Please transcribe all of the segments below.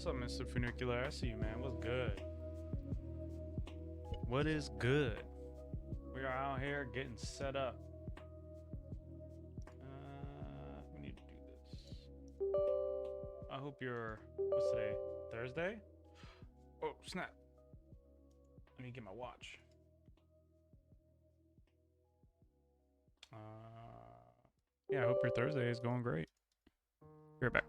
What's up, Mr. Funicular? I see you, man. What's good? What is good? We are out here getting set up. We need to do this. I hope you're... What's today? Thursday? Oh, snap. I need to get my watch. Yeah, I hope your Thursday is going great. Be right back.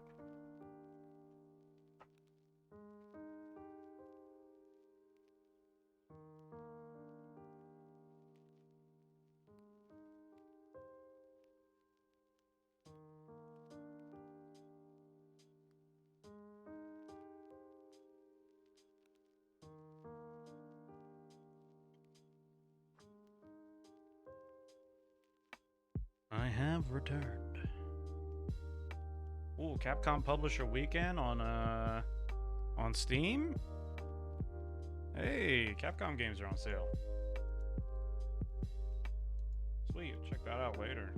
I have returned. Ooh, Capcom Publisher Weekend on Steam? Hey, Capcom games are on sale. Sweet, check that out later.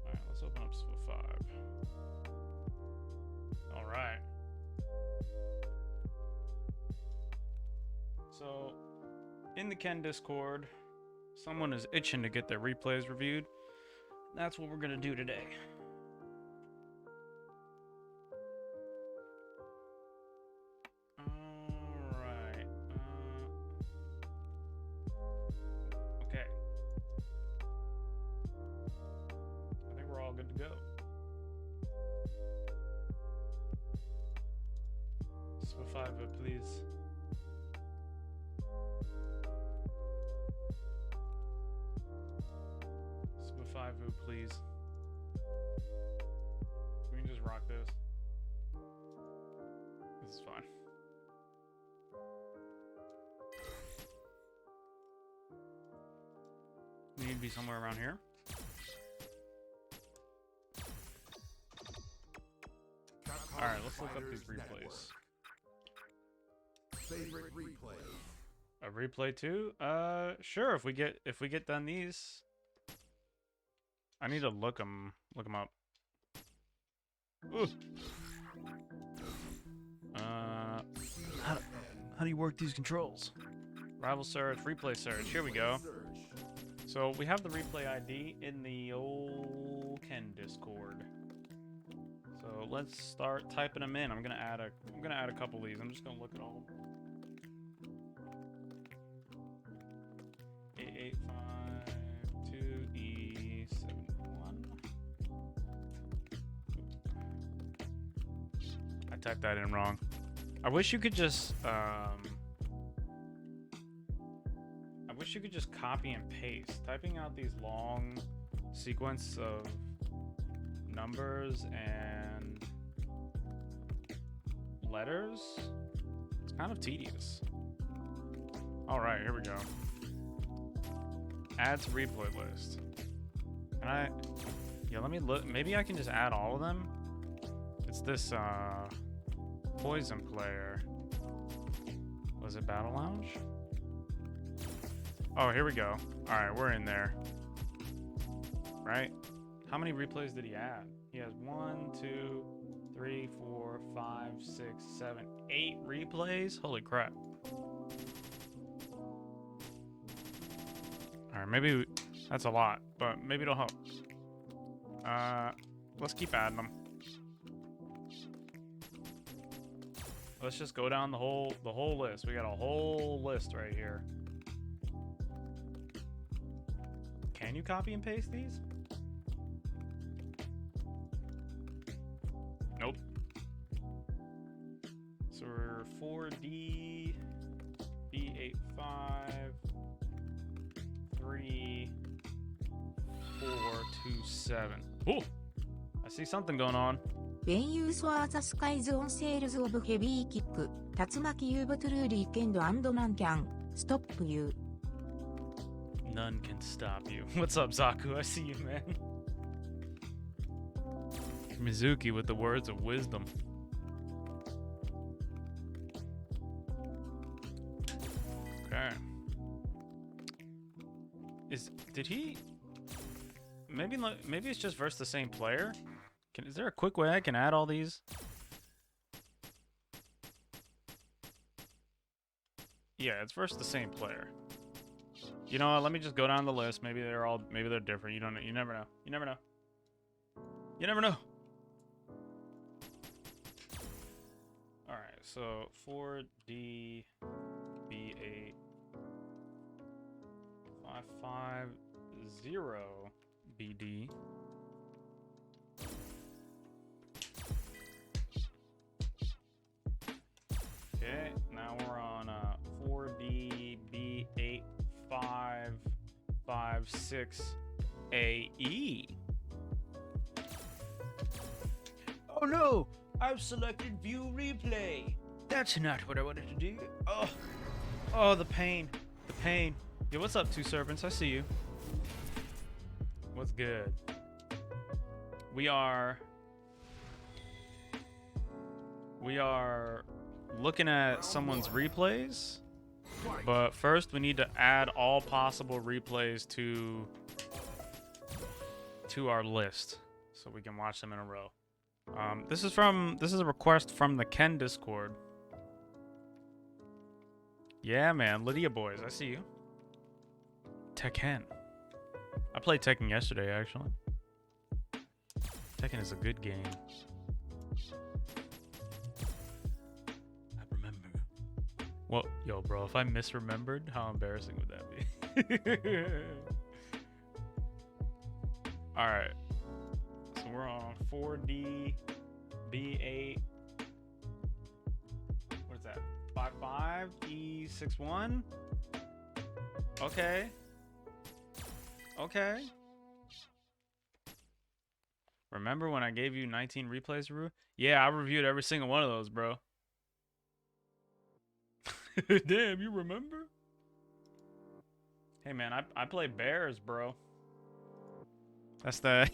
Alright, let's open up Split 5. Alright. So, in the Ken Discord, someone is itching to get their replays reviewed. That's what we're gonna do today. Alright. Okay. I think we're all good to go. Split 5, please. Split 5, please. We can just rock this. This is fine. We need to be somewhere around here. Alright, let's look up these replays. Favorite replay. A replay too? Sure. If we get done these, I need to look them up. Ooh. How do you work these controls? Rival search, replay search. Here we go. So we have the replay ID in the old Ken Discord. So let's start typing them in. I'm gonna add a couple of these. I'm just gonna look at all of them. 8852E71. I typed that in wrong. I wish you could just copy and paste. Typing out these long sequence of numbers and letters, it's kind of tedious. All right, here we go. Add to replay list. Let me look. Maybe I can just add all of them. It's this Poison player. Was it Battle Lounge? Oh, here we go. All right, we're in there. Right? How many replays did he add? He has 1, 2, 3, 4, 5, 6, 7, 8 replays. Holy crap. Alright, maybe that's a lot, but maybe it'll help. Let's keep adding them. Let's just go down the whole list. We got a whole list right here. Can you copy and paste these? Nope. So we're 4D B85 3427. Ooh, I see something going on. When you saw the skies on sales of heavy kick, Tatsumaki you true weekend and none can stop you. None can stop you. What's up, Zaku? I see you, man. Mizuki with the words of wisdom. Okay. Did he? Maybe it's just versus the same player. Is there a quick way I can add all these? Yeah, it's versus the same player. You know what? Let me just go down the list. Maybe they're different. You don't know. You never know. You never know. You never know. All right. So 4D B8 550 BD. Okay, now we're on 4D B8 556 AE. Oh no! I've selected view replay. That's not what I wanted to do. Oh, the pain. The pain. Yo, what's up, Two Serpents? I see you. What's good? We are looking at someone's replays, but first we need to add all possible replays to our list so we can watch them in a row. This is a request from the Ken Discord. Yeah, man, Lydia boys, I see you. Tekken. I played Tekken yesterday, actually. Tekken is a good game. I remember. Well, yo, bro, if I misremembered, how embarrassing would that be? Alright. So we're on 4D B8. What is that? 55 E61? Okay. Okay. Remember when I gave you 19 replays to review? Yeah, I reviewed every single one of those, bro. Damn, you remember? Hey, man, I play bears, bro. That's the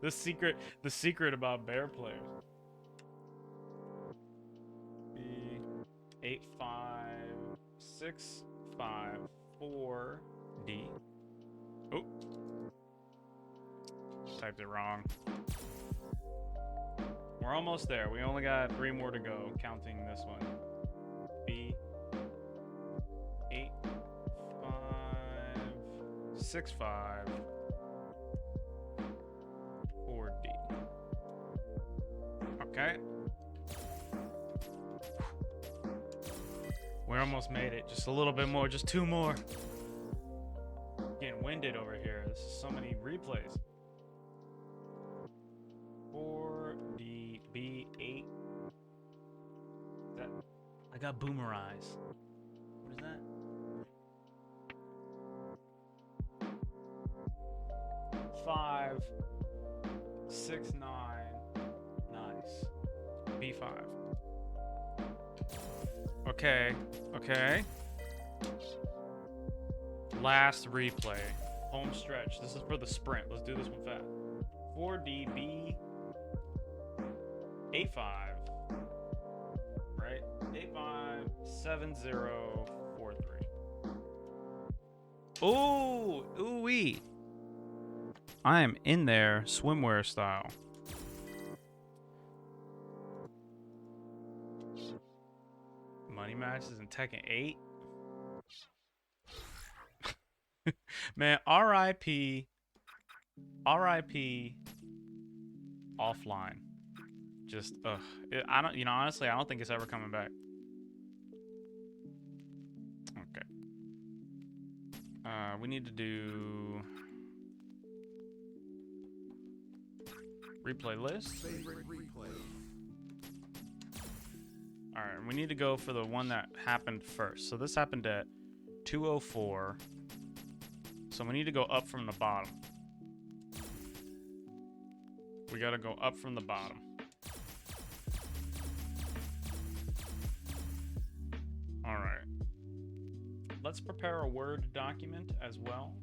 the secret about bear players. B85654D. Oh. Typed it wrong. We're almost there. We only got 3 more to go, counting this one. B8565 4D. Okay. We almost made it. Just a little bit more. Just 2 more. Getting winded over here. This is so many replays. 4D B8. That I got boomer eyes. What is that? 5 6 9. Nice. B5. Okay. Okay. Last replay. Home stretch. This is for the sprint. Let's do this one fast. 4D B85. Right? 857043. Ooh, ooh-wee. I am in there swimwear style. Money matches in Tekken 8. Man, RIP offline. Just I don't, honestly, I don't think it's ever coming back. Okay. We need to do replay list. Favorite replay. All right, we need to go for the one that happened first. So this happened at 2:04. So we need to go up from the bottom. We got to go up from the bottom. All right. Let's prepare a Word document as well.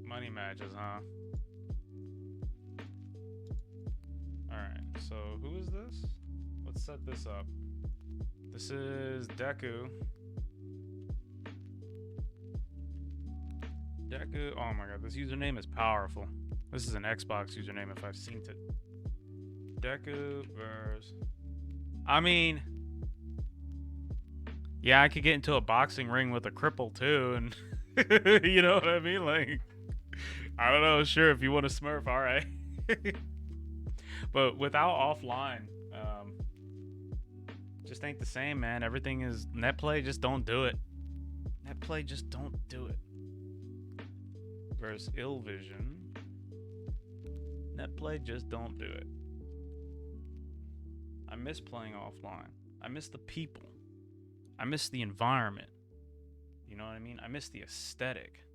Money matches, huh? Alright, So who is this? Let's set this up. This is Deku. Deku. Oh my god, this username is powerful. This is an Xbox username if I've seen it. Deku versus. I mean, yeah, I could get into a boxing ring with a cripple too, and you know what I mean? Like, I don't know. Sure, if you want to smurf, all right. But without offline, just ain't the same, man. Everything is net play. Just don't do it. Net play, just don't do it. Versus Ill Vision. Net play, just don't do it. I miss playing offline. I miss the people. I miss the environment. You know what I mean? I miss the aesthetic.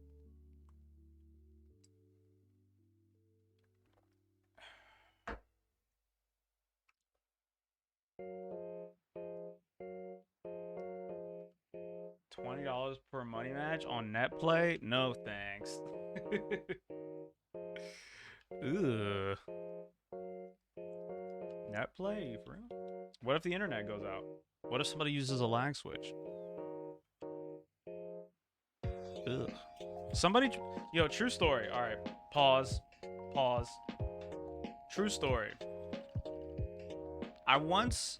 $20 per money match on net play? No thanks. Ugh. Net play, for real? What if the internet goes out? What if somebody uses a lag switch? Ugh. Somebody, yo, true story. All right, pause. True story. I once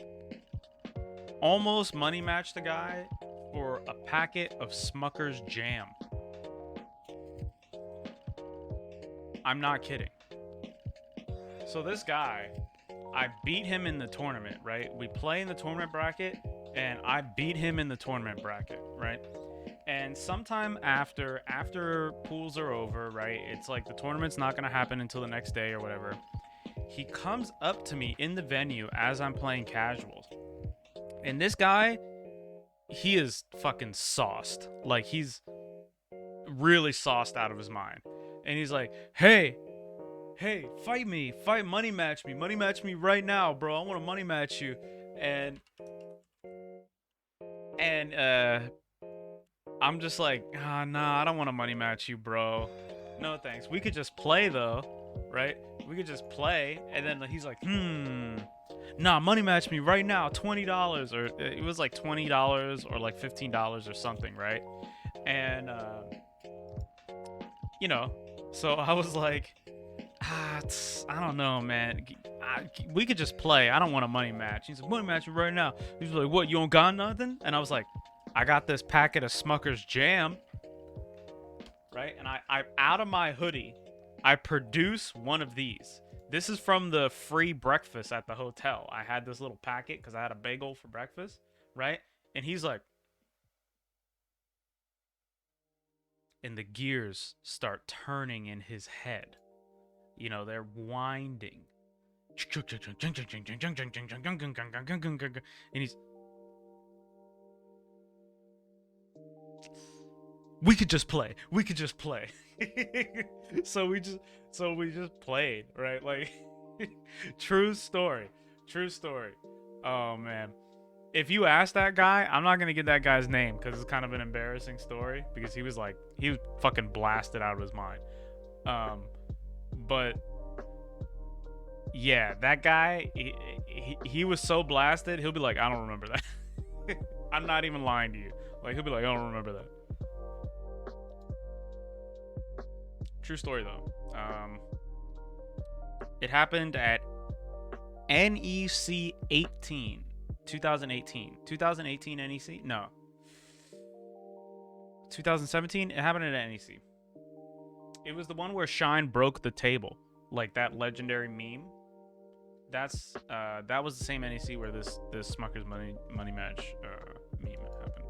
almost money matched a guy for a packet of Smucker's jam. I'm not kidding. So this guy, I beat him in the tournament, right? We play in the tournament bracket, and I beat him in the tournament bracket, right? And sometime after pools are over, right? It's like the tournament's not gonna happen until the next day or whatever. He comes up to me in the venue as I'm playing casuals. And this guy, he is fucking sauced. Like, he's really sauced out of his mind. And he's like, hey, fight me. Money match me right now, bro. I want to money match you. And I'm just like, nah, I don't want to money match you, bro. No thanks. We could just play though, right? We could just play. And then he's like, nah, money match me right now, $20, or it was like $20 or like $15 or something, right? And you know, so I was like, I don't know, man. We could just play. I don't want a money match. He's like, money match me right now. He's like, what? You don't got nothing? And I was like, I got this packet of Smucker's jam, right? And I out of my hoodie, I produce one of these. This is from the free breakfast at the hotel. I had this little packet because I had a bagel for breakfast, right? And he's like, and the gears start turning in his head. You know, they're winding. And he's, we could just play. so we just played, right? Like, true story. Oh man, if you ask that guy, I'm not gonna get that guy's name because it's kind of an embarrassing story because he was fucking blasted out of his mind. But yeah, that guy, he was so blasted, he'll be like, I don't remember that. I'm not even lying to you. Like, he'll be like, I don't remember that. True story though. It happened at NEC 18, 2018. 2018 NEC? No. 2017? It happened at NEC. It was the one where Shine broke the table. Like that legendary meme. That was the same NEC where this Smucker's money match meme happened.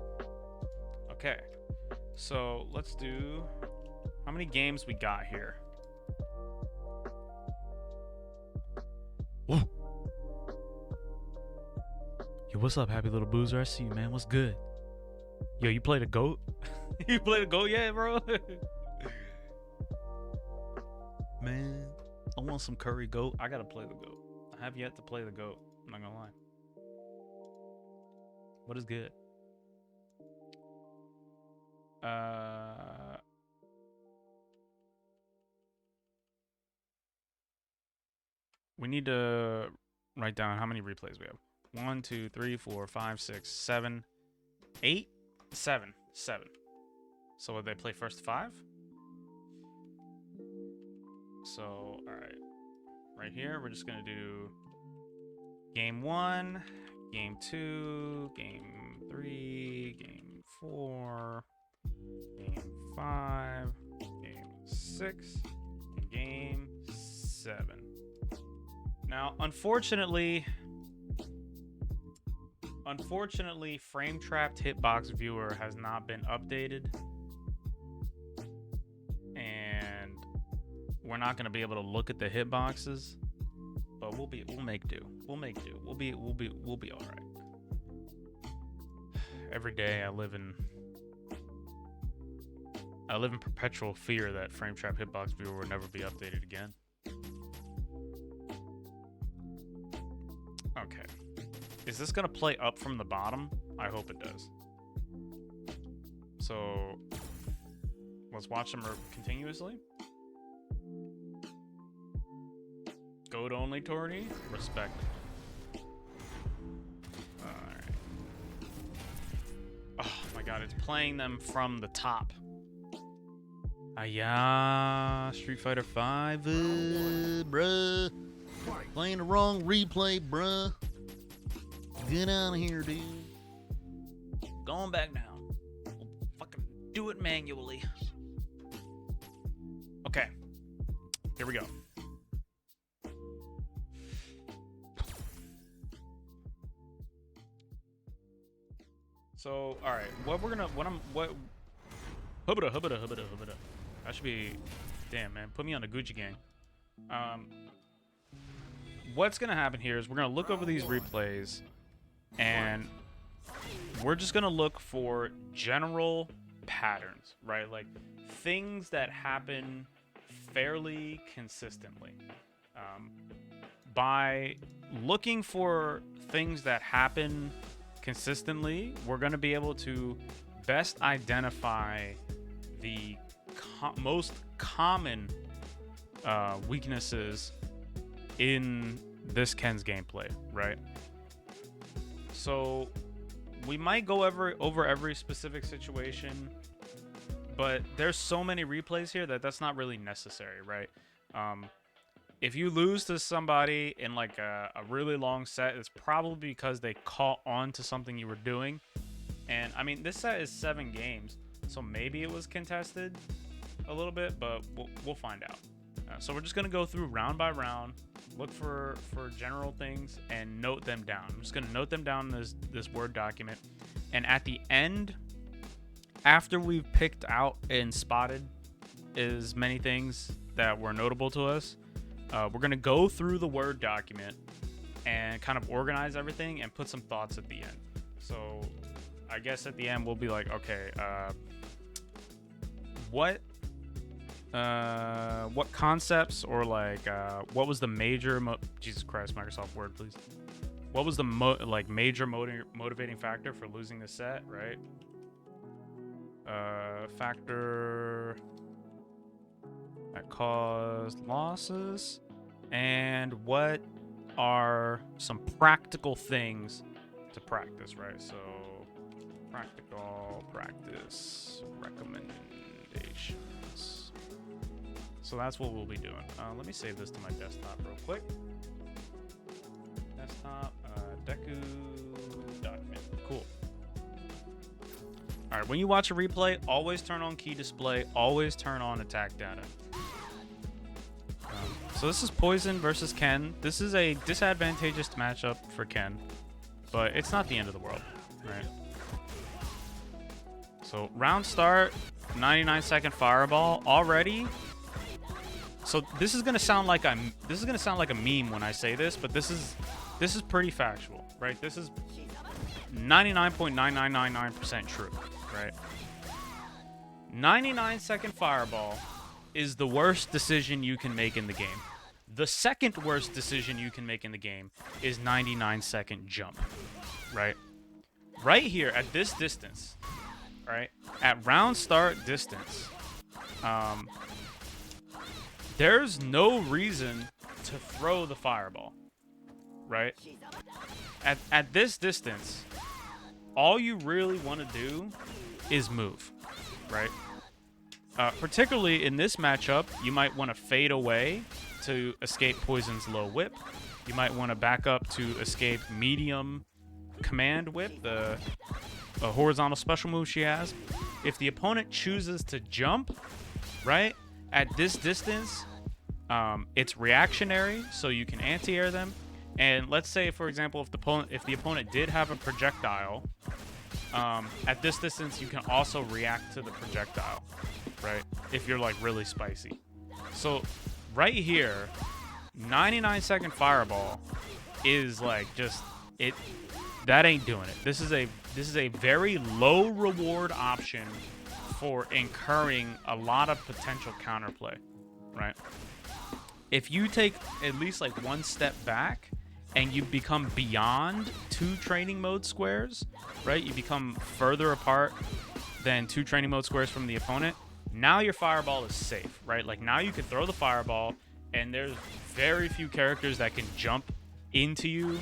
Okay. So let's do, how many games we got here? Whoa. Yo, what's up, happy little boozer? I see you, man. What's good? Yo, you played a goat? You played a goat yet, bro? Man, I want some curry goat. I gotta play the goat. I have yet to play the goat. I'm not gonna lie. What is good? We need to write down how many replays we have. 1, 2, 3, 4, 5, 6, 7, 8, 7. 7. So would they play first 5? So, all right. Right here, we're just going to do game 1, game 2, game 3, game 4, game 5, game 6, and game 7. Now, unfortunately, Frame Trapped Hitbox Viewer has not been updated. And we're not going to be able to look at the hitboxes, but we'll make do. We'll be all right. Every day I live in perpetual fear that Frame Trap Hitbox Viewer will never be updated again. Okay. Is this going to play up from the bottom? I hope it does. So let's watch them continuously. Goat only tourney? Respect. Alright. Oh my god, it's playing them from the top. Yeah, Street Fighter 5, bruh. Playing the wrong replay, bruh. Get out of here, dude. Going back now. We'll fucking do it manually. Okay. Here we go. So, all right. Hubba. That should be, damn man. Put me on the Gucci gang. What's gonna happen here is we're gonna look over these replays, and we're just gonna look for general patterns, right? Like things that happen fairly consistently. By looking for things that happen consistently, we're going to be able to best identify the most common weaknesses in this Ken's gameplay, right? So we might go over every specific situation, but there's so many replays here that's not really necessary, right? If you lose to somebody in like a really long set, it's probably because they caught on to something you were doing. And I mean, this set is 7 games, so maybe it was contested a little bit, but we'll find out. So we're just gonna go through round by round, look for general things, and note them down. I'm just gonna note them down in this Word document, and at the end, after we've picked out and spotted as many things that were notable to us, we're going to go through the Word document and kind of organize everything and put some thoughts at the end. So I guess at the end we'll be like, okay, what concepts, or like what was the major Jesus Christ, Microsoft Word, please. What was the major motivating factor for losing the set, right? Factor that caused losses, and what are some practical things to practice, right? So practical practice recommendations. So that's what we'll be doing. Let me save this to my desktop real quick. Desktop, Deku document. Cool. All right, when you watch a replay, always turn on key display, always turn on attack data. So this is Poison versus Ken. This is a disadvantageous matchup for Ken, but it's not the end of the world, right? So round start, 99-second fireball already. So this is gonna sound like a meme when I say this, but this is pretty factual, right? This is 99.9999% true, right? 99-second fireball is the worst decision you can make in the game. The second worst decision you can make in the game is 99-second jump, right? Right here at this distance, right? At round start distance, there's no reason to throw the fireball. right? At this distance, all you really want to do is move, right? Particularly in this matchup, you might want to fade away to escape Poison's low whip. You might want to back up to escape medium command whip, the horizontal special move she has. If the opponent chooses to jump, right, at this distance, it's reactionary, so you can anti-air them. And let's say, for example, if the opponent did have a projectile, at this distance, you can also react to the projectile, right? If you're like really spicy. So right here, 99-second fireball is like just it. That ain't doing it. This is a very low reward option for incurring a lot of potential counterplay, right? If you take at least like one step back and you become beyond 2 training mode squares, right? You become further apart than 2 training mode squares from the opponent. Now your fireball is safe, right? Like now you can throw the fireball, and there's very few characters that can jump into you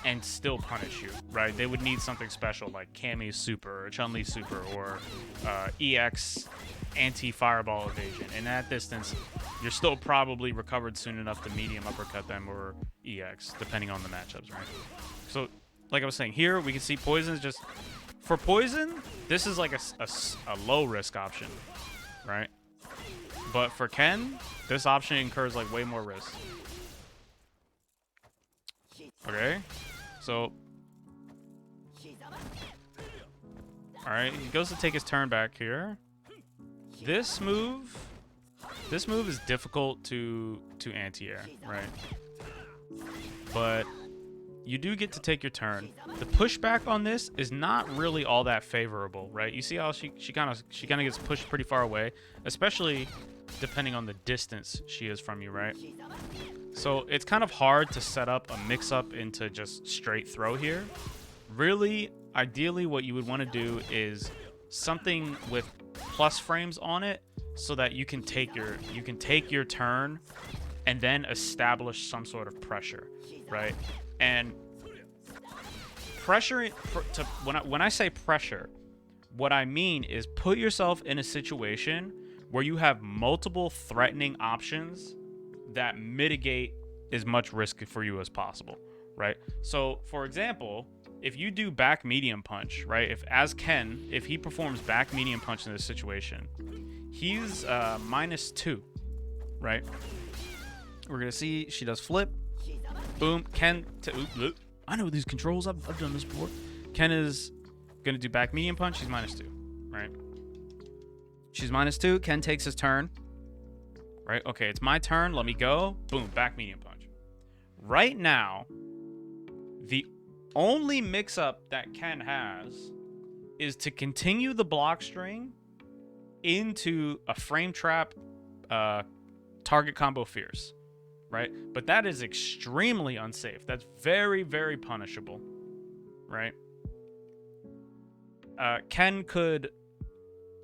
and still punish you, right? They would need something special like Cammy's super or Chun-Li's super or EX anti-fireball evasion. And at distance, you're still probably recovered soon enough to medium uppercut them or EX, depending on the matchups, right? So, like I was saying, here we can see Poison is just... For Poison, this is like a low-risk option, right? But for Ken, this option incurs like way more risk. Okay, so... Alright, he goes to take his turn back here. This move is difficult to anti-air, right? But you do get to take your turn. The pushback on this is not really all that favorable, right? You see how she kind of gets pushed pretty far away, especially depending on the distance she is from you, right? So it's kind of hard to set up a mix-up into just straight throw here. Really, ideally, what you would want to do is something with plus frames on it, so that you can take your turn and then establish some sort of pressure, right? And pressure when I say pressure, what I mean is put yourself in a situation where you have multiple threatening options that mitigate as much risk for you as possible, right? So, for example, if you do back medium punch, right? If he performs back medium punch in this situation, he's -2, right? We're gonna see she does flip, boom. Ken, I know these controls. I've done this before. Ken is gonna do back medium punch. She's -2, right? She's -2. Ken takes his turn, right? Okay, it's my turn. Let me go. Boom, back medium punch. Right now, the only mix-up that Ken has is to continue the block string into a frame trap target combo fierce, right? But that is extremely unsafe. That's very, very punishable, right? Ken could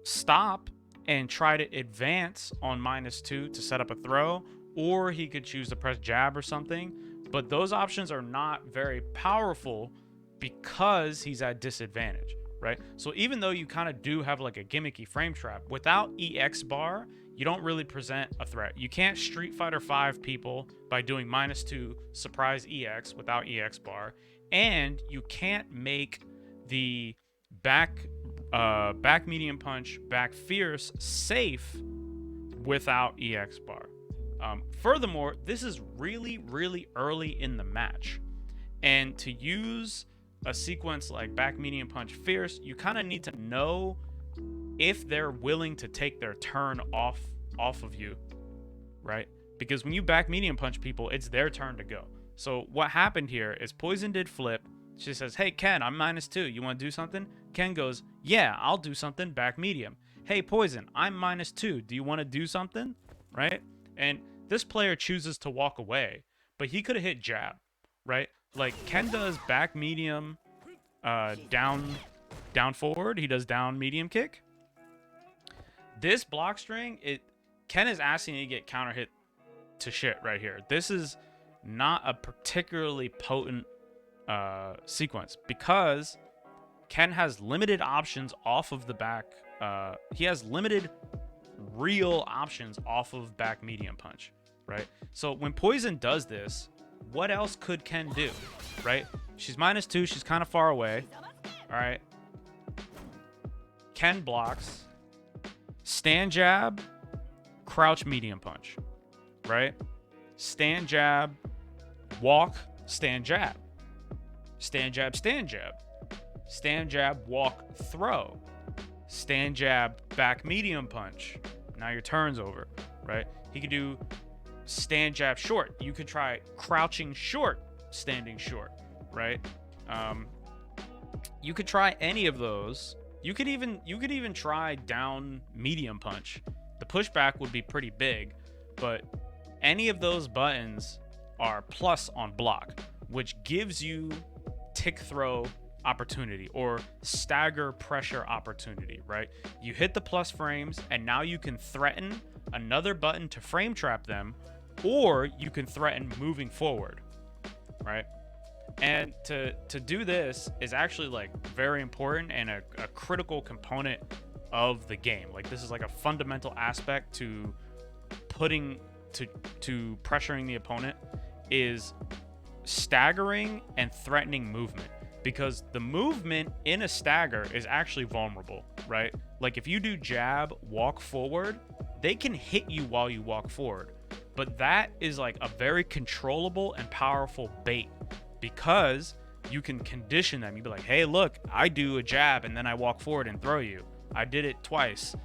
stop and try to advance on -2 to set up a throw, or he could choose to press jab or something. But those options are not very powerful because he's at disadvantage, right? So even though you kind of do have like a gimmicky frame trap, without EX bar, you don't really present a threat. You can't Street Fighter V people by doing -2 surprise EX without EX bar, and you can't make the back medium punch, back fierce safe without EX bar. Furthermore, this is really, really early in the match. And to use a sequence like back medium punch fierce, you kind of need to know if they're willing to take their turn off of you, right? Because when you back medium punch people, it's their turn to go. So what happened here is Poison did flip. She says, hey, Ken, I'm -2. You want to do something? Ken goes, yeah, I'll do something, back medium. Hey, Poison, I'm -2. Do you want to do something? Right? And this player chooses to walk away, but he could have hit jab, right? Like Ken does back medium, down forward. He does down medium kick. This block string, Ken is asking you to get counter hit to shit right here. This is not a particularly potent sequence because Ken has limited options off of the back. He has limited real options off of back medium punch, right? So when Poison does this, what else could Ken do, right? She's -2. She's kind of far away. All right. Ken blocks. Stand jab, crouch medium punch, right? Stand jab, walk, stand jab. Stand jab, stand jab. Stand jab, walk, throw. Stand jab, back medium punch. Now your turn's over, right? He could do stand jab short. You could try crouching short, standing short, right? You could try any of those. You could even try down medium punch. The pushback would be pretty big, but any of those buttons are plus on block, which gives you tick throw opportunity or stagger pressure opportunity, right? You hit the plus frames and now you can threaten another button to frame trap them, or you can threaten moving forward, right? And to do this is actually like very important and a critical component of the game. Like this is like a fundamental aspect to putting to pressuring the opponent is staggering and threatening movement, because the movement in a stagger is actually vulnerable, right? Like if you do jab, walk forward, they can hit you while you walk forward, but that is like a very controllable and powerful bait, because you can condition them. You'd be like, hey, look, I do a jab and then I walk forward and throw you. I did it twice.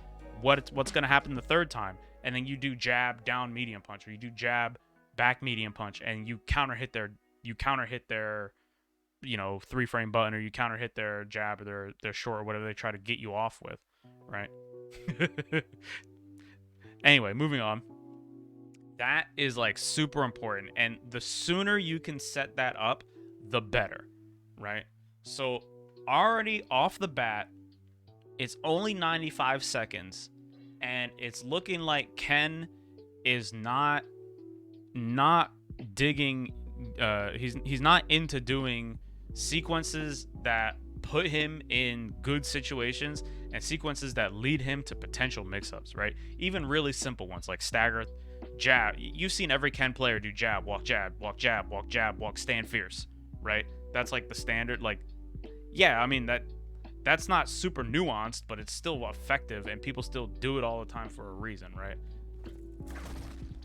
What's going to happen the third time? And then you do jab, down medium punch, or you do jab, back medium punch, and you counter hit their, you know, 3-frame button, or you counter hit their jab or their short or whatever they try to get you off with, right? Anyway, moving on. That is like super important, and the sooner you can set that up, the better, right? So already off the bat, it's only 95 seconds, and it's looking like Ken is not digging. He's not into doing sequences that put him in good situations and sequences that lead him to potential mix-ups, right? Even really simple ones like stagger, jab. You've seen every Ken player do jab, walk, jab, walk, jab, walk, jab, walk, stand fierce, right? That's like the standard. Like, yeah, I mean that's not super nuanced, but it's still effective, and people still do it all the time for a reason, right?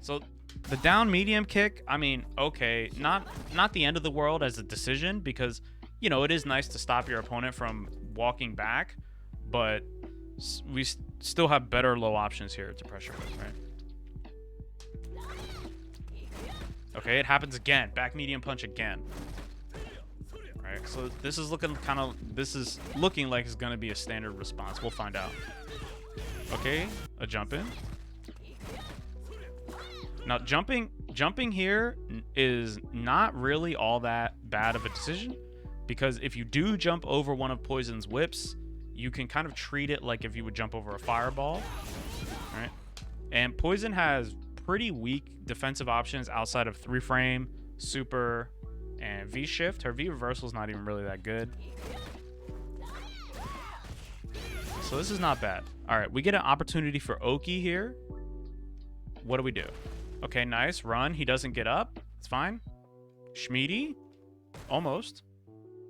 So the down medium kick, I mean, okay, not the end of the world as a decision, because, you know, it is nice to stop your opponent from walking back, but we still have better low options here to pressure with, right? Okay, it happens again. Back medium punch again. Alright, so this is looking like it's gonna be a standard response. We'll find out. Okay, a jump in. Now jumping here is not really all that bad of a decision, because if you do jump over one of Poison's whips, you can kind of treat it like if you would jump over a fireball. Alright. And Poison has pretty weak defensive options outside of 3-frame, super, and V-shift. Her V-reversal is not even really that good. So this is not bad. All right, we get an opportunity for Oki here. What do we do? Okay, nice. Run. He doesn't get up. It's fine. Schmeedy. Almost.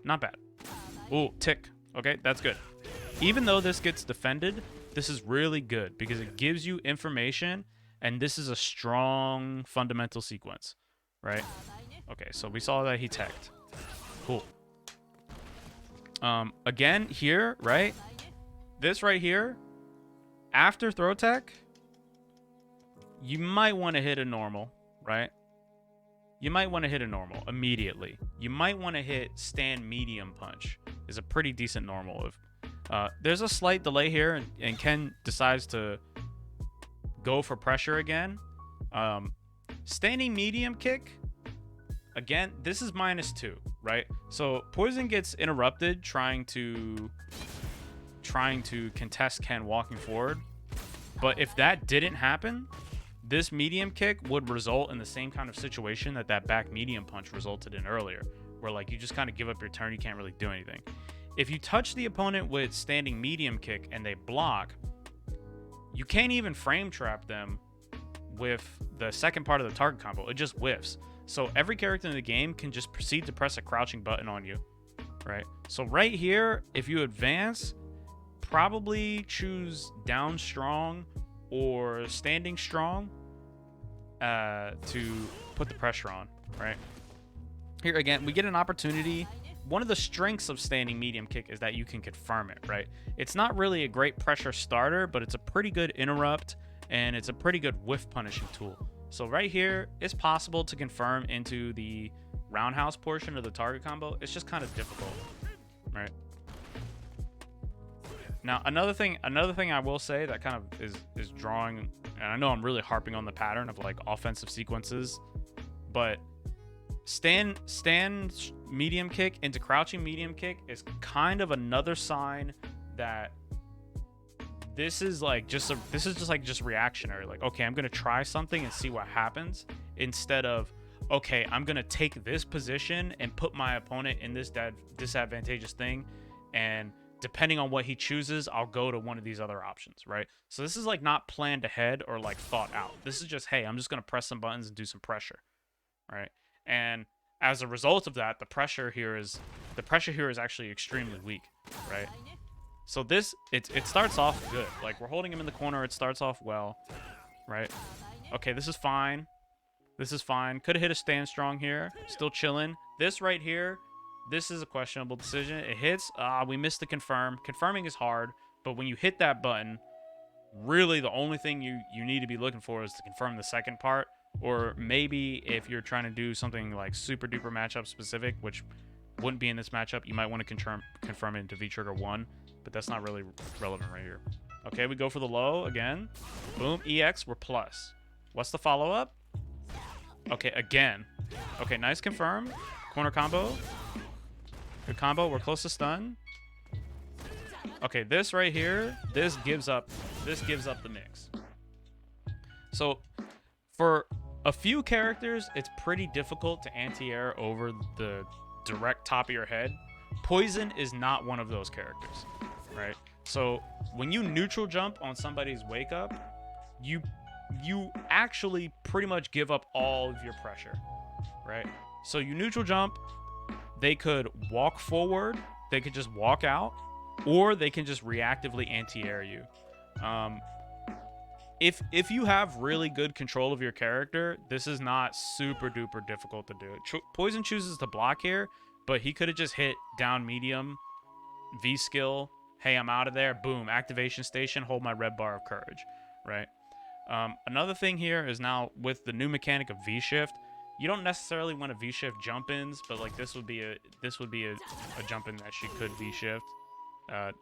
Not bad. Ooh, tick. Okay, that's good. Even though this gets defended, this is really good because it gives you information, and this is a strong fundamental sequence, right? Okay, so we saw that he teched. Cool. Again, here, right? This right here, after throw tech, you might want to hit a normal, right? You might want to hit a normal immediately. You might want to hit stand medium punch. Is a pretty decent normal. If there's a slight delay here, and Ken decides to go for pressure again. Standing medium kick, again, this is -2, right? So Poison gets interrupted trying to contest Ken walking forward. But if that didn't happen, this medium kick would result in the same kind of situation that back medium punch resulted in earlier, where like you just kind of give up your turn, you can't really do anything. If you touch the opponent with standing medium kick and they block, you can't even frame trap them with the second part of the target combo. It just whiffs. So every character in the game can just proceed to press a crouching button on you, right? So right here, if you advance, probably choose down strong or standing strong to put the pressure on, right? Here again, we get an opportunity. One of the strengths of standing medium kick is that you can confirm it, right? It's not really a great pressure starter, but it's a pretty good interrupt, and it's a pretty good whiff punishing tool. So right here, it's possible to confirm into the roundhouse portion of the target combo. It's just kind of difficult, right? Now, another thing I will say that kind of is drawing, and I know I'm really harping on the pattern of like offensive sequences, but stand medium kick into crouching medium kick is kind of another sign that this is just reactionary. Like, okay, I'm gonna try something and see what happens, instead of, okay, I'm gonna take this position and put my opponent in this disadvantageous thing, and depending on what he chooses, I'll go to one of these other options, right? So this is like not planned ahead or like thought out. This is just, hey, I'm just gonna press some buttons and do some pressure, right? And as a result of that, the pressure here is actually extremely weak, right? So this, it starts off good. Like, we're holding him in the corner. It starts off well, right? Okay, this is fine. This is fine. Could have hit a stand strong here. Still chilling. This right here, this is a questionable decision. It hits. We missed the confirm. Confirming is hard, but when you hit that button, really the only thing you need to be looking for is to confirm the second part. Or maybe if you're trying to do something like super duper matchup specific, which wouldn't be in this matchup, you might want to confirm it into V-Trigger 1, but that's not really relevant right here. Okay, we go for the low again. Boom, EX, we're plus. What's the follow-up? Okay, again. Okay, nice confirm. Corner combo. Good combo, we're close to stun. Okay, this right here, this gives up the mix. So for a few characters, it's pretty difficult to anti-air over the direct top of your head. Poison is not one of those characters, right? So when you neutral jump on somebody's wake up, you actually pretty much give up all of your pressure, right? So you neutral jump, they could walk forward, they could just walk out, or they can just reactively anti-air you. If you have really good control of your character, this is not super duper difficult to do. Poison chooses to block here, but he could have just hit down medium, V skill, hey, I'm out of there, boom, activation station, hold my red bar of courage, right? Another thing here is now with the new mechanic of V shift, you don't necessarily want to V shift jump ins, but like this would be a jump in that she could V shift.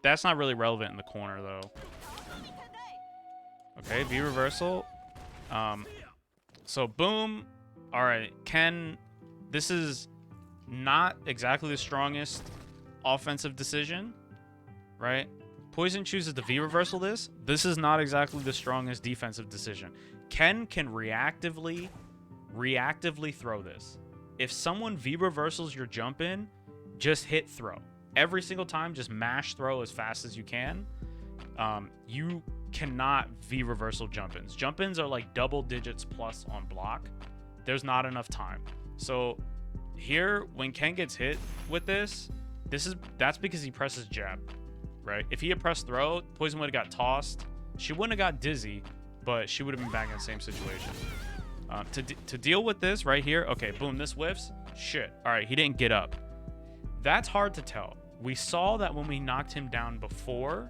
That's not really relevant in the corner though. Okay, V reversal. So boom. All right, this is not exactly the strongest offensive decision, right? Poison chooses to V reversal this. This is not exactly the strongest defensive decision. Ken can reactively throw this. If someone V reversals your jump in, just hit throw. Every single time, just mash throw as fast as you can. You cannot V reversal jump-ins. Jump-ins are like double digits plus on block. There's not enough time. So here, when Ken gets hit with that's because he presses jab, right? If he had pressed throw, Poison would have got tossed. She wouldn't have got dizzy, but she would have been back in the same situation. To deal with this right here, okay, boom, this whiffs. Shit. All right, he didn't get up. That's hard to tell. We saw that when we knocked him down before.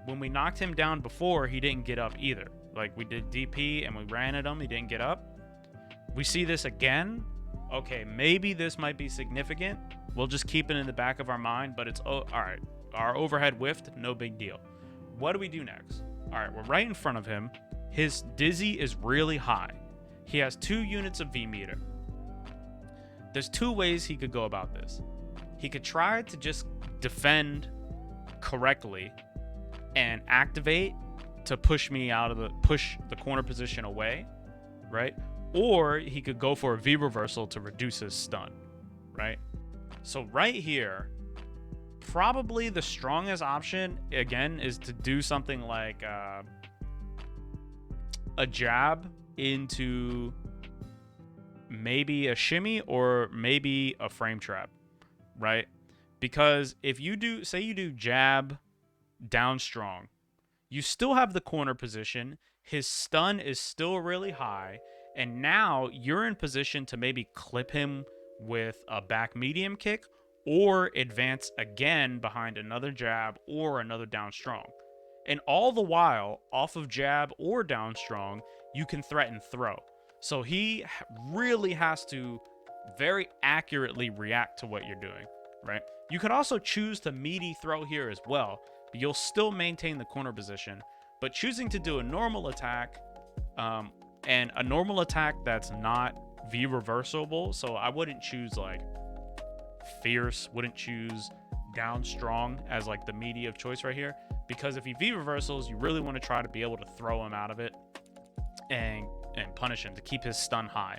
When we knocked him down before, he didn't get up either. Like, we did DP and we ran at him, he didn't get up. We see this again. Okay, maybe this might be significant. We'll just keep it in the back of our mind, but it's, all right, our overhead whiffed, no big deal. What do we do next? All right, we're right in front of him. His dizzy is really high. He has 2 units of V meter. There's 2 ways he could go about this. He could try to just defend correctly and activate to push the corner position away, right? Or he could go for a V reversal to reduce his stun, right? So right here, probably the strongest option, again, is to do something like a jab into maybe a shimmy or maybe a frame trap, right? Because if you do, say you do jab down strong, you still have the corner position, his stun is still really high, and now you're in position to maybe clip him with a back medium kick or advance again behind another jab or another down strong. And all the while, off of jab or down strong, you can threaten throw. So he really has to very accurately react to what you're doing, right? You could also choose to meaty throw here as well, but you'll still maintain the corner position. But choosing to do a normal attack, and a normal attack that's not V reversible, so I wouldn't choose like fierce, wouldn't choose down strong as like the meaty of choice right here, because if he V reversals, you really want to try to be able to throw him out of it and punish him to keep his stun high.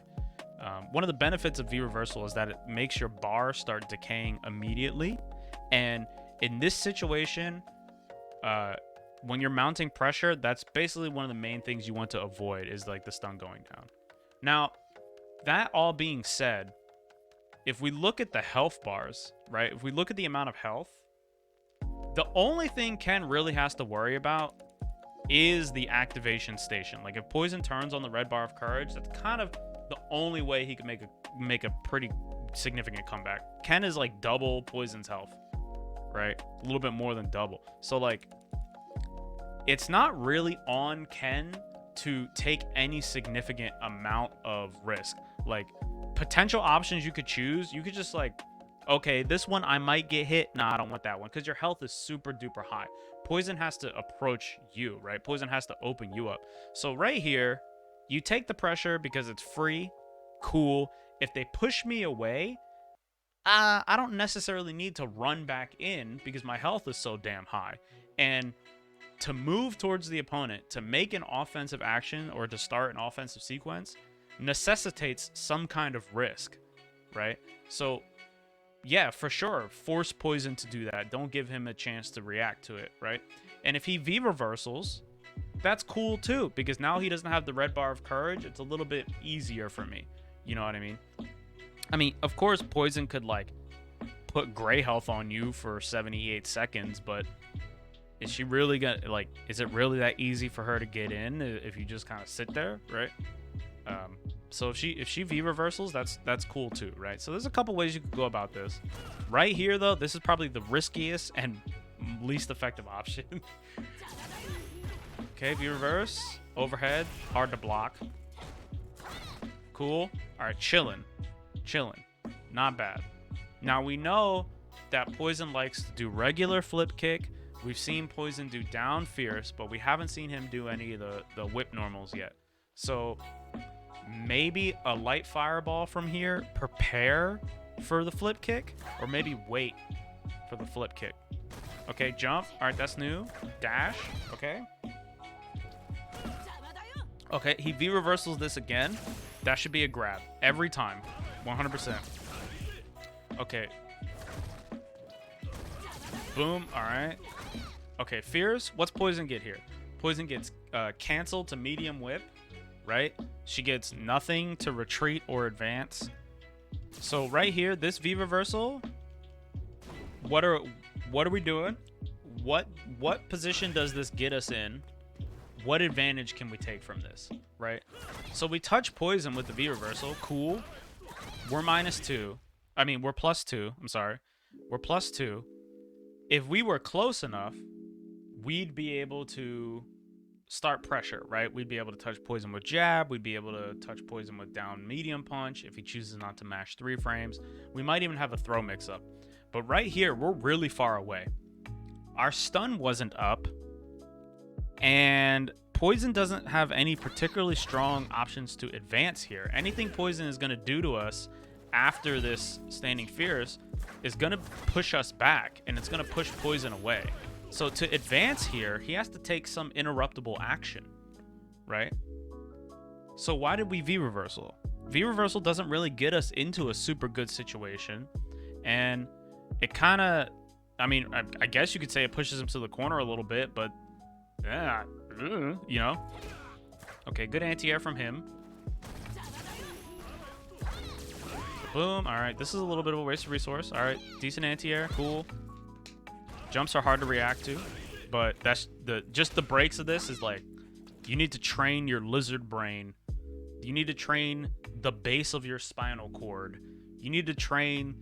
One of the benefits of V reversal is that it makes your bar start decaying immediately, and in this situation, when you're mounting pressure, that's basically one of the main things you want to avoid, is like the stun going down. Now, that all being said, if we look at the health bars, right? If we look at the amount of health, the only thing Ken really has to worry about is the activation station. Like if poison turns on the red bar of courage, that's kind of the only way he can make a pretty significant comeback. Ken is like double poison's health, right? A little bit more than double. So like, it's not really on Ken to take any significant amount of risk. Like potential options you could choose, you could just like, okay, this one I might get hit. Nah, I don't want that one, because your health is super duper high. Poison has to approach you, right? Poison has to open you up. So right here, you take the pressure because it's free, cool. If they push me away, I don't necessarily need to run back in because my health is so damn high. And to move towards the opponent, to make an offensive action or to start an offensive sequence, necessitates some kind of risk, right? So yeah, for sure, force poison to do that. Don't give him a chance to react to it, right? And if he V reversals, that's cool too, because now he doesn't have the red bar of courage. It's a little bit easier for me. You know what I mean? I mean, of course, poison could like put gray health on you for 78 seconds, but is she really gonna, like, is it really that easy for her to get in if you just kind of sit there, right? So if she V reversals, that's cool too, right? So there's a couple ways you could go about this. Right here though, this is probably the riskiest and least effective option. Okay, V reverse, overhead, hard to block. Cool. All right, chilling, not bad. Now we know that poison likes to do regular flip kick. We've seen poison do down fierce, but we haven't seen him do any of the whip normals yet. So maybe a light fireball from here, prepare for the flip kick, or maybe wait for the flip kick. Okay, jump. All right, that's new. Dash. Okay. Okay, he V reversals this again. That should be a grab every time, 100%. Okay. Boom. All right. Okay, fierce. What's poison get here? Poison gets canceled to medium whip, right? She gets nothing to retreat or advance. So right here, this V reversal, what are we doing? What position does this get us in? What advantage can we take from this, right? So we touch poison with the V reversal. Cool. We're -2. I mean, we're +2. I'm sorry. We're +2. If we were close enough, we'd be able to start pressure, right? We'd be able to touch poison with jab. We'd be able to touch poison with down medium punch if he chooses not to mash 3 frames. We might even have a throw mix-up. But right here, we're really far away. Our stun wasn't up, and poison doesn't have any particularly strong options to advance here. Anything poison is going to do to us after this standing fierce is going to push us back, and it's going to push poison away. So to advance here, he has to take some interruptible action, right? So why did we V-reversal? V-reversal doesn't really get us into a super good situation. And it kind of, I mean, I guess you could say it pushes him to the corner a little bit, but yeah, you know. Okay, good anti-air from him. Boom. All right, this is a little bit of a waste of resource. All right, decent anti-air, cool. Jumps are hard to react to, but that's just the breaks of this is like, you need to train your lizard brain. You need to train the base of your spinal cord. You need to train,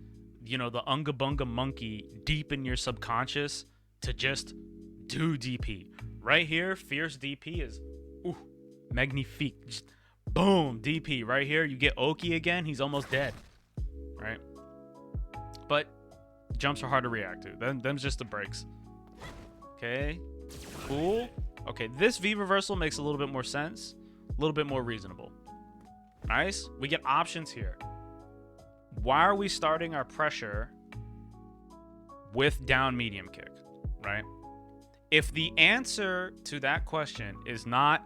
you know, the Unga Bunga monkey deep in your subconscious to just do DP. Right here, fierce DP is magnifique. Just boom, DP. Right here, you get Oki again, he's almost dead. Right? But jumps are hard to react to. Them's just the breaks. Okay. Cool. Okay, this V reversal makes a little bit more sense. A little bit more reasonable. Nice. We get options here. Why are we starting our pressure with down medium kick, right? If the answer to that question is not,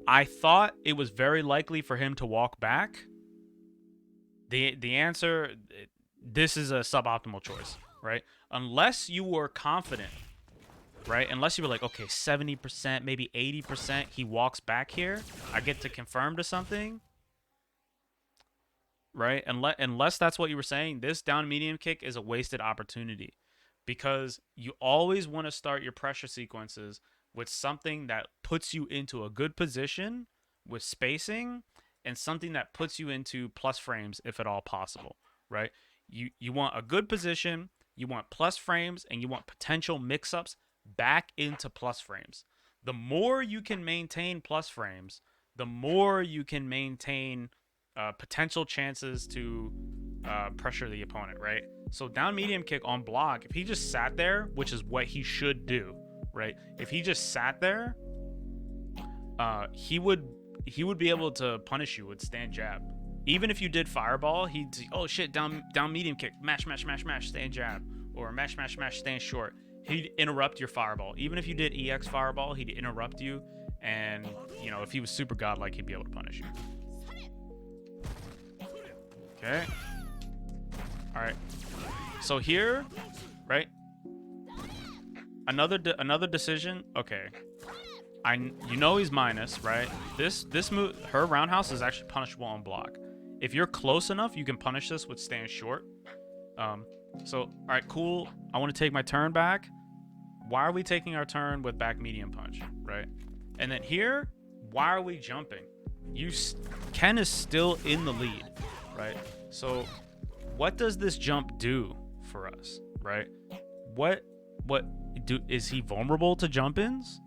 I thought it was very likely for him to walk back, the answer, this is a suboptimal choice, right? Unless you were confident, right? Unless you were like, okay, 70%, maybe 80%, he walks back here, I get to confirm to something, right? Unless that's what you were saying, this down medium kick is a wasted opportunity because you always want to start your pressure sequences with something that puts you into a good position with spacing and something that puts you into plus frames if at all possible, right? You want a good position, you want plus frames, and you want potential mix-ups back into plus frames. The more you can maintain plus frames, the more you can maintain potential chances to pressure the opponent, right? So down medium kick on block, if he just sat there, which is what he should do, right? If he just sat there, he would be able to punish you with stand jab. Even if you did fireball, he'd say, oh shit, down medium kick, mash, stand jab, or mash, stand short. He'd interrupt your fireball. Even if you did EX fireball, he'd interrupt you, and you know, if he was super godlike, he'd be able to punish you. Okay. All right. So here, right? Another decision. Okay. You know he's minus, right? This move, her roundhouse is actually punishable on block. If you're close enough, you can punish this with stand short. So all right, cool. I want to take my turn back. Why are we taking our turn with back medium punch, right? And then here, why are we jumping? Ken is still in the lead, right? So what does this jump do for us, right? Is he vulnerable to jump-ins?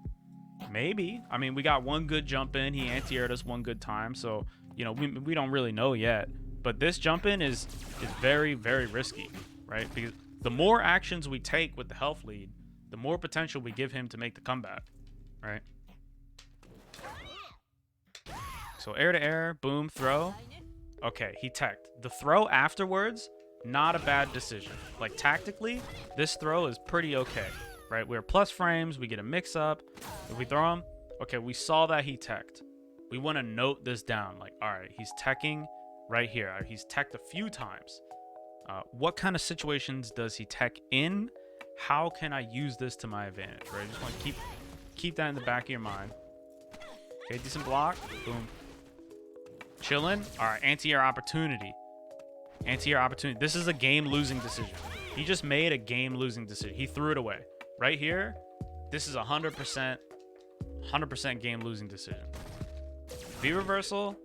Maybe. I mean, we got one good jump in. He anti-aired us one good time, so you know we don't really know yet. But this jump in is very, very risky, right? Because the more actions we take with the health lead, the more potential we give him to make the comeback, right? So air to air, boom, throw. Okay, he teched. The throw afterwards, not a bad decision. Like tactically, this throw is pretty okay, right? We're plus frames, we get a mix up. If we throw him, okay, we saw that he teched. We want to note this down. Like, all right, he's teching right here. He's teched a few times. What kind of situations does he tech in? How can I use this to my advantage, right? I just want to keep that in the back of your mind. Okay, decent block. Boom. Chilling. All right, anti-air opportunity. Anti-air opportunity. This is a game-losing decision. He just made a game-losing decision. He threw it away. Right here, this is 100% game-losing decision. V-reversal,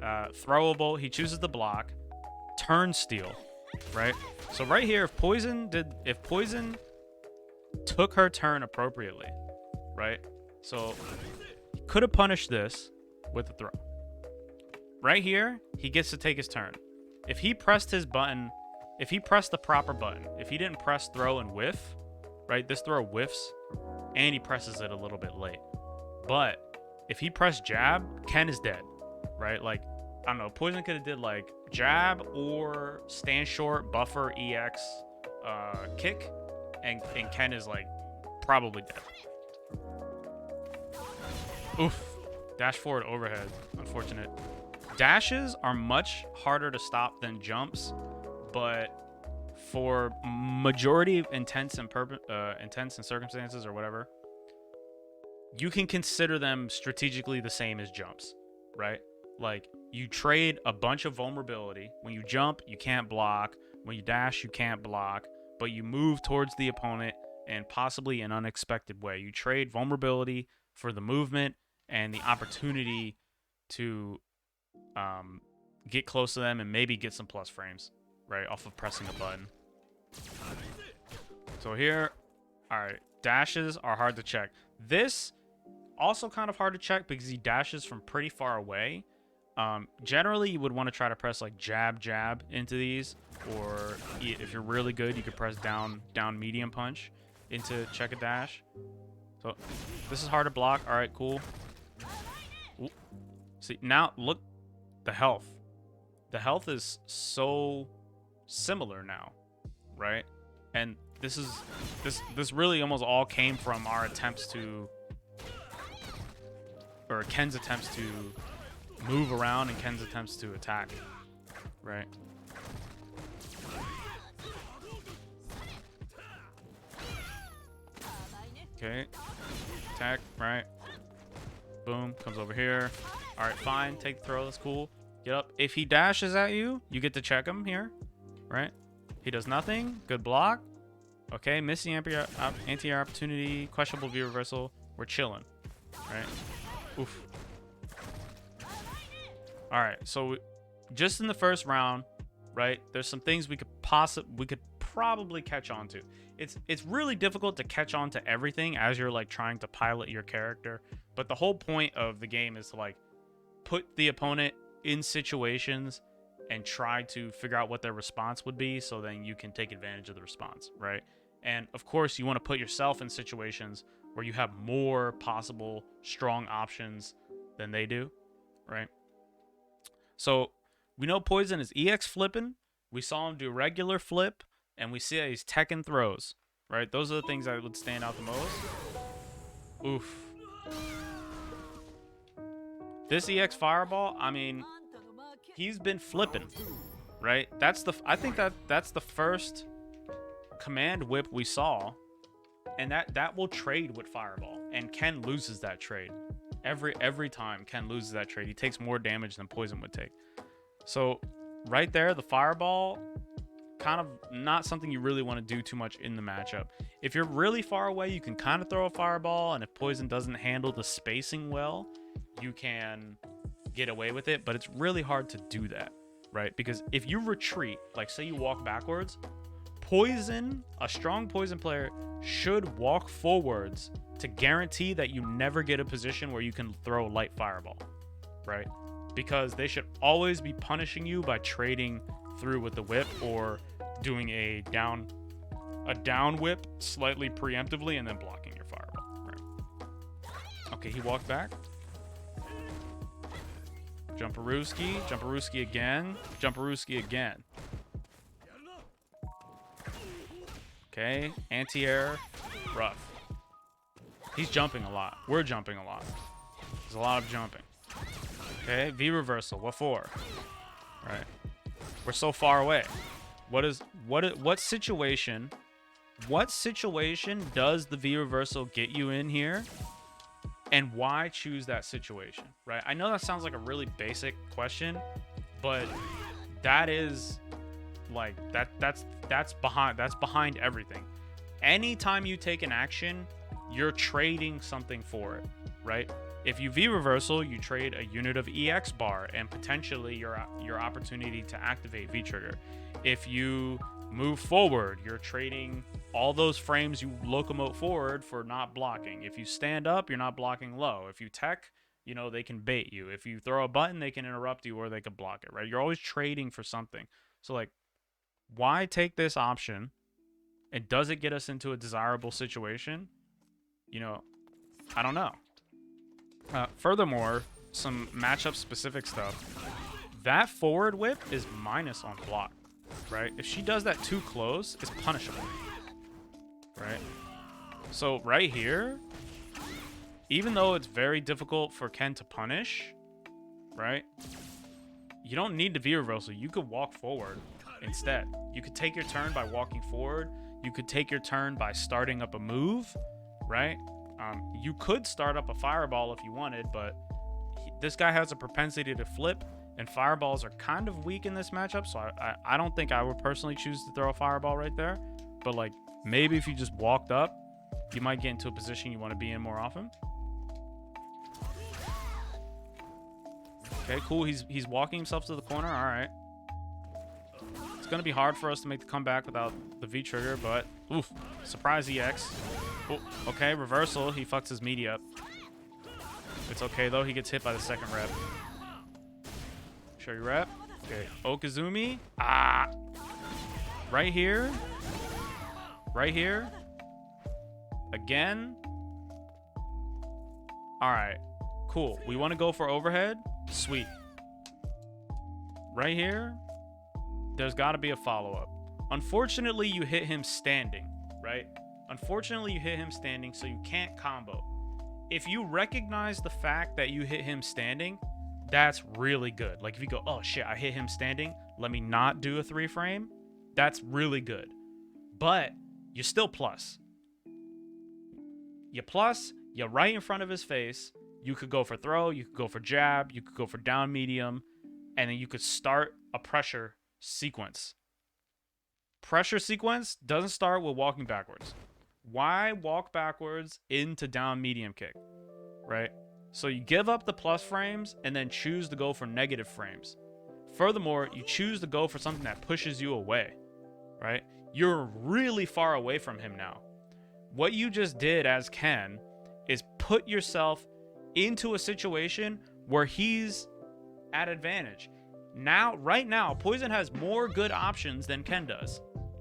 throwable. He chooses the block. Turn steal, right? So right here, if Poison took her turn appropriately, right? So he could have punished this with the throw. Right here, he gets to take his turn. If he pressed his button, if he pressed the proper button, if he didn't press throw and whiff, right? This throw whiffs, and he presses it a little bit late. But if he pressed jab, Ken is dead, right? Like, I don't know, Poison could have did like jab or stand short, buffer, EX, kick, and Ken is like probably dead. Oof. Dash forward overhead. Unfortunate. Dashes are much harder to stop than jumps, but for majority of intense and circumstances or whatever, you can consider them strategically the same as jumps, right? Like, you trade a bunch of vulnerability. When you jump, you can't block. When you dash, you can't block, but you move towards the opponent in possibly an unexpected way. You trade vulnerability for the movement and the opportunity to get close to them and maybe get some plus frames, right, off of pressing a button. So here, all right, dashes are hard to check. This also kind of hard to check because he dashes from pretty far away. Generally, you would want to try to press like jab, jab into these, or if you're really good, you could press down, medium punch into check a dash. So this is hard to block. All right, cool. Ooh. See, now look, the health. The health is so similar now, right? And this really almost all came from our attempts to, or Ken's attempts to move around and Ken's attempts to attack, right? Okay, attack, right? Boom, comes over here. All right, fine, take the throw, that's cool. Get up. If he dashes at you, you get to check him here, right? He does nothing, good block. Okay, missing anti-air opportunity, questionable view reversal. We're chilling, right? Oof. All right, so just in the first round, right? There's some things we could probably catch on to. It's really difficult to catch on to everything as you're like trying to pilot your character, but the whole point of the game is to like put the opponent in situations and try to figure out what their response would be, so then you can take advantage of the response, right? And of course, you want to put yourself in situations where you have more possible strong options than they do, right? So we know Poison is EX flipping. We saw him do regular flip, and we see that he's teching throws, right? Those are the things that would stand out the most. Oof. This EX fireball, I mean, he's been flipping, right? I think that's the first command whip we saw, and that will trade with fireball, and Ken loses that trade. Every time Ken loses that trade, he takes more damage than Poison would take. So right there, the fireball, kind of not something you really want to do too much in the matchup. If you're really far away, you can kind of throw a fireball, and if Poison doesn't handle the spacing well, you can get away with it, but it's really hard to do that, right? Because if you retreat, like say you walk backwards, a strong Poison player should walk forwards to guarantee that you never get a position where you can throw light fireball, right? Because they should always be punishing you by trading through with the whip or doing a down whip slightly preemptively and then blocking your fireball, right? Okay, he walked back. Jumperooski again, Jumperooski again. Okay, anti-air, rough. He's jumping a lot. We're jumping a lot. There's a lot of jumping. Okay, V reversal. What for? All right. We're so far away. What situation does the V reversal get you in here? And why choose that situation, right? I know that sounds like a really basic question, but that is like that's behind everything. Anytime you take an action, you're trading something for it, right? If you V reversal, you trade a unit of EX bar and potentially your opportunity to activate V trigger. If you move forward, you're trading all those frames you locomote forward for not blocking. If you stand up, you're not blocking low. If you tech, they can bait you. If you throw a button, they can interrupt you or they can block it, right? You're always trading for something. So like, why take this option? And does it get us into a desirable situation? I don't know. Furthermore, some matchup specific stuff. That forward whip is minus on block, right? If she does that too close, it's punishable, right? So right here, even though it's very difficult for Ken to punish, right? You don't need to V reversal. You could walk forward instead. You could take your turn by walking forward. You could take your turn by starting up a move, right? You could start up a fireball if you wanted, but this guy has a propensity to flip, and fireballs are kind of weak in this matchup, so I don't think I would personally choose to throw a fireball right there. But like, maybe if you just walked up, you might get into a position you want to be in more often. Okay, cool. He's walking himself to the corner. All right. It's going to be hard for us to make the comeback without the V trigger, but oof, surprise EX. Oh, okay, reversal. He fucks his meaty up. It's okay, though. He gets hit by the second rep. Show you rep. Okay, Okizumi. Ah. Right here. Right here. Again. All right. Cool. We want to go for overhead. Sweet. Right here. There's got to be a follow-up. Unfortunately, you hit him standing, right? Unfortunately, you hit him standing, so you can't combo. If you recognize the fact that you hit him standing, that's really good. Like if you go, oh shit, I hit him standing, let me not do a 3-frame, that's really good. But you're still plus. You're right in front of his face. You could go for throw, you could go for jab, you could go for down medium, and then you could start a pressure sequence. Pressure sequence doesn't start with walking backwards. Why walk backwards into down medium kick, right? So you give up the plus frames and then choose to go for negative frames. Furthermore, you choose to go for something that pushes you away, right? You're really far away from him now. What you just did as Ken is put yourself into a situation where he's at advantage. Now, right now, Poison has more good options than Ken does,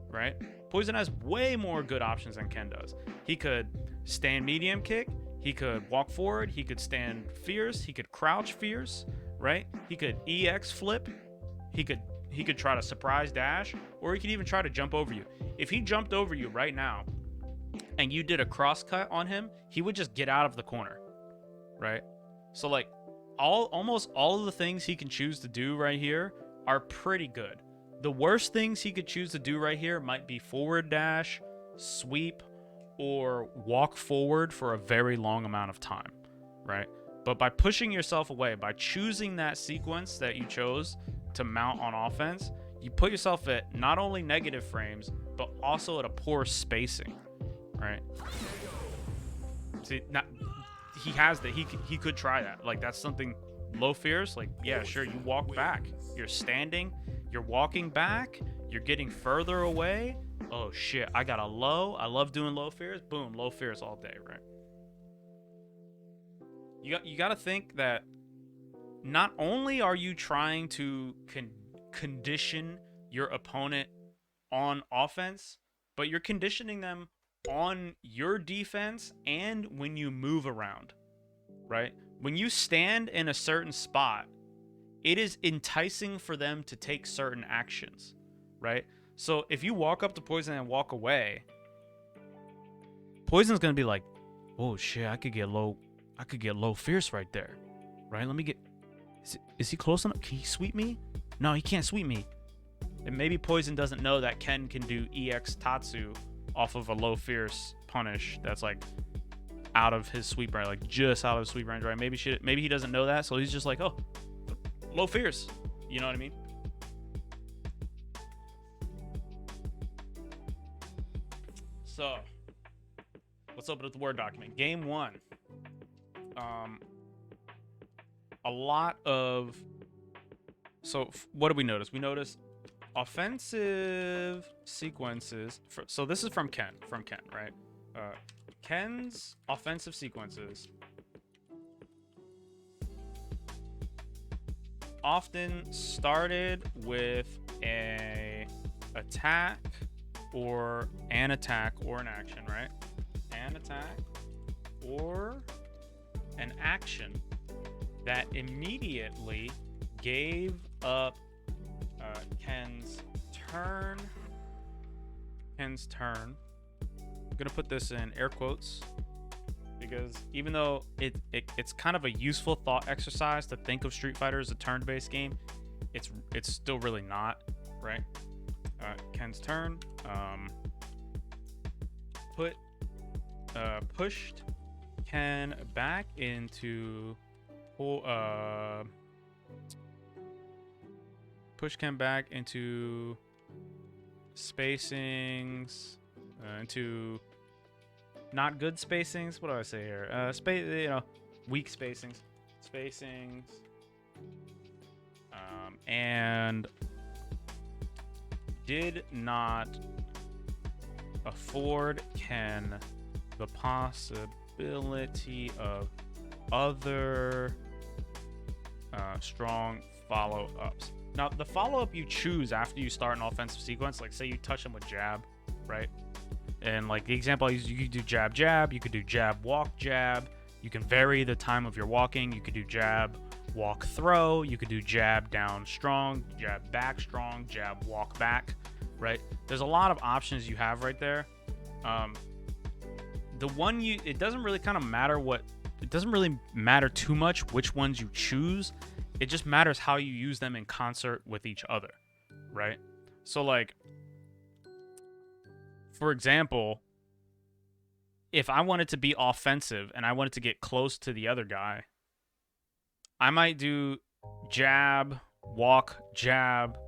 right? Poison has way more good options than Ken does. He could stand medium kick. He could walk forward. He could stand fierce. He could crouch fierce, right? He could EX flip. He could try to surprise dash, or he could even try to jump over you. If he jumped over you right now and you did a cross cut on him, he would just get out of the corner, right? So like almost all of the things he can choose to do right here are pretty good. The worst things he could choose to do right here might be forward dash, sweep, or walk forward for a very long amount of time, right? But by pushing yourself away, by choosing that sequence that you chose to mount on offense, you put yourself at not only negative frames, but also at a poor spacing, right? See, he has that. He could try that. Like, that's something low fierce. Like, yeah, sure, you walk back. You're standing. You're walking back. You're getting further away. Oh, shit. I got a low. I love doing low fierce. Boom, low fierce all day, right? You got to think that not only are you trying to condition your opponent on offense, but you're conditioning them on your defense and when you move around, right? When you stand in a certain spot, it is enticing for them to take certain actions, right? So if you walk up to Poison and walk away, Poison's gonna be like, oh shit, I could get low fierce right there, right? Let me get, is he close enough? Can he sweep me? No, he can't sweep me. And maybe Poison doesn't know that Ken can do EX Tatsu off of a low fierce punish that's like out of his sweep range, like just out of his sweep range, right? Maybe he doesn't know that, so he's just like, oh, low fierce. You know what I mean? So, let's open up the Word document. Game 1. A lot of... So, what did we notice? We noticed offensive sequences. So, this is from Ken, right? Ken's offensive sequences often started with an attack or an action, right? An attack or an action that immediately gave up Ken's turn. I'm gonna put this in air quotes. because even though it's kind of a useful thought exercise to think of Street Fighter as a turn-based game, it's still really not, right? Ken's turn. Pushed Ken back into push Ken back into spacings, into not good spacings. What do I say here? Weak spacings. And did not afford Ken the possibility of other strong follow-ups. Now, the follow-up you choose after you start an offensive sequence, like say you touch him with jab, right? And like the example I used, you could do jab, jab, you could do jab, walk, jab. You can vary the time of your walking. You could do jab, walk, throw. You could do jab, down, strong, jab, back, strong, jab, walk, back, right? There's a lot of options you have right there. It doesn't really it doesn't really matter too much which ones you choose. It just matters how you use them in concert with each other, right? So like, for example, if I wanted to be offensive and I wanted to get close to the other guy, I might do jab, walk, jab,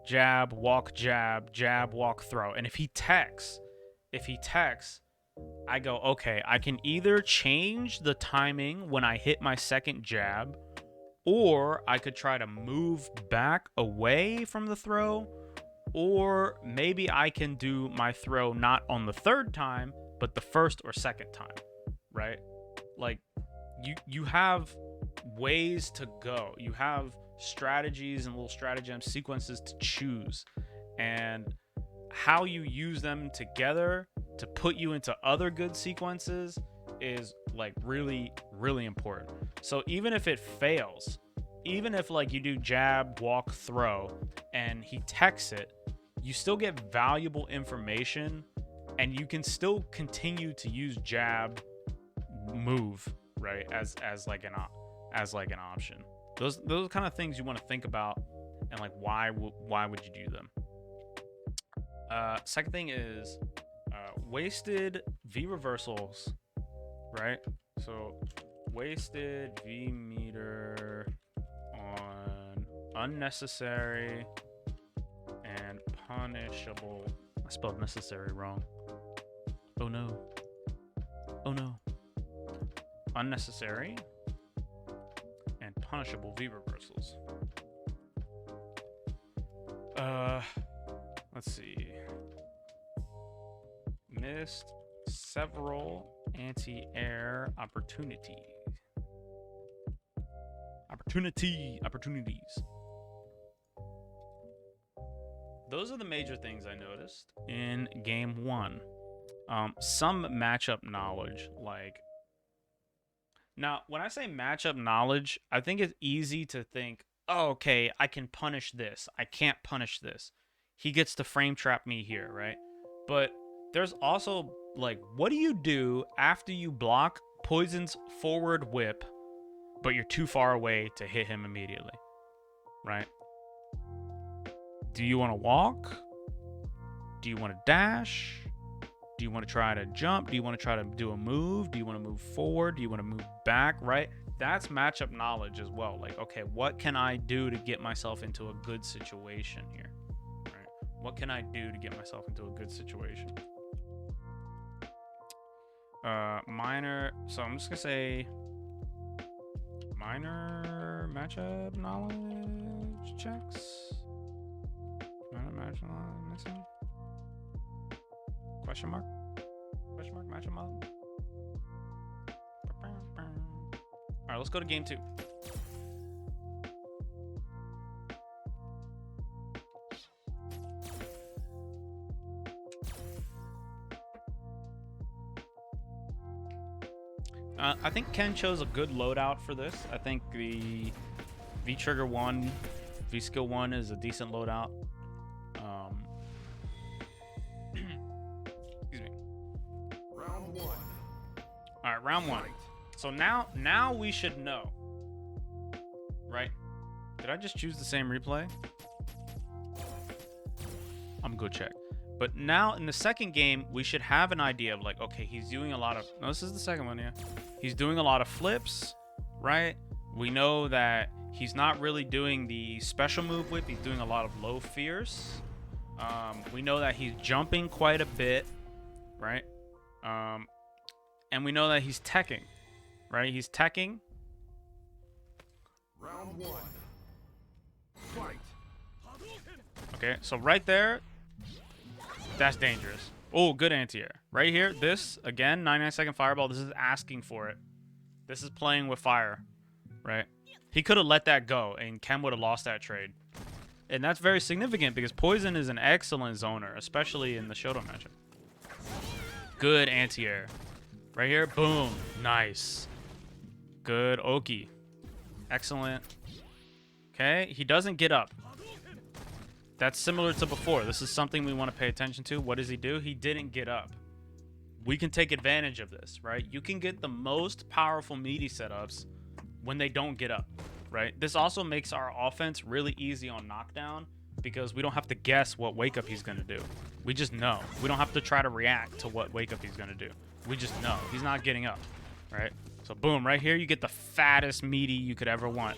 jab, walk, jab, jab, walk, throw. And if he techs, I go, okay, I can either change the timing when I hit my second jab, or I could try to move back away from the throw, or maybe I can do my throw not on the third time, but the first or second time, right? Like, you have ways to go. You have strategies and little stratagem sequences to choose, and how you use them together to put you into other good sequences is like really, really important. So even if it fails, even if like you do jab, walk, throw, and he techs it, you still get valuable information, and you can still continue to use jab, move, right, as like an option. Those are kind of things you want to think about, and like why would you do them? Second thing is wasted V reversals, right? So wasted V meter on unnecessary and punishable. I spelled necessary wrong. Oh no. Unnecessary and punishable V reversals. Let's see. Missed several anti-air opportunities. Those are the major things I noticed in game one. Some matchup knowledge, like, now when I say matchup knowledge, I think it's easy to think, oh, okay, I can punish this, I can't punish this, he gets to frame trap me here, right? But there's also, like, what do you do after you block Poison's forward whip, but you're too far away to hit him immediately, right? Do you want to walk? Do you want to dash? Do you want to try to jump? Do you want to try to do a move? Do you want to move forward? Do you want to move back, right? That's matchup knowledge as well. Like, okay, what can I do to get myself into a good situation here? Right? What can I do to get myself into a good situation? Minor, so I'm just gonna say minor matchup knowledge checks. Minor matchup knowledge missing? Question mark matchup knowledge. All right, let's go to game 2. I think Ken chose a good loadout for this. I think the V-Trigger 1, V-Skill 1 is a decent loadout. Excuse me. Round 1. All right, round one. So now we should know, right? Did I just choose the same replay? I'm gonna go check. But now in the second game, we should have an idea of like, okay, he's doing a lot of, no, this is the second one, yeah. He's doing a lot of flips, right? We know that he's not really doing the special move whip. He's doing a lot of low fierce. We know that he's jumping quite a bit, right? And we know that he's teching, right? He's teching. Round one. Fight. Okay, so right there, that's dangerous. Oh, good anti-air. Right here, this, again, 99-second fireball. This is asking for it. This is playing with fire, right? He could have let that go, and Ken would have lost that trade. And that's very significant because Poison is an excellent zoner, especially in the Shoto matchup. Good anti-air. Right here, boom. Nice. Good Oki. Excellent. Okay, he doesn't get up. That's similar to before. This is something we want to pay attention to. What does he do? He didn't get up. We can take advantage of this, right? You can get the most powerful meaty setups when they don't get up, right? This also makes our offense really easy on knockdown because we don't have to guess what wake up he's going to do. We just know. We don't have to try to react to what wake up he's going to do. We just know. He's not getting up, right? So boom, right here you get the fattest meaty you could ever want,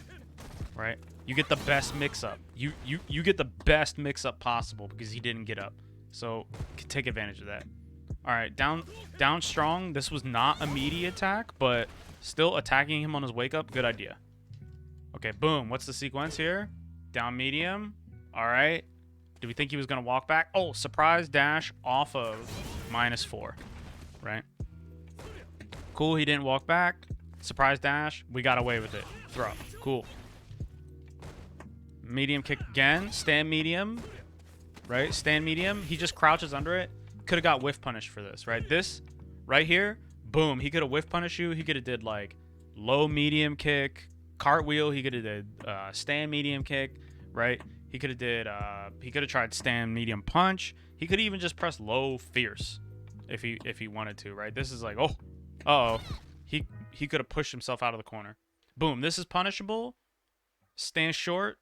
right? You get the best mix-up. You get the best mix-up possible because he didn't get up. So take advantage of that. All right, down strong. This was not a meaty attack, but still attacking him on his wake-up, good idea. Okay, boom. What's the sequence here? Down medium. All right. Do we think he was going to walk back? Oh, surprise dash off of -4, right? Cool, he didn't walk back. Surprise dash. We got away with it. Throw. Cool. Medium kick again. Stand medium. Right? Stand medium. He just crouches under it. Could have got whiff punished for this, right? This right here. Boom. He could have whiff punished you. He could have did like low medium kick. Cartwheel. He could have did stand medium kick. Right? He could have did he could have tried stand medium punch. He could even just press low fierce if he wanted to, right? This is like, oh. Uh-oh. He could have pushed himself out of the corner. Boom. This is punishable. Stand short.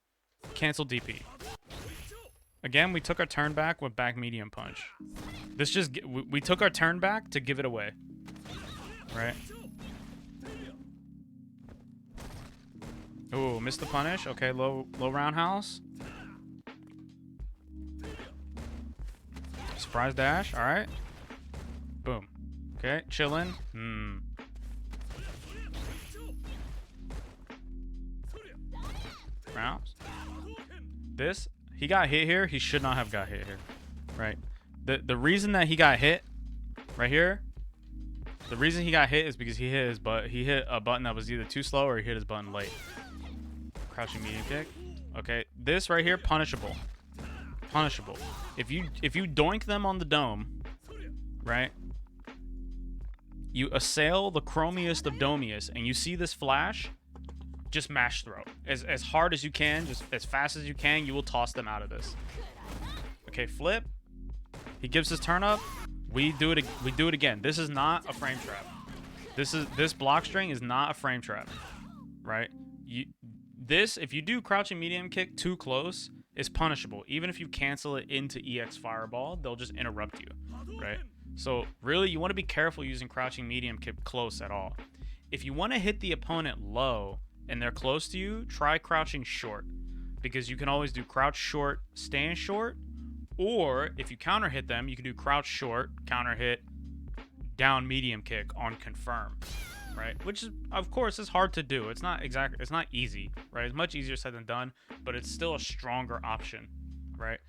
Cancel DP. Again, we took our turn back with back medium punch. This just we took our turn back to give it away. Right? Ooh, missed the punish. Okay, low roundhouse. Surprise dash. All right. Boom. Okay, chillin'. Rounds. This, he got hit here. He should not have got hit here, right? The reason that he got hit right here, the reason he got hit is because he hit his butt. He hit a button that was either too slow or he hit his button late. Crouching medium kick. Okay, this right here, punishable. Punishable. If you doink them on the dome, right? You assail the chromiest of domiest, and you see this flash. Just mash throw as hard as you can, just as fast as you can. You will toss them out of this. Okay, flip. He gives his turn up. We do it again. This is not a frame trap. This block string is not a frame trap, right? If you do crouching medium kick too close, is punishable. Even if you cancel it into EX fireball, they'll just interrupt you, right? So really, you want to be careful using crouching medium kick close at all. If you want to hit the opponent low and they're close to you, try crouching short, because you can always do crouch short, stand short, or if you counter hit them, you can do crouch short, counter hit, down medium kick on confirm, right? Which is, of course, is hard to do. It's not easy, right? It's much easier said than done, but it's still a stronger option, right?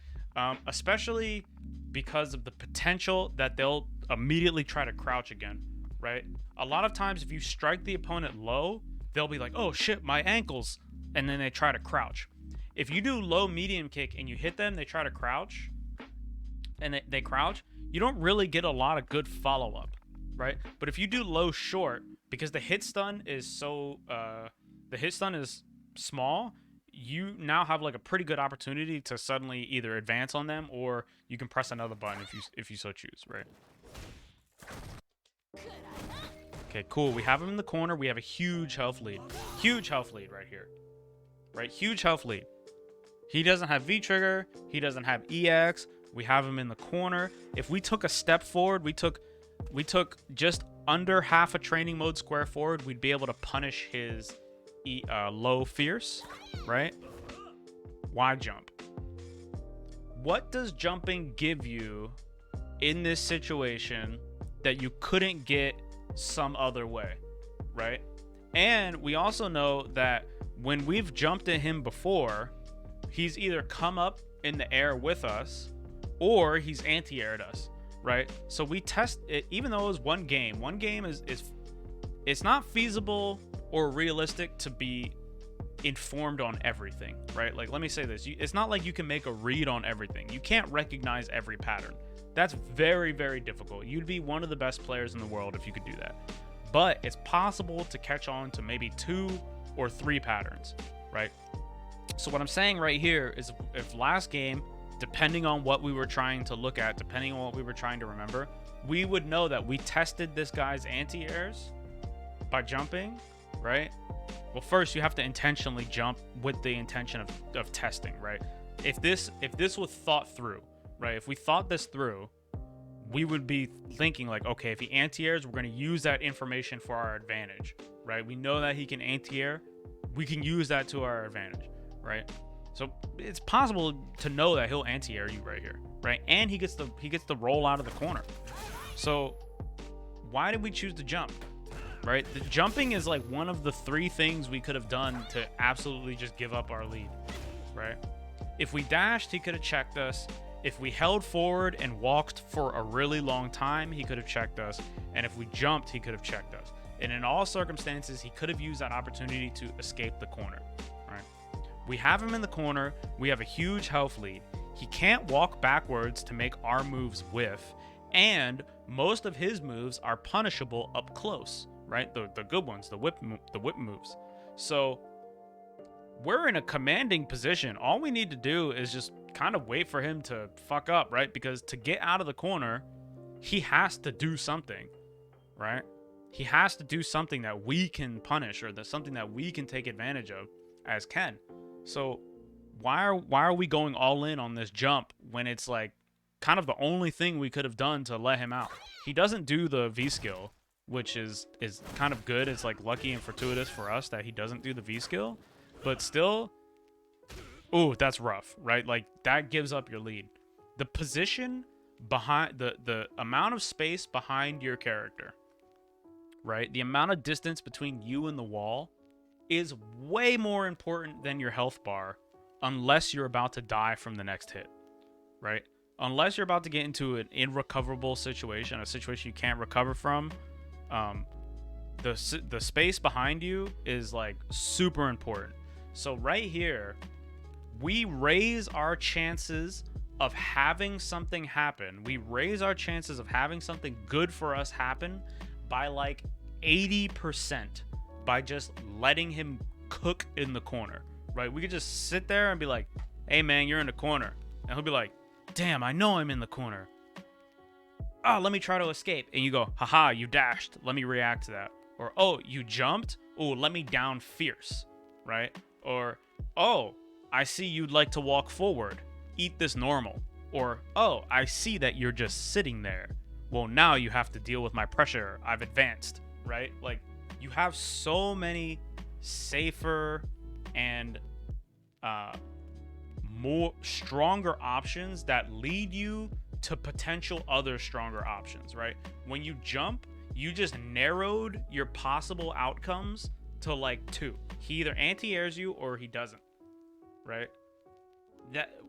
Especially because of the potential that they'll immediately try to crouch again, right? A lot of times if you strike the opponent low, they'll be like, oh shit, my ankles, and then they try to crouch. If you do low medium kick and you hit them, they try to crouch, and they crouch, you don't really get a lot of good follow-up, right? But if you do low short, because the hit stun is small, you now have like a pretty good opportunity to suddenly either advance on them, or you can press another button if you so choose, right? Okay, cool. We have him in the corner. We have a huge health lead. Huge health lead right here. Right? Huge health lead. He doesn't have V-Trigger. He doesn't have EX. We have him in the corner. If we took a step forward, we took just under half a training mode square forward, we'd be able to punish his low fierce, right? Why jump? What does jumping give you in this situation that you couldn't get some other way, right? And we also know that when we've jumped at him before, he's either come up in the air with us or he's anti-aired us, right? So we test it, even though it was one game is it's not feasible or realistic to be informed on everything, right? Like, let me say this. It's not like you can make a read on everything. You can't recognize every pattern. That's very, very difficult. You'd be one of the best players in the world if you could do that. But it's possible to catch on to maybe 2 or 3 patterns, right? So what I'm saying right here is if last game, depending on what we were trying to look at, depending on what we were trying to remember, we would know that we tested this guy's anti-airs by jumping, right? Well, first you have to intentionally jump with the intention of testing, right? If this was thought through, right? If we thought this through, we would be thinking like, okay, if he anti-airs, we're going to use that information for our advantage, right? We know that he can anti-air. We can use that to our advantage, right? So it's possible to know that he'll anti-air you right here, right? And he gets the roll out of the corner. So why did we choose to jump, right? The jumping is like one of the 3 things we could have done to absolutely just give up our lead, right? If we dashed, he could have checked us. If we held forward and walked for a really long time, he could have checked us. And if we jumped, he could have checked us. And in all circumstances, he could have used that opportunity to escape the corner, right? We have him in the corner. We have a huge health lead. He can't walk backwards to make our moves whiff. And most of his moves are punishable up close, right? The good ones, the whip moves. So we're in a commanding position. All we need to do is just kind of wait for him to fuck up, right? Because to get out of the corner, he has to do something, right? He has to do something that we can punish, or that's something that we can take advantage of as Ken. So why are we going all in on this jump when it's like kind of the only thing we could have done to let him out? He doesn't do the V skill, which is kind of good. It's like lucky and fortuitous for us that he doesn't do the V skill, but still, ooh, that's rough, right? Like that gives up your lead. The position behind the amount of space behind your character, right? The amount of distance between you and the wall is way more important than your health bar, unless you're about to die from the next hit, right? Unless you're about to get into an irrecoverable situation, a situation you can't recover from, the space behind you is like super important. So right here, we raise our chances of having something happen. We raise our chances of having something good for us happen by like 80% by just letting him cook in the corner, right? We could just sit there and be like, hey man, you're in the corner. And he'll be like, damn, I know I'm in the corner. Oh, let me try to escape. And you go, haha, you dashed. Let me react to that. Or, oh, you jumped? Oh, let me down fierce, right? Or, oh, I see you'd like to walk forward. Eat this normal. Or, oh, I see that you're just sitting there. Well, now you have to deal with my pressure. I've advanced, right? Like, you have so many safer and more stronger options that lead you to potential other stronger options, right? When you jump, you just narrowed your possible outcomes to like 2. He either anti-airs you or he doesn't, right? That,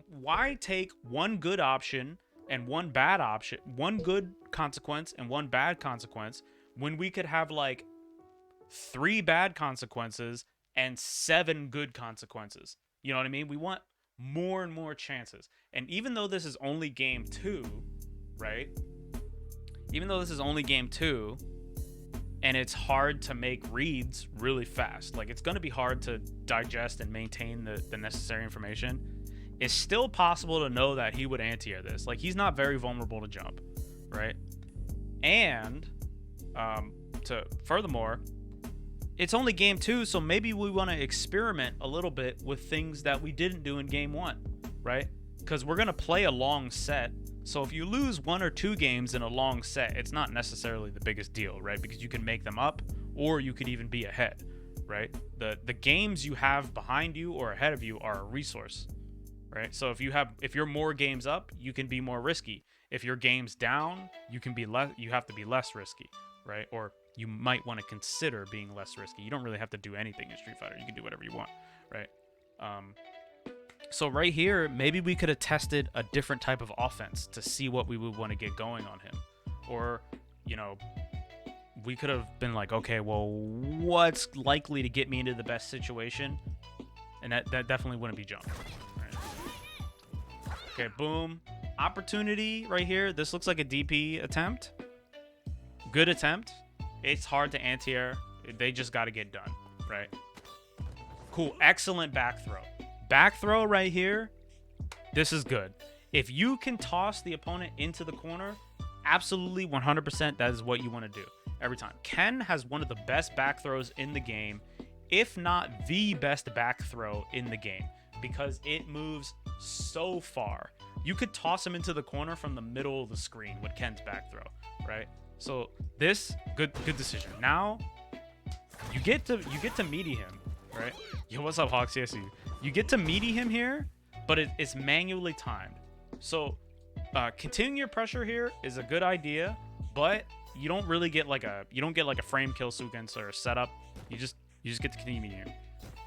why take one good option and one bad option, one good consequence and one bad consequence, when we could have like 3 bad consequences and 7 good consequences? You know what I mean? We want more and more chances. And even though this is only game 2, right? Even though this is only game 2 and it's hard to make reads really fast, like it's going to be hard to digest and maintain the necessary information, it's still possible to know that he would anti-air this. Like, he's not very vulnerable to jump, right? And furthermore, it's only game 2, so maybe we want to experiment a little bit with things that we didn't do in game 1, right? Because we're going to play a long set. So if you lose 1 or 2 games in a long set, it's not necessarily the biggest deal, right? Because you can make them up, or you could even be ahead, right? The games you have behind you or ahead of you are a resource, right? So if you're more games up, you can be more risky. If your game's down, you have to be less risky, right? Or you might want to consider being less risky. You don't really have to do anything in Street Fighter. You can do whatever you want, right? So right here, maybe we could have tested a different type of offense to see what we would want to get going on him. Or, you know, we could have been like, okay, well, what's likely to get me into the best situation? And that definitely wouldn't be jump. Right? Okay, boom. Opportunity right here. This looks like a DP attempt. Good attempt. It's hard to anti-air. They just got to get done, right? Cool. Excellent back throw. Back throw right here. This is good. If you can toss the opponent into the corner, absolutely 100% that is what you want to do every time. Ken has one of the best back throws in the game, if not the best back throw in the game, because it moves so far. You could toss him into the corner from the middle of the screen with Ken's back throw, right? So this good decision. Now you get to meaty him, right? Yo, what's up, Hawks? Yes, you get to meaty him here, but it's manually timed. So continuing your pressure here is a good idea, but you don't really get like a frame kill sequence or a setup. You just get to continue meaty him.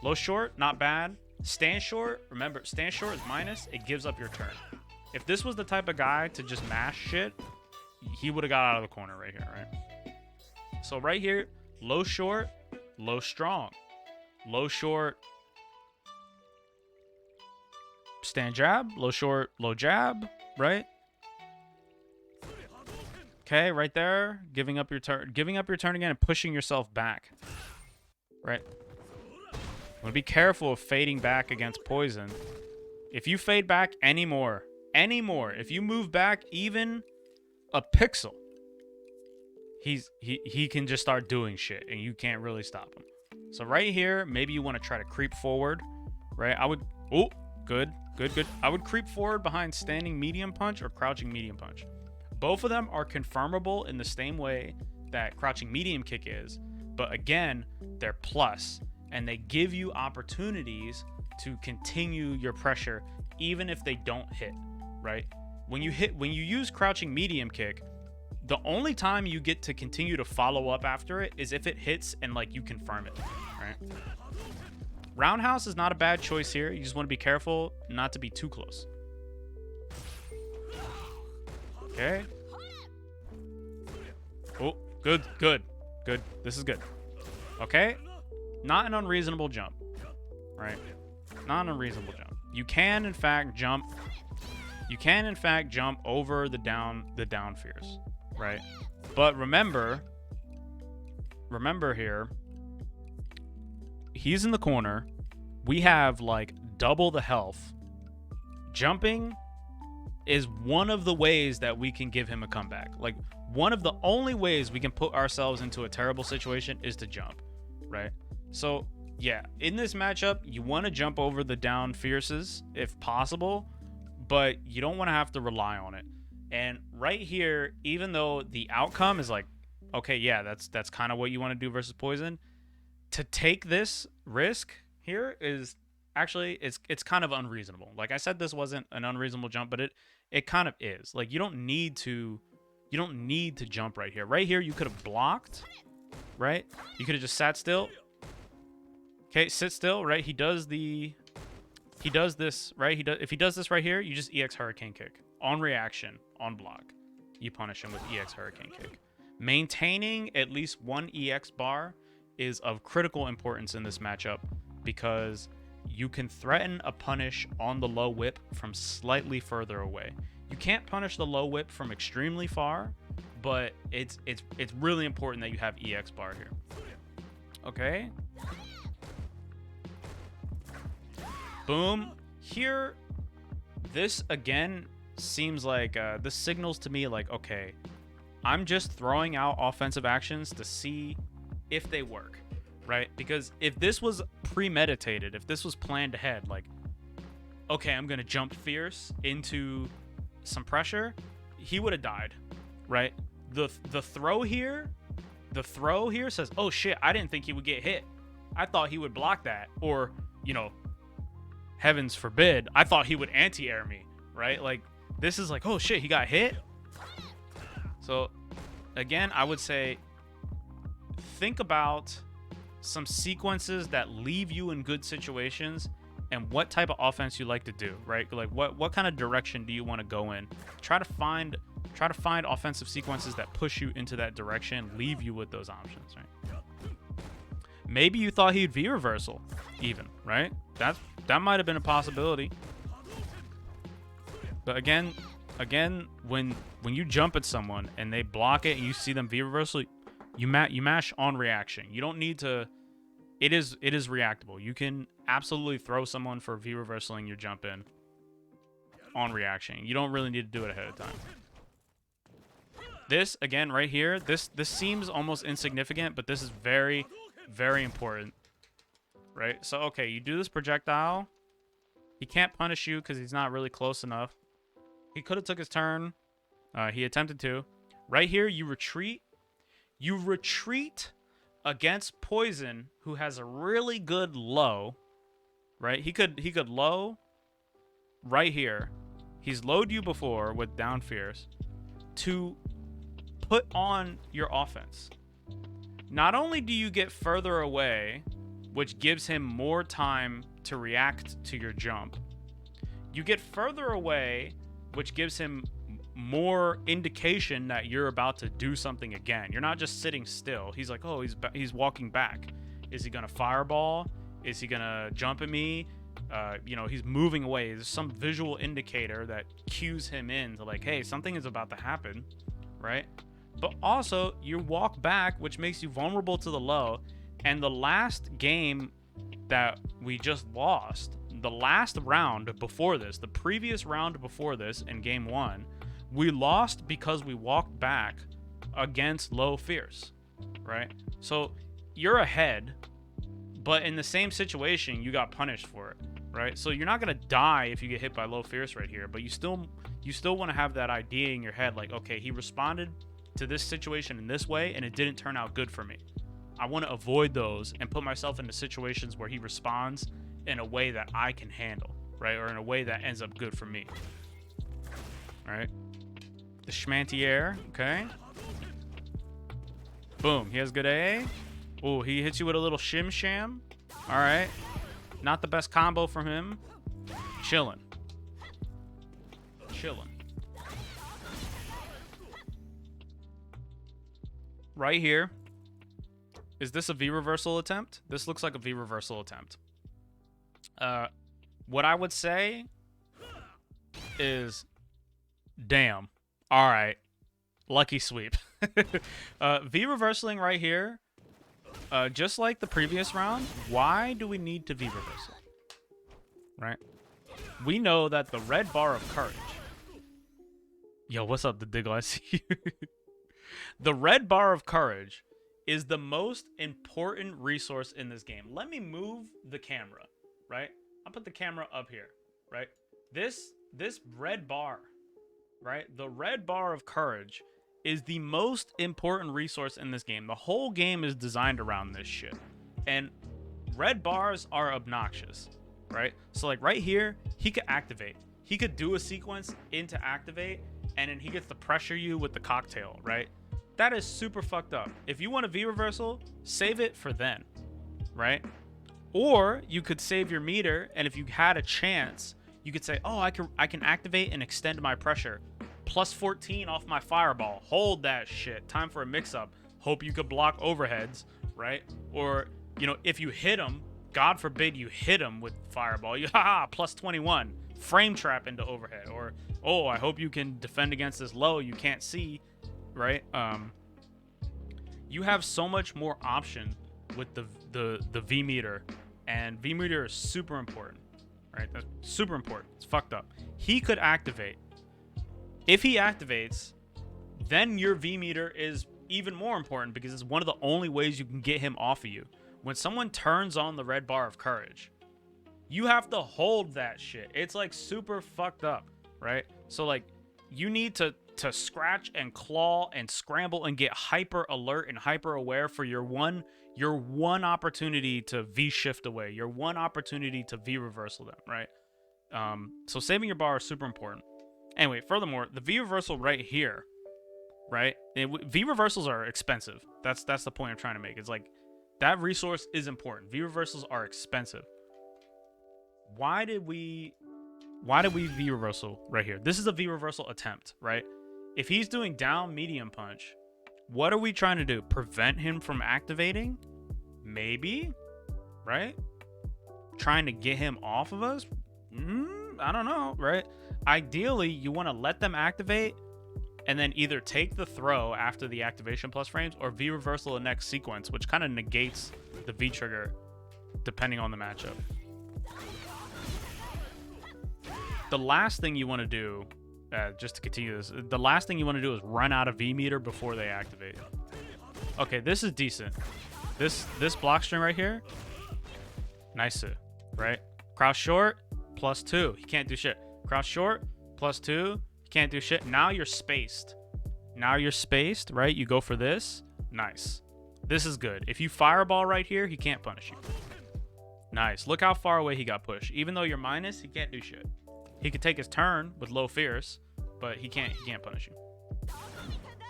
Low short, not bad. Stand short, remember, stand short is minus. It gives up your turn. If this was the type of guy to just mash shit, he would have got out of the corner right here, right? So right here, low short, low strong. Low short, stand jab, low short, low jab, right? Okay, right there, giving up your turn again and pushing yourself back, right? I'm gonna be careful of fading back against poison. If you fade back anymore, if you move back even a pixel, he can just start doing shit and you can't really stop him. So right here, maybe you want to try to creep forward, right? Good. I would creep forward behind standing medium punch or crouching medium punch. Both of them are confirmable in the same way that crouching medium kick is, but again, they're plus, and they give you opportunities to continue your pressure even if they don't hit, right? When you use crouching medium kick, the only time you get to continue to follow up after it is if it hits and like you confirm it, right? Roundhouse is not a bad choice here. You just want to be careful not to be too close. Okay. Oh, good. This is good. Okay. Not an unreasonable jump, right? Not an unreasonable jump. You can, in fact, jump. You can, in fact, jump over the down fears, right? But remember here, he's in the corner. We have like double the health. Jumping is one of the ways that we can give him a comeback. Like one of the only ways we can put ourselves into a terrible situation is to jump, right? So yeah, in this matchup, you want to jump over the down fierces if possible, but you don't want to have to rely on it. And right here, even though the outcome is like, okay, yeah, that's kind of what you want to do versus poison, to take this risk here is actually it's kind of unreasonable. Like I said, this wasn't an unreasonable jump, but it kind of is. Like you don't need to jump right here. Right here, you could have blocked, right? You could have just sat still. Okay, sit still, right? He does this, right? If he does this right here, you just EX Hurricane Kick. On reaction, on block. You punish him with EX Hurricane Kick. Maintaining at least one EX bar is of critical importance in this matchup because you can threaten a punish on the low whip from slightly further away. You can't punish the low whip from extremely far, but it's really important that you have EX bar here. Okay. Boom. Here, this again seems like this signals to me like, okay, I'm just throwing out offensive actions to see if they work, right? Because if this was premeditated, if this was planned ahead, like, okay, I'm gonna jump fierce into some pressure, he would have died, right? The throw here says, oh shit, I didn't think he would get hit. I thought he would block that, or, you know, heavens forbid, I thought he would anti-air me, right? Like, this is like, oh shit, he got hit. So again, I would say think about some sequences that leave you in good situations and what type of offense you like to do, right? Like what kind of direction do you want to go in? Try to find offensive sequences that push you into that direction, leave you with those options, right? Maybe you thought he'd V reversal even, right? That might have been a possibility. But again, when you jump at someone and they block it and you see them V reversal, you mash on reaction. You don't need to. It is reactable. You can absolutely throw someone for V reversaling your jump in on reaction. You don't really need to do it ahead of time. This again right here, this seems almost insignificant, but this is very, very important, right? So okay, you do this projectile. He can't punish you because he's not really close enough. He could have took his turn. He attempted to. Right here, you retreat. You retreat against Poison, who has a really good low. Right? He could low right here. He's lowed you before with down fierce to put on your offense. Not only do you get further away, which gives him more time to react to your jump, you get further away, which gives him more indication that you're about to do something again. You're not just sitting still. He's like, oh, he's walking back. Is he gonna fireball? Is he gonna jump at me? You know, he's moving away. There's some visual indicator that cues him in to like, hey, something is about to happen, right? But also, you walk back, which makes you vulnerable to the low. And the last game that we just lost, the last round before this, the previous round before this in game 1, we lost because we walked back against low fierce, right? So you're ahead, but in the same situation, you got punished for it, right? So you're not gonna die if you get hit by low fierce right here, but you still want to have that idea in your head, like, okay, he responded to this situation in this way, and it didn't turn out good for me. I want to avoid those and put myself into situations where he responds in a way that I can handle, right? Or in a way that ends up good for me. All right. The Schmantier, okay. Boom, he has good AA. Oh, he hits you with a little shim sham. All right. Not the best combo from him. Chilling. Right here. Is this a V reversal attempt? This looks like a V reversal attempt. What I would say is, damn. All right. Lucky sweep. V reversaling right here. Just like the previous round, why do we need to V reversal? Right? We know that the red bar of courage. Yo, what's up, the Diggle? I see you. The red bar of courage is the most important resource in this game. Let me move the camera, right? I'll put the camera up here, right? This red bar, right? The red bar of courage is the most important resource in this game. The whole game is designed around this shit. And red bars are obnoxious, right? So like right here, he could activate. He could do a sequence into activate, and then he gets to pressure you with the cocktail, right? That is super fucked up. If you want a V reversal, save it for then, right? Or you could save your meter, and if you had a chance, you could say, oh, I can activate and extend my pressure. Plus 14 off my fireball. Hold that shit. Time for a mix-up. Hope you could block overheads, right? Or, you know, if you hit him, God forbid you hit him with fireball, you plus 21. Frame trap into overhead. Or, oh, I hope you can defend against this low you can't see, right? You have so much more option with the V meter, and V meter is super important, right? That's super important. It's fucked up. He could activate. If he activates, then your V meter is even more important because it's one of the only ways you can get him off of you. When someone turns on the red bar of courage, you have to hold that shit. It's like super fucked up, right? So like you need to scratch and claw and scramble and get hyper alert and hyper aware for your one opportunity to V shift away, your one opportunity to V reversal them, right? So saving your bar is super important. Anyway, furthermore, the V reversal right here, right? V reversals are expensive. That's the point I'm trying to make. It's like that resource is important. V reversals are expensive. Why did we V reversal right here? This is a V reversal attempt, right? If he's doing down medium punch, what are we trying to do? Prevent him from activating? Maybe, right? Trying to get him off of us? I don't know, right? Ideally, you want to let them activate and then either take the throw after the activation plus frames or V reversal the next sequence, which kind of negates the V trigger depending on the matchup. The last thing you want to do, just to continue this, the last thing you want to do is run out of V meter before they activate. Okay, this is decent. This block string right here, nice, right? Crouch short, +2. He can't do shit. Crouch short, +2. He can't do shit. Now you're spaced. Right? You go for this. Nice. This is good. If you fireball right here, he can't punish you. Nice. Look how far away he got pushed. Even though you're minus, he can't do shit. He could take his turn with low fierce, but he can't punish you.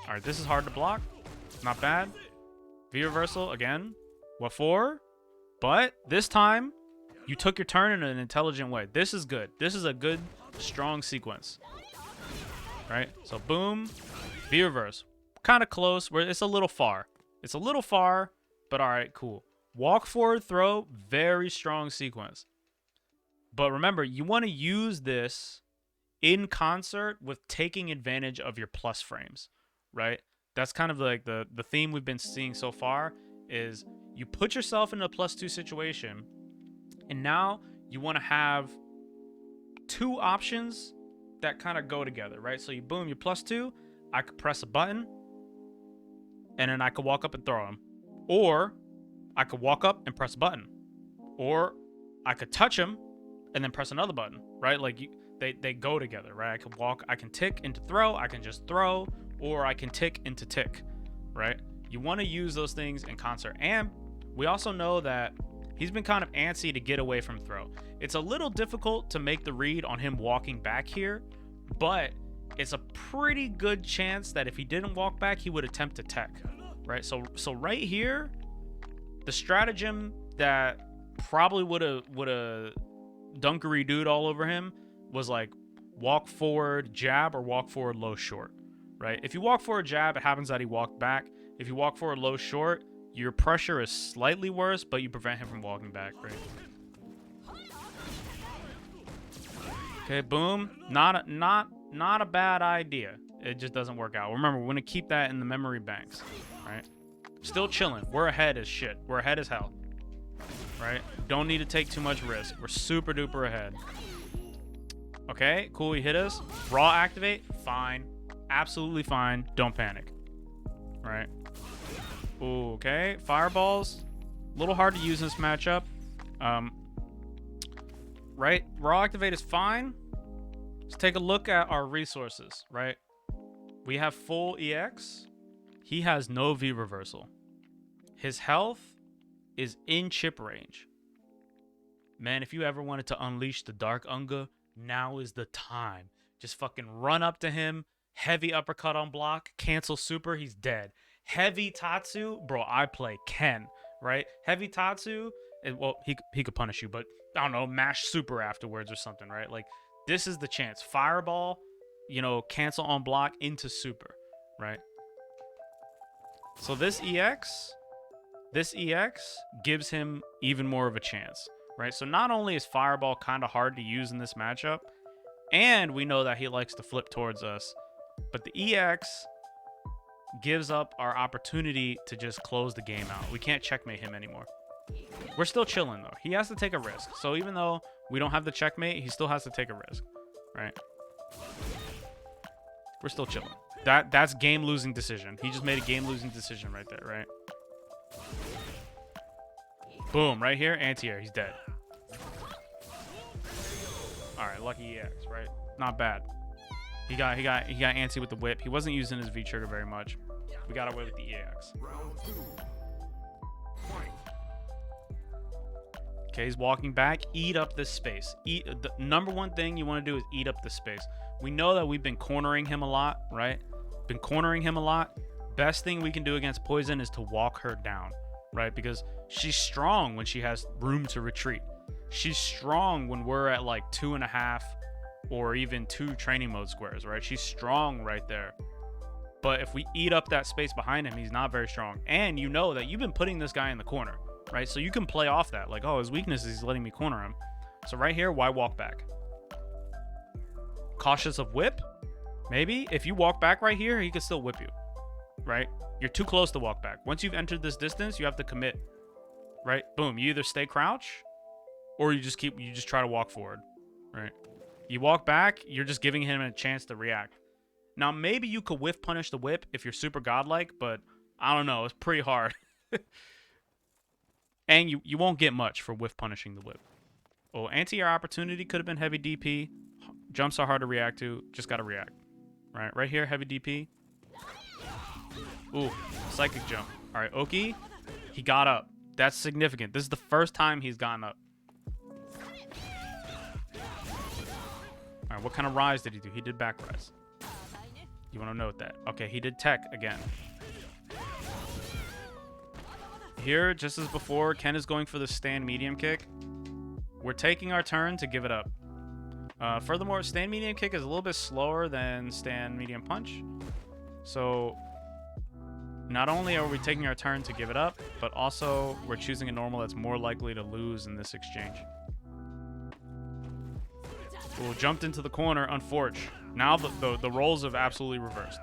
All right, this is hard to block. Not bad. V reversal again. What for? But this time, you took your turn in an intelligent way. This is good. This is a good, strong sequence. Right? So boom, V reverse. Kind of close. It's a little far. It's a little far, but all right, cool. Walk forward, throw. Very strong sequence. But remember, you want to use this in concert with taking advantage of your plus frames, right? That's kind of like the theme we've been seeing so far is you put yourself in a +2 situation, and now you want to have two options that kind of go together, right? So you boom, you're +2, I could press a button, and then I could walk up and throw him. Or I could walk up and press a button. Or I could touch him and then press another button, right? Like they go together, right? I can tick into throw, I can just throw, or I can tick into tick, right? You want to use those things in concert. And we also know that he's been kind of antsy to get away from throw. It's a little difficult to make the read on him walking back here, but it's a pretty good chance that if he didn't walk back, he would attempt to tech, right? So right here, the stratagem that probably would have dunkery dude all over him was like walk forward jab or walk forward low short, right? If you walk forward jab, it happens that he walked back. If you walk forward low short, your pressure is slightly worse, but you prevent him from walking back, right? Okay, boom. Not a bad idea. It just doesn't work out. Remember, we're gonna keep that in the memory banks, right? Still chilling. We're ahead as shit. We're ahead as hell, right? Don't need to take too much risk. We're super duper ahead. Okay, cool. He hit us. Raw activate. Fine. Absolutely fine. Don't panic. Right. Ooh, okay. Fireballs. A little hard to use in this matchup. Right. Raw activate is fine. Let's take a look at our resources, right? We have full EX. He has no V reversal. His health is in chip range. Man, if you ever wanted to unleash the Dark Unga, now is the time. Just fucking run up to him, heavy uppercut on block, cancel super, he's dead. Heavy Tatsu, bro, I play Ken, right? Heavy Tatsu, well, he could punish you, but I don't know, mash super afterwards or something, right? Like, this is the chance. Fireball, cancel on block into super, right? So this EX gives him even more of a chance, right? So not only is Fireball kind of hard to use in this matchup, and we know that he likes to flip towards us, but the EX gives up our opportunity to just close the game out. We can't checkmate him anymore. We're still chilling, though. He has to take a risk. So even though we don't have the checkmate, he still has to take a risk, right? We're still chilling. That's game-losing decision. He just made a game-losing decision right there, right? Boom, right here, anti-air. He's dead. All right, lucky EX, right? Not bad. He got anti with the whip. He wasn't using his V trigger very much. We got away with the EX. Round 2. Fight. Okay, he's walking back. Eat up this space. The number one thing you want to do is eat up the space. We know that we've been cornering him a lot, right? Been cornering him a lot. Best thing we can do against Poison is to walk her down, right? Because she's strong when she has room to retreat. She's strong when we're at like 2.5 or even 2 training mode squares, right? She's strong right there. But if we eat up that space behind him, he's not very strong. And you know that you've been putting this guy in the corner, right? So you can play off that. Like, oh, his weakness is he's letting me corner him. So right here, why walk back? Cautious of whip? Maybe. If you walk back right here, he could still whip you, right? You're too close to walk back. Once you've entered this distance, you have to commit, right? Boom. You either stay crouch or you just try to walk forward, right? You walk back, you're just giving him a chance to react. Now, maybe you could whiff punish the whip if you're super godlike, but I don't know. It's pretty hard. And you won't get much for whiff punishing the whip. Oh, anti-air opportunity could have been heavy DP. Jumps are hard to react to. Just got to react. Right here, heavy DP. Ooh, psychic jump. All right, Oki, he got up. That's significant. This is the first time he's gotten up. All right, what kind of rise did he do? He did back rise. You want to note that. Okay, he did tech again. Here, just as before, Ken is going for the stand medium kick. We're taking our turn to give it up. Furthermore, stand medium kick is a little bit slower than stand medium punch. So, not only are we taking our turn to give it up, but also we're choosing a normal that's more likely to lose in this exchange. Ooh, jumped into the corner, unfortunate. Now the roles have absolutely reversed.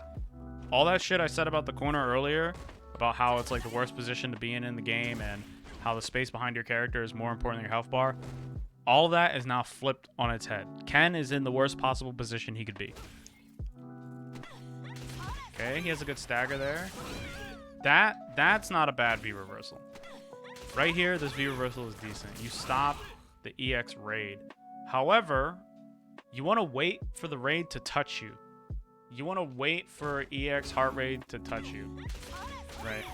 All that shit I said about the corner earlier, about how it's like the worst position to be in the game and how the space behind your character is more important than your health bar, all that is now flipped on its head. Ken is in the worst possible position he could be. Okay, he has a good stagger there. That's not a bad V reversal. Right here, this V reversal is decent. You stop the EX raid. However, you want to wait for the raid to touch you. You want to wait for EX heart rate to touch you. Right?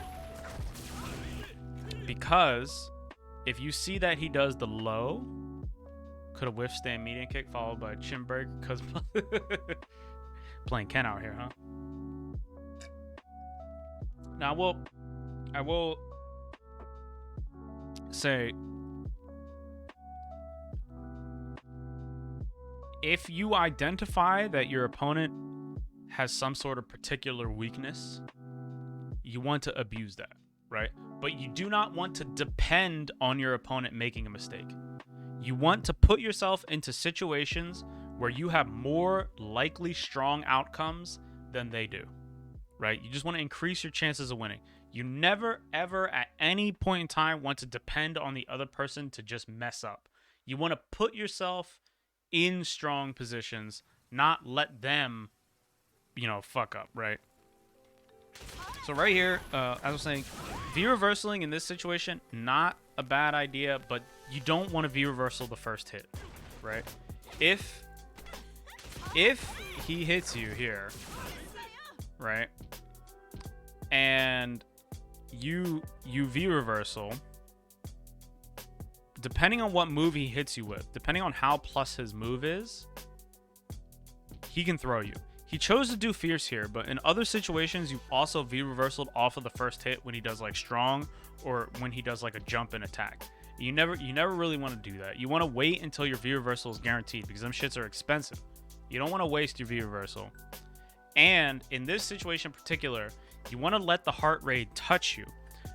Because if you see that he does the low, could have withstand medium kick followed by chin break because playing Ken out here, huh? Now, I will say, if you identify that your opponent has some sort of particular weakness, you want to abuse that, right? But you do not want to depend on your opponent making a mistake. You want to put yourself into situations where you have more likely strong outcomes than they do, right? You just want to increase your chances of winning. You never, ever, at any point in time, want to depend on the other person to just mess up. You want to put yourself in strong positions, not let them, fuck up, right? So right here, as I was saying, V reversaling in this situation, not a bad idea, but you don't want to V reversal the first hit, right? If he hits you here, right, and you V reversal, depending on what move he hits you with, depending on how plus his move is, he can throw you. He chose to do fierce here, but in other situations, you also V reversaled off of the first hit when he does like strong or when he does like a jump and attack. You never really want to do that. You want to wait until your V reversal is guaranteed because them shits are expensive. You don't want to waste your V reversal. And in this situation in particular, you want to let the heart rate touch you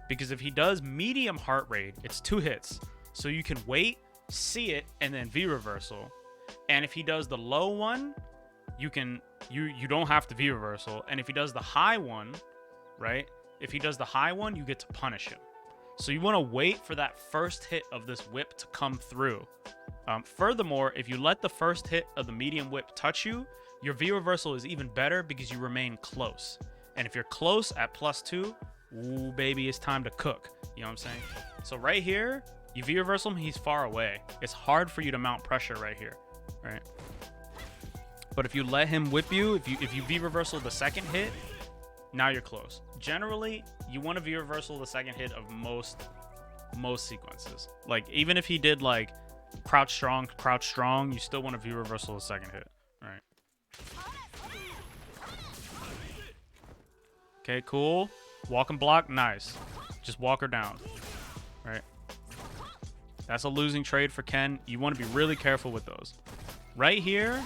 because if he does medium heart rate, it's 2 hits. So you can wait, see it, and then V reversal. And if he does the low one, you don't have to V reversal. And if he does the high one, right? If he does the high one, you get to punish him. So you want to wait for that first hit of this whip to come through, Furthermore, if you let the first hit of the medium whip touch you, your V reversal is even better because you remain close. And if you're close at +2, ooh, baby, it's time to cook. You know what I'm saying? So right here, you V reversal him, he's far away. It's hard for you to mount pressure right here, right? But if you let him whip you, if you V reversal the second hit, now you're close. Generally, you want to V reversal the second hit of most sequences. Like even if he did like crouch strong, you still want to V reversal the second hit, right? Okay, cool. Walk and block, nice. Just walk her down, right? That's a losing trade for Ken. You want to be really careful with those. Right here,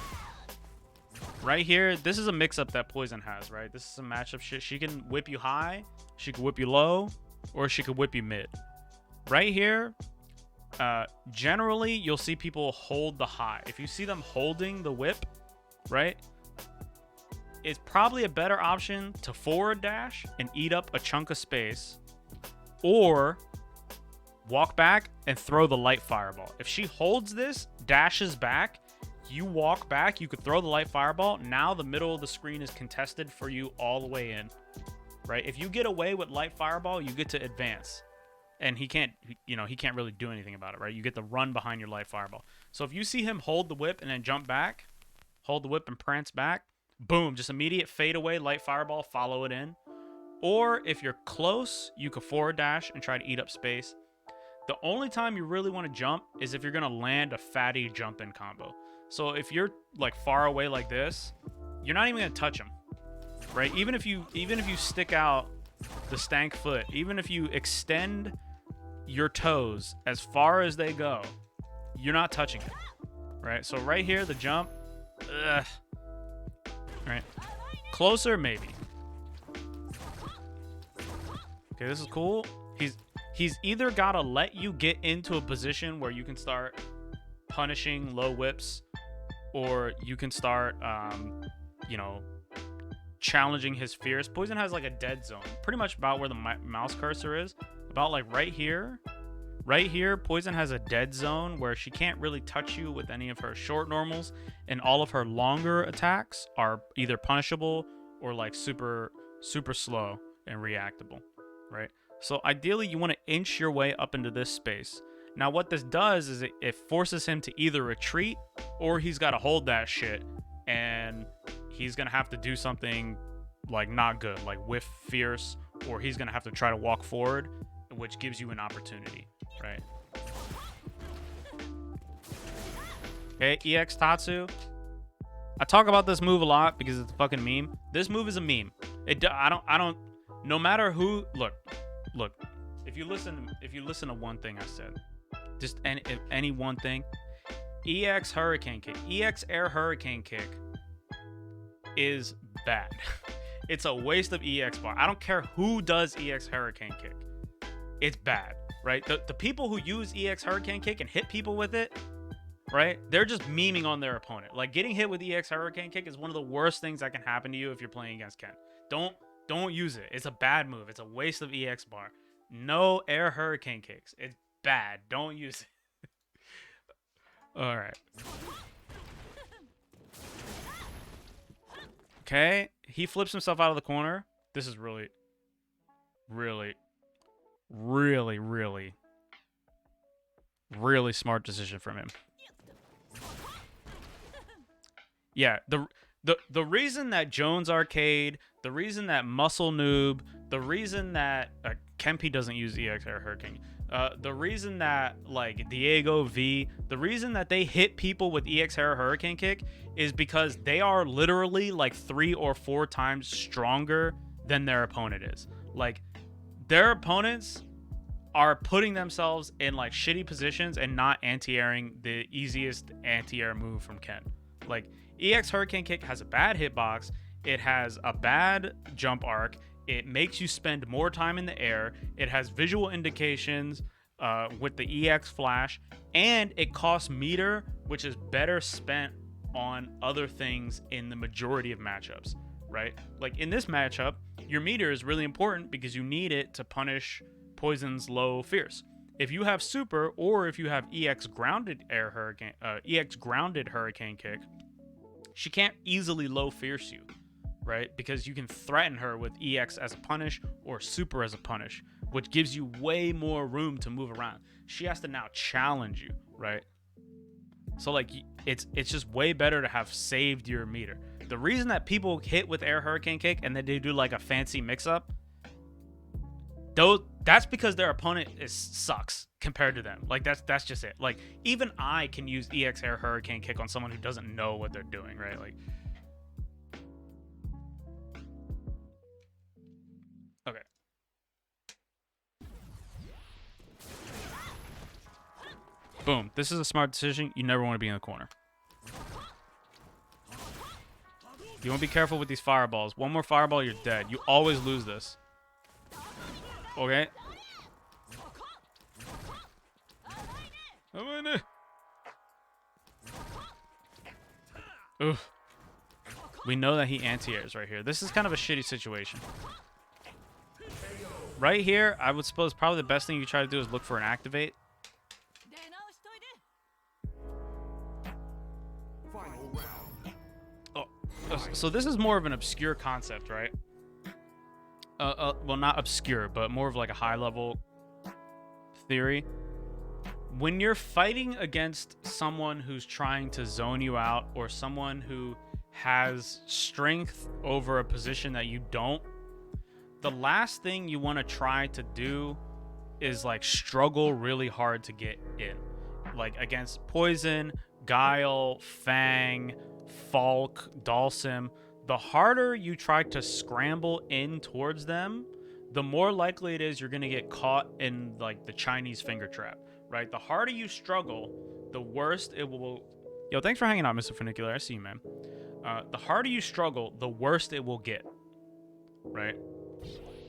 this is a mix-up that Poison has, right? This is some matchup shit. She can whip you high, she can whip you low, or she could whip you mid. Right here, generally, you'll see people hold the high. If you see them holding the whip, right, it's probably a better option to forward dash and eat up a chunk of space, or walk back and throw the light fireball. If she holds this, dashes back, you walk back, you could throw the light fireball. Now the middle of the screen is contested for you all the way in, right? If you get away with light fireball, you get to advance. And he can't really do anything about it, right? You get the run behind your light fireball. So if you see him hold the whip and then jump back, hold the whip and prance back, boom, just immediate fade away, light fireball, follow it in. Or if you're close, you could forward dash and try to eat up space. The only time you really want to jump is if you're going to land a fatty jump in combo. So if you're like far away like this, you're not even going to touch him, right? Even if you stick out the stank foot, even if you extend your toes as far as they go, you're not touching it, right? So right here, the jump, right? Closer, maybe. Okay, this is cool. He's either got to let you get into a position where you can start punishing low whips, or you can start, challenging his fears. Poison has like a dead zone, pretty much about where the mouse cursor is, about like right here. Right here, Poison has a dead zone where she can't really touch you with any of her short normals, and all of her longer attacks are either punishable or like super slow and reactable, right? So ideally, you want to inch your way up into this space. Now, what this does is it forces him to either retreat, or he's got to hold that shit, and he's going to have to do something like not good, like whiff fierce, or he's going to have to try to walk forward, which gives you an opportunity, right? Okay, EX Tatsu. I talk about this move a lot because it's a fucking meme. This move is a meme. I don't, no matter who, look, if you listen to one thing I said, just any one thing, EX Hurricane Kick, EX Air Hurricane Kick is bad. It's a waste of EX bar. I don't care who does EX Hurricane Kick. It's bad, right? The people who use EX Hurricane Kick and hit people with it, right? They're just memeing on their opponent. Like getting hit with EX Hurricane Kick is one of the worst things that can happen to you if you're playing against Ken. Don't use it. It's a bad move. It's a waste of EX bar. No air hurricane kicks. It's bad. Don't use it. All right. Okay. He flips himself out of the corner. This is really smart decision from him. Yeah, the reason that Jones Arcade, the reason that Muscle Noob, the reason that Kempi doesn't use EX Air Hurricane, the reason that like Diego V, the reason that they hit people with EX Air Hurricane Kick is because they are literally like 3 or 4 times stronger than their opponent is. Like their opponents are putting themselves in like shitty positions and not anti-airing the easiest anti-air move from Ken. Like EX Hurricane Kick has a bad hitbox, it has a bad jump arc, it makes you spend more time in the air, it has visual indications with the EX flash, and it costs meter, which is better spent on other things in the majority of matchups, right? Like in this matchup, your meter is really important because you need it to punish Poison's low fierce. if you have super, or if you have EX grounded hurricane kick, she can't easily low fierce you, right? Because you can threaten her with EX as a punish or super as a punish, which gives you way more room to move around. She has to now challenge you, right? So like it's just way better to have saved your meter. The reason that people hit with air hurricane kick and then they do like a fancy mix up, that's because their opponent sucks compared to them. Like that's just it. Like even I can use EX air hurricane kick on someone who doesn't know what they're doing, right? Like okay. Boom. This is a smart decision. You never want to be in the corner. You want to be careful with these fireballs. One more fireball, you're dead. You always lose this. Okay. Oof. We know that he anti-airs right here. This is kind of a shitty situation. Right here, I would suppose probably the best thing you try to do is look for an activate. So this is more of an obscure concept, right? Well, not obscure, but more of like a high-level theory. When you're fighting against someone who's trying to zone you out, or someone who has strength over a position that you don't, the last thing you want to try to do is like struggle really hard to get in. Like against Poison, Guile, Fang, Falk, Dalsim, the harder you try to scramble in towards them, the more likely it is you're going to get caught in like the Chinese finger trap, right? The harder you struggle, the worse it will. Yo, thanks for hanging out, Mr. Funicular. I see you, man. The harder you struggle, the worse it will get, right?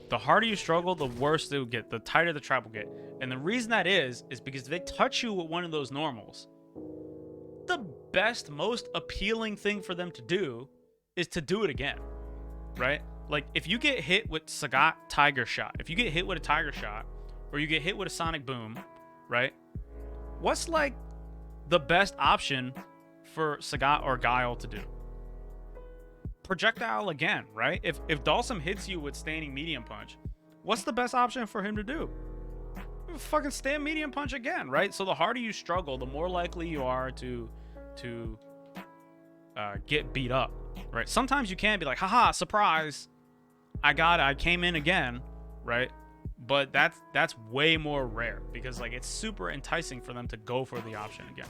The harder you struggle, the worse it will get, the tighter the trap will get. And the reason that is because if they touch you with one of those normals, the best, most appealing thing for them to do is to do it again, right? Like if you get hit with Sagat Tiger Shot, if you get hit with a Tiger Shot, or you get hit with a Sonic Boom, right? What's like the best option for Sagat or Guile to do? Projectile again, right? If Dalsim hits you with standing medium punch, what's the best option for him to do? Fucking stand medium punch again, right? So the harder you struggle, the more likely you are to get beat up, right? Sometimes you can be like, haha, surprise, I came in again, right? But that's way more rare, because like it's super enticing for them to go for the option again.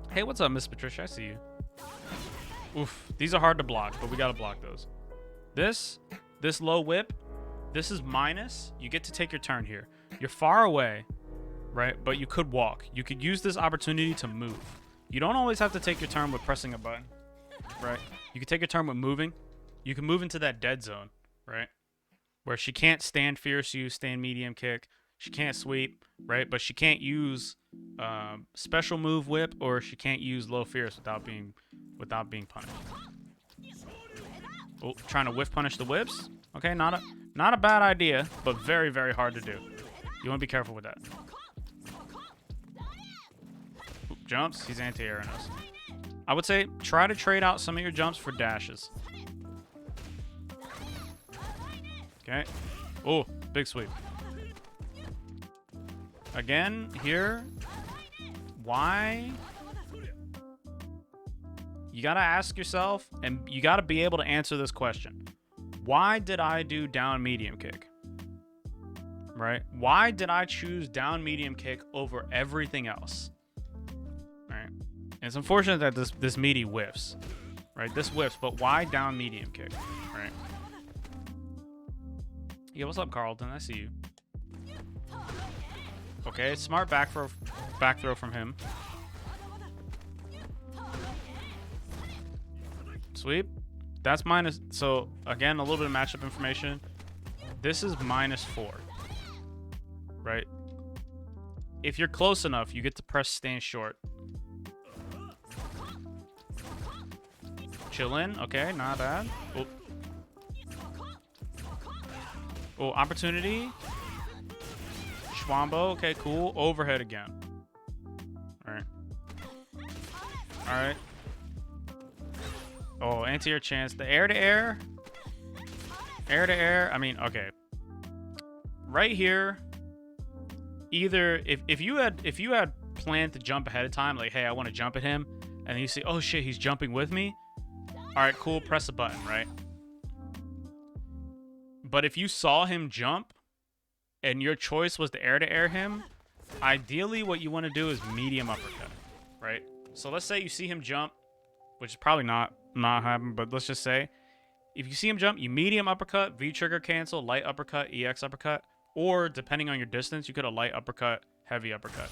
Hey, what's up, Miss Patricia? I see you. Oof, these are hard to block, but we gotta block those. This low whip, this is minus. You get to take your turn here. You're far away, right? But you could walk. You could use this opportunity to move. You don't always have to take your turn with pressing a button, right? You can take your turn with moving. You can move into that dead zone, right? Where she can't stand fierce you, stand medium kick. She can't sweep, right? But she can't use special move whip, or she can't use low fierce without being punished. Oh, trying to whiff punish the whips. Okay, not a bad idea, but very, very hard to do. You want to be careful with that. Oop, jumps. He's anti-airing us. I would say try to trade out some of your jumps for dashes. Okay. Oh, big sweep. Again, here. Why? You got to ask yourself, and you got to be able to answer this question. Why did I do down medium kick? Right? Why did I choose down medium kick over everything else? Right? And it's unfortunate that this meaty whiffs. Right? This whiffs, but why down medium kick? Right? Yeah, what's up, Carlton? I see you. Okay, smart back throw from him. Sweep. That's minus. So again, a little bit of matchup information. This is -4, right? If you're close enough, you get to press stand short. Chill in. Okay, not bad. Oh, oh, opportunity. Nice wombo. Okay, cool. Overhead again. Alright. Alright. Oh, anti-air chance. The air-to-air. Air-to-air. I mean, okay. Right here. Either if you had planned to jump ahead of time, like, hey, I want to jump at him, and then you see, oh shit, he's jumping with me. Alright, cool. Press a button, right? But if you saw him jump, and your choice was to air him, ideally what you want to do is medium uppercut, right? So let's say you see him jump, which is probably not happening, but let's just say, if you see him jump, you medium uppercut, V-trigger cancel, light uppercut, EX uppercut, or depending on your distance, you could have light uppercut, heavy uppercut.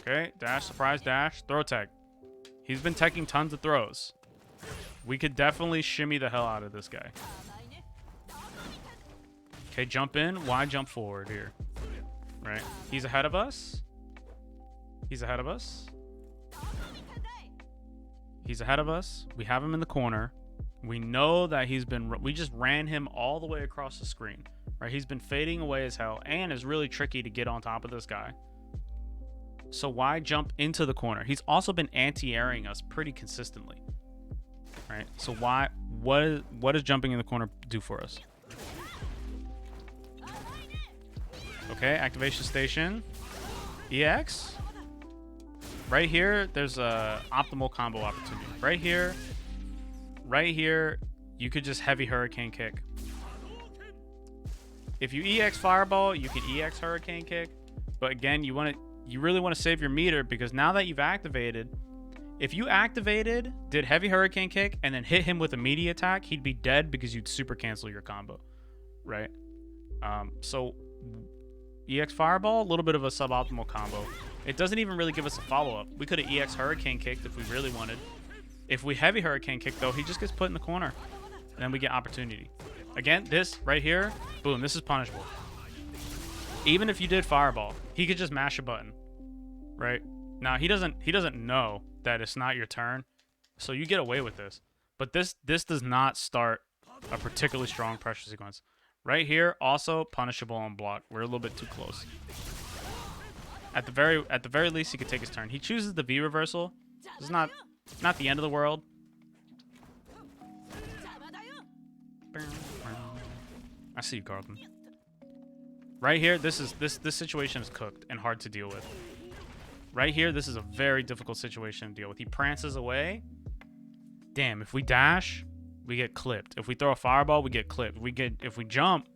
Okay, dash, surprise, dash, throw tech. He's been teching tons of throws. We could definitely shimmy the hell out of this guy. Okay, jump in. Why jump forward here? Right. He's ahead of us. He's ahead of us. He's ahead of us. We have him in the corner. We know that he's been... We just ran him all the way across the screen. Right. He's been fading away as hell and is really tricky to get on top of this guy. So why jump into the corner? He's also been anti-airing us pretty consistently. Right. So why... What does jumping in the corner do for us? Okay, activation station. EX. Right here, there's a optimal combo opportunity. Right here, you could just heavy hurricane kick. If you EX fireball, you can EX hurricane kick. But again, you really want to save your meter, because now that you've activated, if you activated, did heavy hurricane kick, and then hit him with a melee attack, he'd be dead because you'd super cancel your combo, right? So EX Fireball, a little bit of a suboptimal combo. It doesn't even really give us a follow-up. We could have EX Hurricane kicked if we really wanted. If we heavy Hurricane kick, though, he just gets put in the corner. And then we get opportunity. Again, this right here, boom, this is punishable. Even if you did Fireball, he could just mash a button, right? Now, he doesn't know that it's not your turn, so you get away with this. But this does not start a particularly strong pressure sequence. Right here, also punishable on block. We're a little bit too close. At the very least, he could take his turn. He chooses the V reversal. It's not the end of the world. I see you, Carlton. Right here, this situation is cooked and hard to deal with. Right here, this is a very difficult situation to deal with. He prances away. Damn, if we dash, we get clipped. If we throw a fireball, we get clipped. If we jump,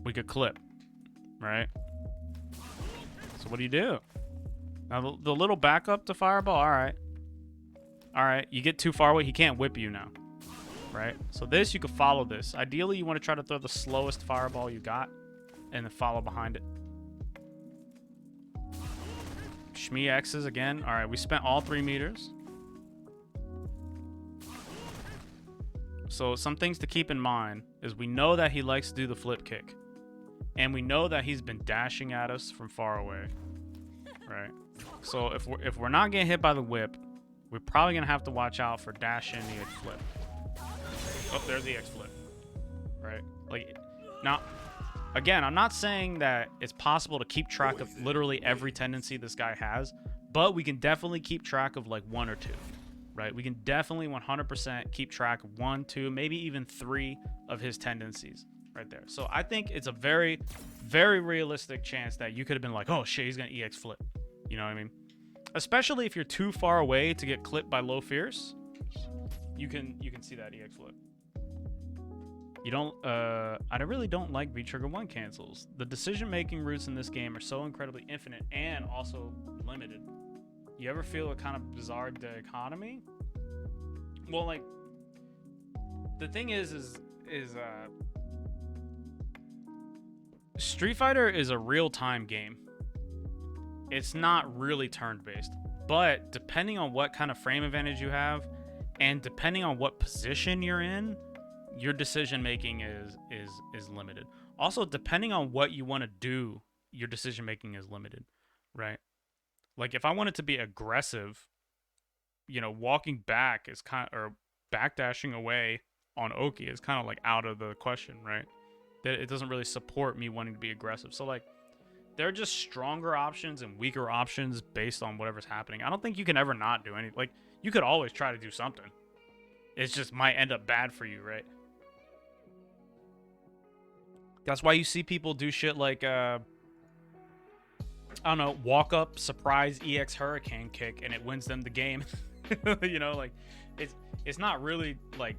we get clipped. Right? So what do? Now the little backup to fireball, alright. Alright, you get too far away, he can't whip you now. Right? So this, you could follow this. Ideally, you want to try to throw the slowest fireball you got and then follow behind it. Shmee X's again. Alright, we spent all 3 meters. So some things to keep in mind is we know that he likes to do the flip kick. And we know that he's been dashing at us from far away. Right? So if we're not getting hit by the whip, we're probably going to have to watch out for dash in the X flip. Oh, there's the X flip. Right? Like, now, again, I'm not saying that it's possible to keep track of literally every tendency this guy has, but we can definitely keep track of like 1 or 2. Right? We can definitely 100% keep track of 1, 2, maybe even 3 of his tendencies right there. So I think it's a very, very realistic chance that you could have been like, oh shit, he's going to EX flip. You know what I mean? Especially if you're too far away to get clipped by low fierce, you can see that EX flip. You don't, I really don't like V-trigger 1 cancels. The decision-making routes in this game are so incredibly infinite and also limited. You ever feel a kind of bizarre dichotomy? Well, like, the thing is Street Fighter is a real-time game. It's not really turn-based, but depending on what kind of frame advantage you have, and depending on what position you're in, your decision-making is limited. Also, depending on what you want to do, your decision-making is limited, right? Like, if I wanted to be aggressive, you know, walking back is kind of, or backdashing away on Oki is kind of like out of the question, right? it doesn't really support me wanting to be aggressive. So like, there are just stronger options and weaker options based on whatever's happening. I don't think you can ever not do anything. Like, you could always try to do something. It just might end up bad for you, right? That's why you see people do shit like, I don't know, walk up, surprise EX Hurricane kick, and it wins them the game. You know, like, it's not really, like,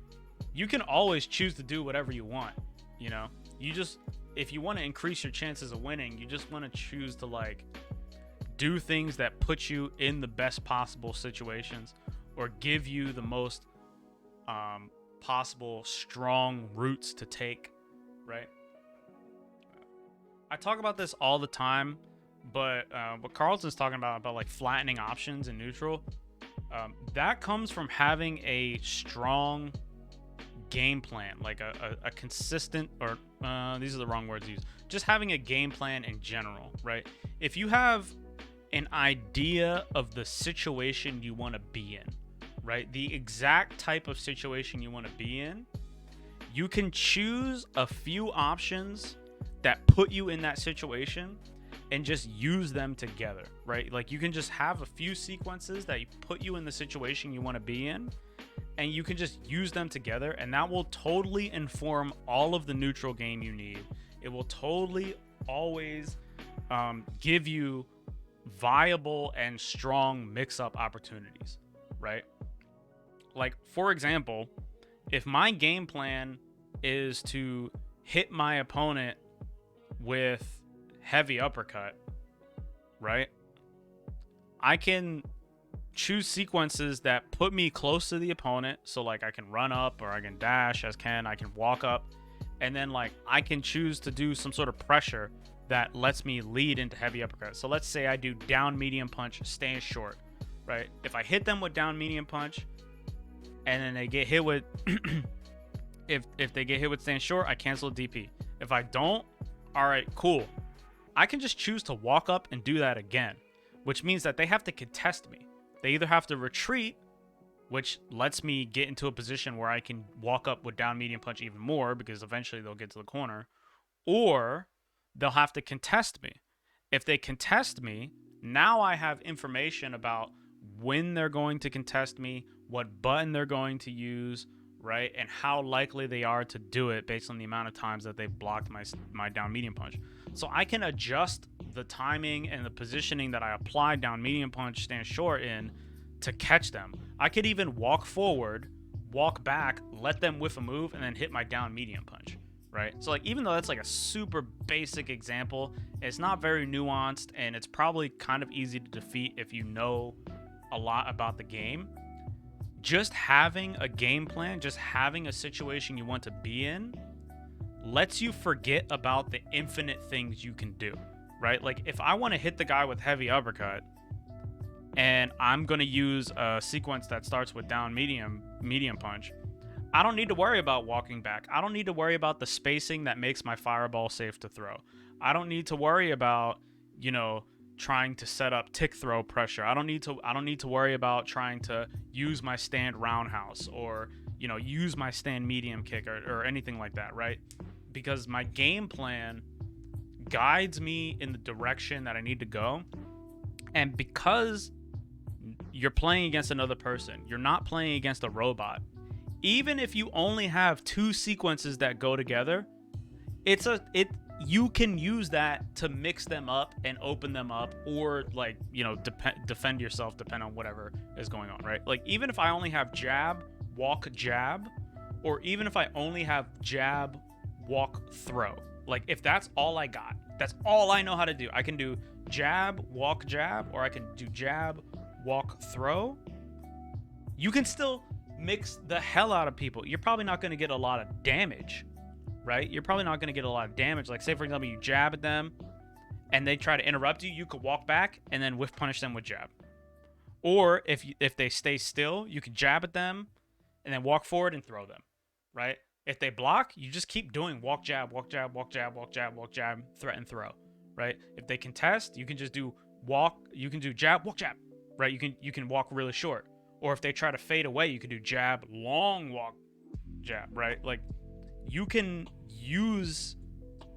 you can always choose to do whatever you want, you know? You just, if you want to increase your chances of winning, you just want to choose to, like, do things that put you in the best possible situations or give you the most possible strong routes to take, right? I talk about this all the time, but what Carlton's talking about like flattening options in neutral, that comes from having a strong game plan, like a consistent, or these are the wrong words to use, just having a game plan in general, right? If you have an idea of the situation you want to be in, right? The exact type of situation you want to be in, you can choose a few options that put you in that situation and just use them together, right? Like, you can just have a few sequences that put you in the situation you want to be in, and you can just use them together, and that will totally inform all of the neutral game you need. It will totally always give you viable and strong mix-up opportunities, right? Like, for example, if my game plan is to hit my opponent with heavy uppercut, right? I can choose sequences that put me close to the opponent, so like I can run up, or I can dash as Ken, I can walk up, and then like I can choose to do some sort of pressure that lets me lead into heavy uppercut. So let's say I do down medium punch, stand short, right? If I hit them with down medium punch and then they get hit with if they get hit with stand short, I cancel DP. If I don't, all right, cool. I can just choose to walk up and do that again, which means that they have to contest me. They either have to retreat, which lets me get into a position where I can walk up with down medium punch even more, because eventually they'll get to the corner, or they'll have to contest me. If they contest me, now I have information about when they're going to contest me, what button they're going to use, right? And how likely they are to do it based on the amount of times that they've blocked my down medium punch. So I can adjust the timing and the positioning that I apply down medium punch, stand short in to catch them. I could even walk forward, walk back, let them whiff a move, and then hit my down medium punch, right? So like, even though that's like a super basic example, it's not very nuanced, and it's probably kind of easy to defeat if you know a lot about the game. Just having a game plan, just having a situation you want to be in, lets you forget about the infinite things you can do, right? Like, if I want to hit the guy with heavy uppercut, and I'm going to use a sequence that starts with down medium punch, I don't need to worry about walking back. I don't need to worry about the spacing that makes my fireball safe to throw. I don't need to worry about, you know, trying to set up tick throw pressure. I don't need to worry about trying to use my stand roundhouse, or, you know, use my stand medium kick, or anything like that, right? Because my game plan guides me in the direction that I need to go. And because you're playing against another person, you're not playing against a robot. Even if you only have two sequences that go together, you can use that to mix them up and open them up, or, like, you know, defend yourself, depending on whatever is going on, right? Like, even if I only have jab, walk, jab, or even if I only have jab, walk, throw, like, if that's all I got, that's all I know how to do, I can do jab, walk, jab, or I can do jab, walk, throw. You can still mix the hell out of people. You're probably not going to get a lot of damage, right? You're probably not going to get a lot of damage. Like, say, for example, you jab at them and they try to interrupt you, you could walk back and then whiff punish them with jab. Or if they stay still, you could jab at them and then walk forward and throw them, right? If they block, you just keep doing walk, jab, walk, jab, walk, jab, walk, jab, walk, jab, threaten, throw, right? If they contest, you can just do walk, you can do jab, walk, jab, right? You can walk really short. Or if they try to fade away, you can do jab, long, walk, jab, right? Like, you can use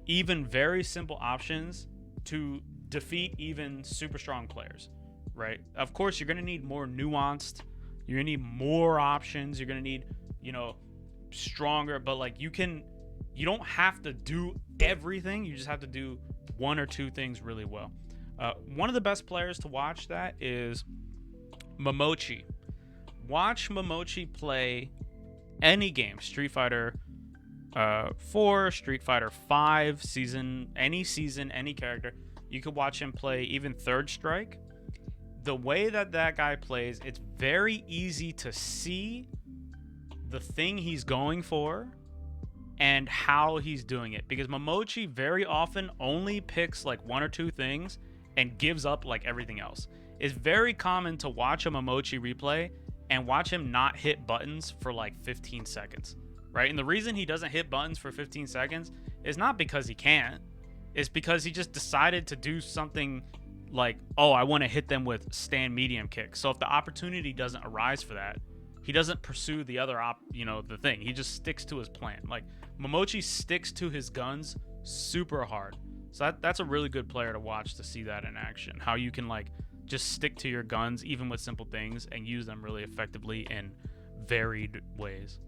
even very simple options to defeat even super strong players, right? Of course, you're going to need more nuanced, you're going to need more options, you're going to need, stronger, but like you don't have to do everything, you just have to do one or two things really well. One of the best players to watch that is Momochi. Watch Momochi play any game, Street Fighter 4, Street Fighter 5, any character. You could watch him play even Third Strike. The way that guy plays, it's very easy to see the thing he's going for and how he's doing it, because Momochi very often only picks like one or two things and gives up like everything else. It's very common to watch a Momochi replay and watch him not hit buttons for like 15 seconds, right? And the reason he doesn't hit buttons for 15 seconds is not because he can't. It's because he just decided to do something like, oh, I want to hit them with stand medium kick. So if the opportunity doesn't arise for that, he doesn't pursue the other the thing. He just sticks to his plan. Like Momochi sticks to his guns super hard. So that's a really good player to watch, to see that in action. How you can like just stick to your guns even with simple things and use them really effectively in varied ways.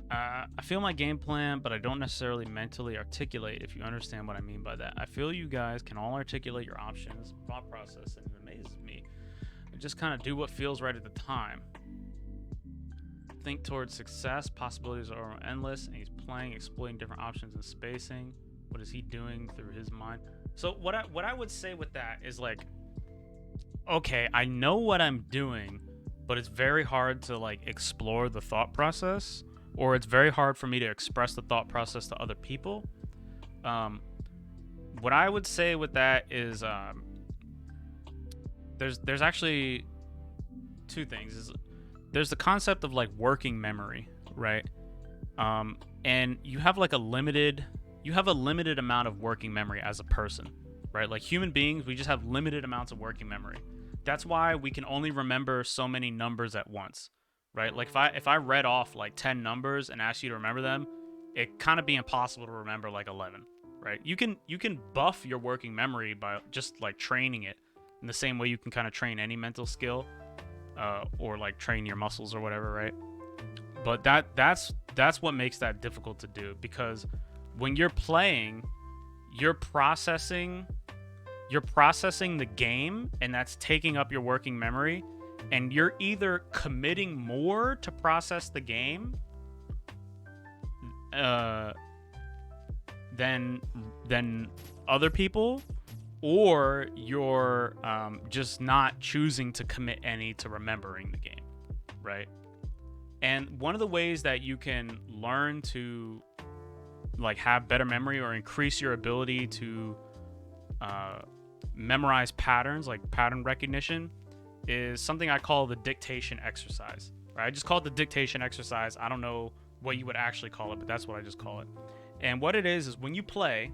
I feel my game plan, but I don't necessarily mentally articulate, if you understand what I mean by that. I feel you guys can all articulate your options, thought process, and it amazes me. I just kind of do what feels right at the time. Think towards success, possibilities are endless, and he's playing, exploiting different options and spacing. What is he doing through his mind? So what I would say with that is like, okay, I know what I'm doing, but it's very hard to like explore the thought process, or it's very hard for me to express the thought process to other people. What I would say with that is there's actually two things. There's the concept of like working memory, right? And you have like a limited amount of working memory as a person, right? Like human beings, we just have limited amounts of working memory. That's why we can only remember so many numbers at once, right? Like if I read off like 10 numbers and asked you to remember them, it kind of be impossible to remember like 11, right? You can buff your working memory by just like training it in the same way you can kind of train any mental skill, or like train your muscles or whatever, right? But that's what makes that difficult to do, because when you're playing, you're processing the game, and that's taking up your working memory, and you're either committing more to process the game than other people, or you're just not choosing to commit any to remembering the game, right? And one of the ways that you can learn to like have better memory or increase your ability to memorize patterns, like pattern recognition, is something I call the dictation exercise, right? I just call it the dictation exercise. I don't know what you would actually call it, but that's what I just call it. And what it is when you play,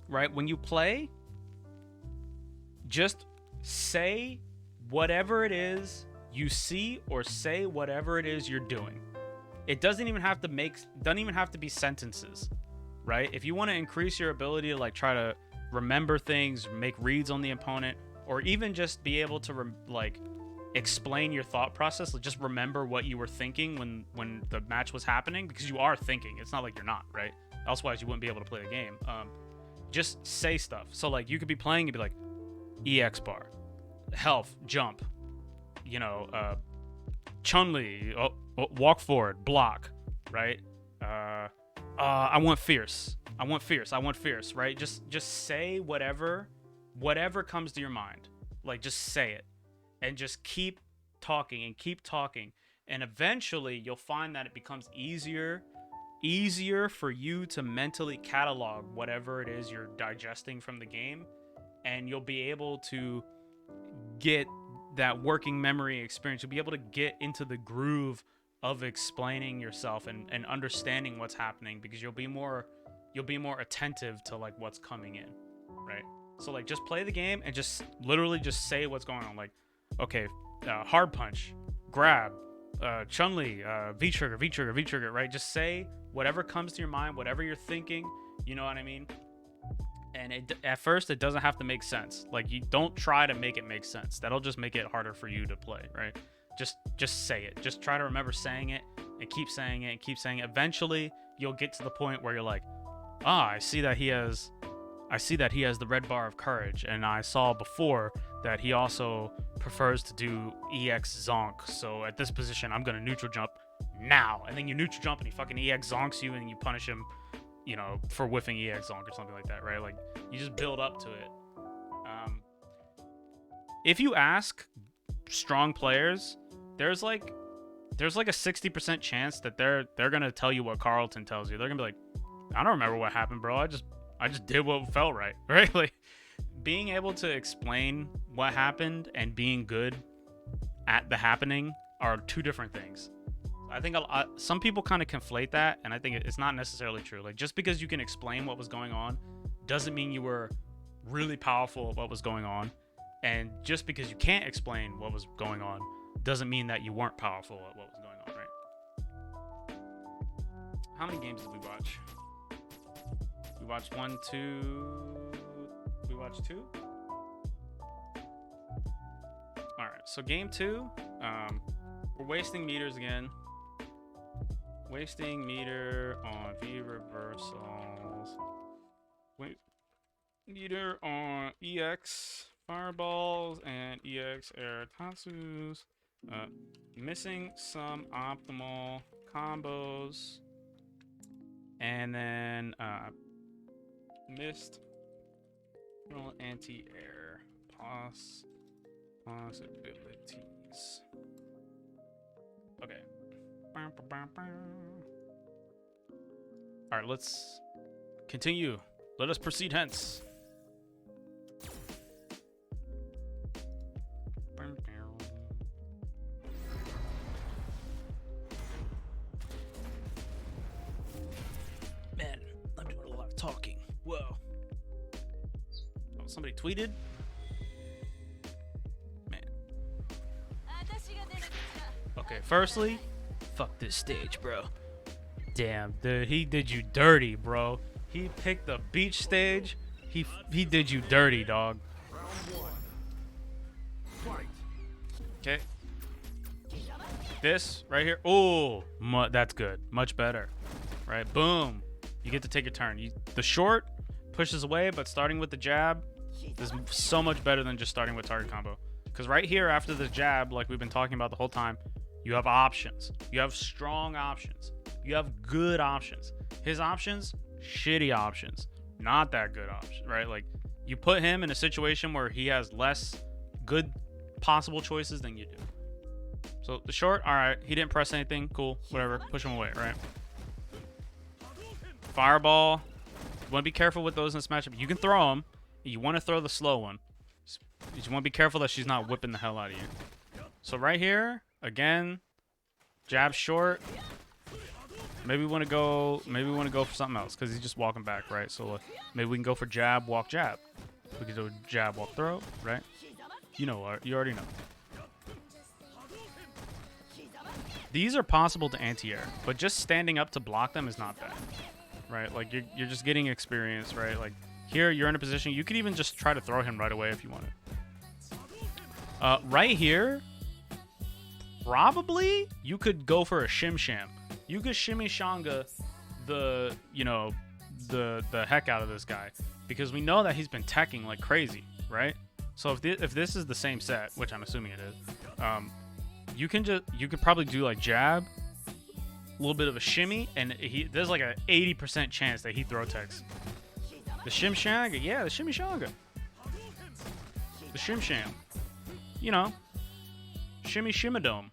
right? When you play, just say whatever it is you see, or say whatever it is you're doing. It doesn't even have to be sentences, right? If you want to increase your ability to like try to remember things, make reads on the opponent, or even just be able to explain your thought process, like just remember what you were thinking when the match was happening, because you are thinking. It's not like you're not, right? Elsewise you wouldn't be able to play the game. Just say stuff. So like you could be playing, you'd be like, EX bar, health, jump, Chun-Li, walk forward, block, right? I want fierce, right? Just say whatever comes to your mind. Like just say it, and just keep talking, and eventually you'll find that it becomes easier for you to mentally catalog whatever it is you're digesting from the game, and you'll be able to get that working memory experience. You'll be able to get into the groove of explaining yourself and understanding what's happening, because you'll be more attentive to like what's coming in, right? So like just play the game and just literally just say what's going on. Like, okay, hard punch, grab, Chun-Li, V-trigger, V-trigger, V-trigger, right? Just say whatever comes to your mind, whatever you're thinking, you know what I mean? And at first, it doesn't have to make sense. Like, you don't try to make it make sense. That'll just make it harder for you to play, right? Just say it. Just try to remember saying it and keep saying it and keep saying it. Eventually, you'll get to the point where you're like, I see that he has the red bar of courage, and I saw before that he also prefers to do EX zonk. So at this position, I'm gonna neutral jump now. And then you neutral jump and he fucking EX zonks you, and you punish him, you know, for whiffing EX zonk or something like that, right? Like, you just build up to it. If you ask strong players, there's like a 60% chance that they're gonna tell you what Carlton tells you. They're gonna be like, I don't remember what happened, bro. I just did what felt right, right? Like, being able to explain what happened and being good at the happening are two different things. I think some people kind of conflate that, and I think it's not necessarily true. Like, just because you can explain what was going on doesn't mean you were really powerful at what was going on, and just because you can't explain what was going on doesn't mean that you weren't powerful at what was going on, right? How many games did we watch? We watched 1, 2. We watched 2. All right, so game 2. We're wasting meters again. Wasting meter on V reversals. Wait, meter on EX fireballs and EX air tatsus. Missing some optimal combos. And then missed anti-air possibilities. Okay. All right, let's continue. Let us proceed hence. Man, I'm doing a lot of talking. Whoa. Oh, somebody tweeted? Man. Okay, firstly, fuck this stage, bro. Damn, dude, he did you dirty, bro. He picked the beach stage. He did you dirty, dog. Okay. This right here. Oh, that's good. Much better. Right? Boom. You get to take your turn. The short pushes away, but starting with the jab is so much better than just starting with target combo. Because right here, after the jab, like we've been talking about the whole time, you have options. You have strong options. You have good options. His options, shitty options. Not that good option, right? Like, you put him in a situation where he has less good possible choices than you do. So the short, all right, he didn't press anything. Cool, whatever. Push him away, right? Fireball. You want to be careful with those in this matchup. You can throw them. You want to throw the slow one. You want to be careful that she's not whipping the hell out of you. So right here, again, jab short. Maybe we want to go for something else because he's just walking back, right? So maybe we can go for jab, walk, jab. We can do jab, walk, throw, right? You know, you already know. These are possible to anti-air, but just standing up to block them is not bad, right? Like, you're just getting experience, right? Like, here you're in a position you could even just try to throw him right away if you wanted. Right here, probably you could go for a shim sham. You could shimmy shanga the heck out of this guy because we know that he's been teching like crazy, right? So if this is the same set, which I'm assuming it is, you could probably do like jab, a little bit of a shimmy, and there's like an 80% chance that he throw techs. The shim shanga, yeah, the shimmy shanga, the shim sham, you know, shimmy shimadome,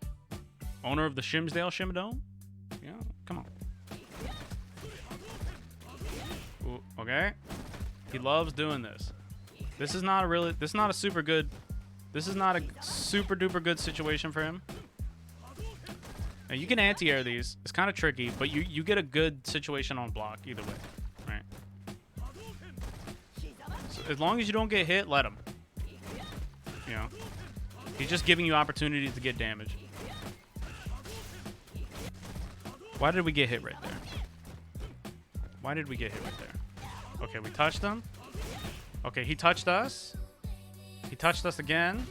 owner of the Shimsdale Shimadome. Yeah, come on. Ooh, okay. He loves doing this. This is not a super duper good situation for him. Now you can anti-air these. It's kind of tricky, but you get a good situation on block either way, right? So as long as you don't get hit, let him. You know, he's just giving you opportunities to get damage. Why did we get hit right there? Why did we get hit right there? Okay, we touched him. Okay, he touched us. He touched us again.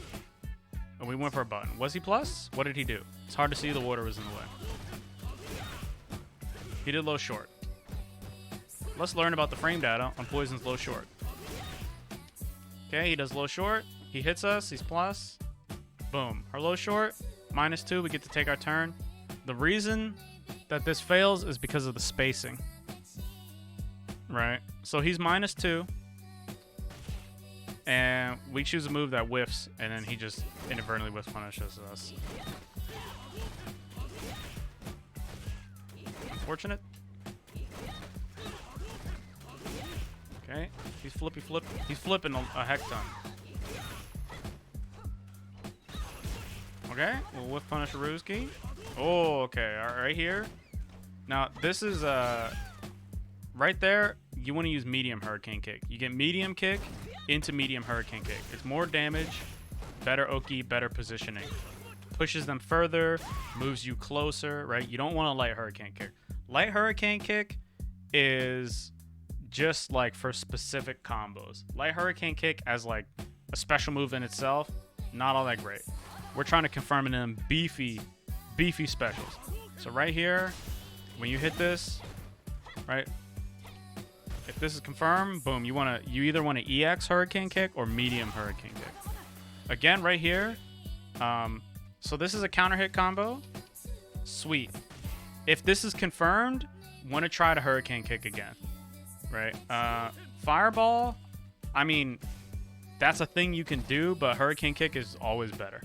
And we went for a button. Was he plus? What did he do? It's hard to see. The water was in the way. He did low short. Let's learn about the frame data on Poison's low short. Okay, he does low short. He hits us. He's plus. Boom. Our low short, -2. We get to take our turn. The reason that this fails is because of the spacing. Right? So he's -2. And we choose a move that whiffs, and then he just inadvertently whiff punishes us. Unfortunate. Okay, he's He's flipping a heck ton. Okay, we'll whiff punish Ruski. Oh, okay, all right here. Now this is right there. You want to use medium hurricane kick. You get medium kick into medium hurricane kick. It's more damage, better Oki, better positioning. Pushes them further, moves you closer, right? You don't want a light hurricane kick. Light hurricane kick is just like for specific combos. Light hurricane kick as like a special move in itself, not all that great. We're trying to confirm it in beefy specials. So right here, when you hit this, right? If this is confirmed, boom, you either want to EX hurricane kick or medium hurricane kick. Again, right here. So this is a counter hit combo. Sweet. If this is confirmed, want to try to hurricane kick again. Right? Fireball, I mean, that's a thing you can do, but hurricane kick is always better.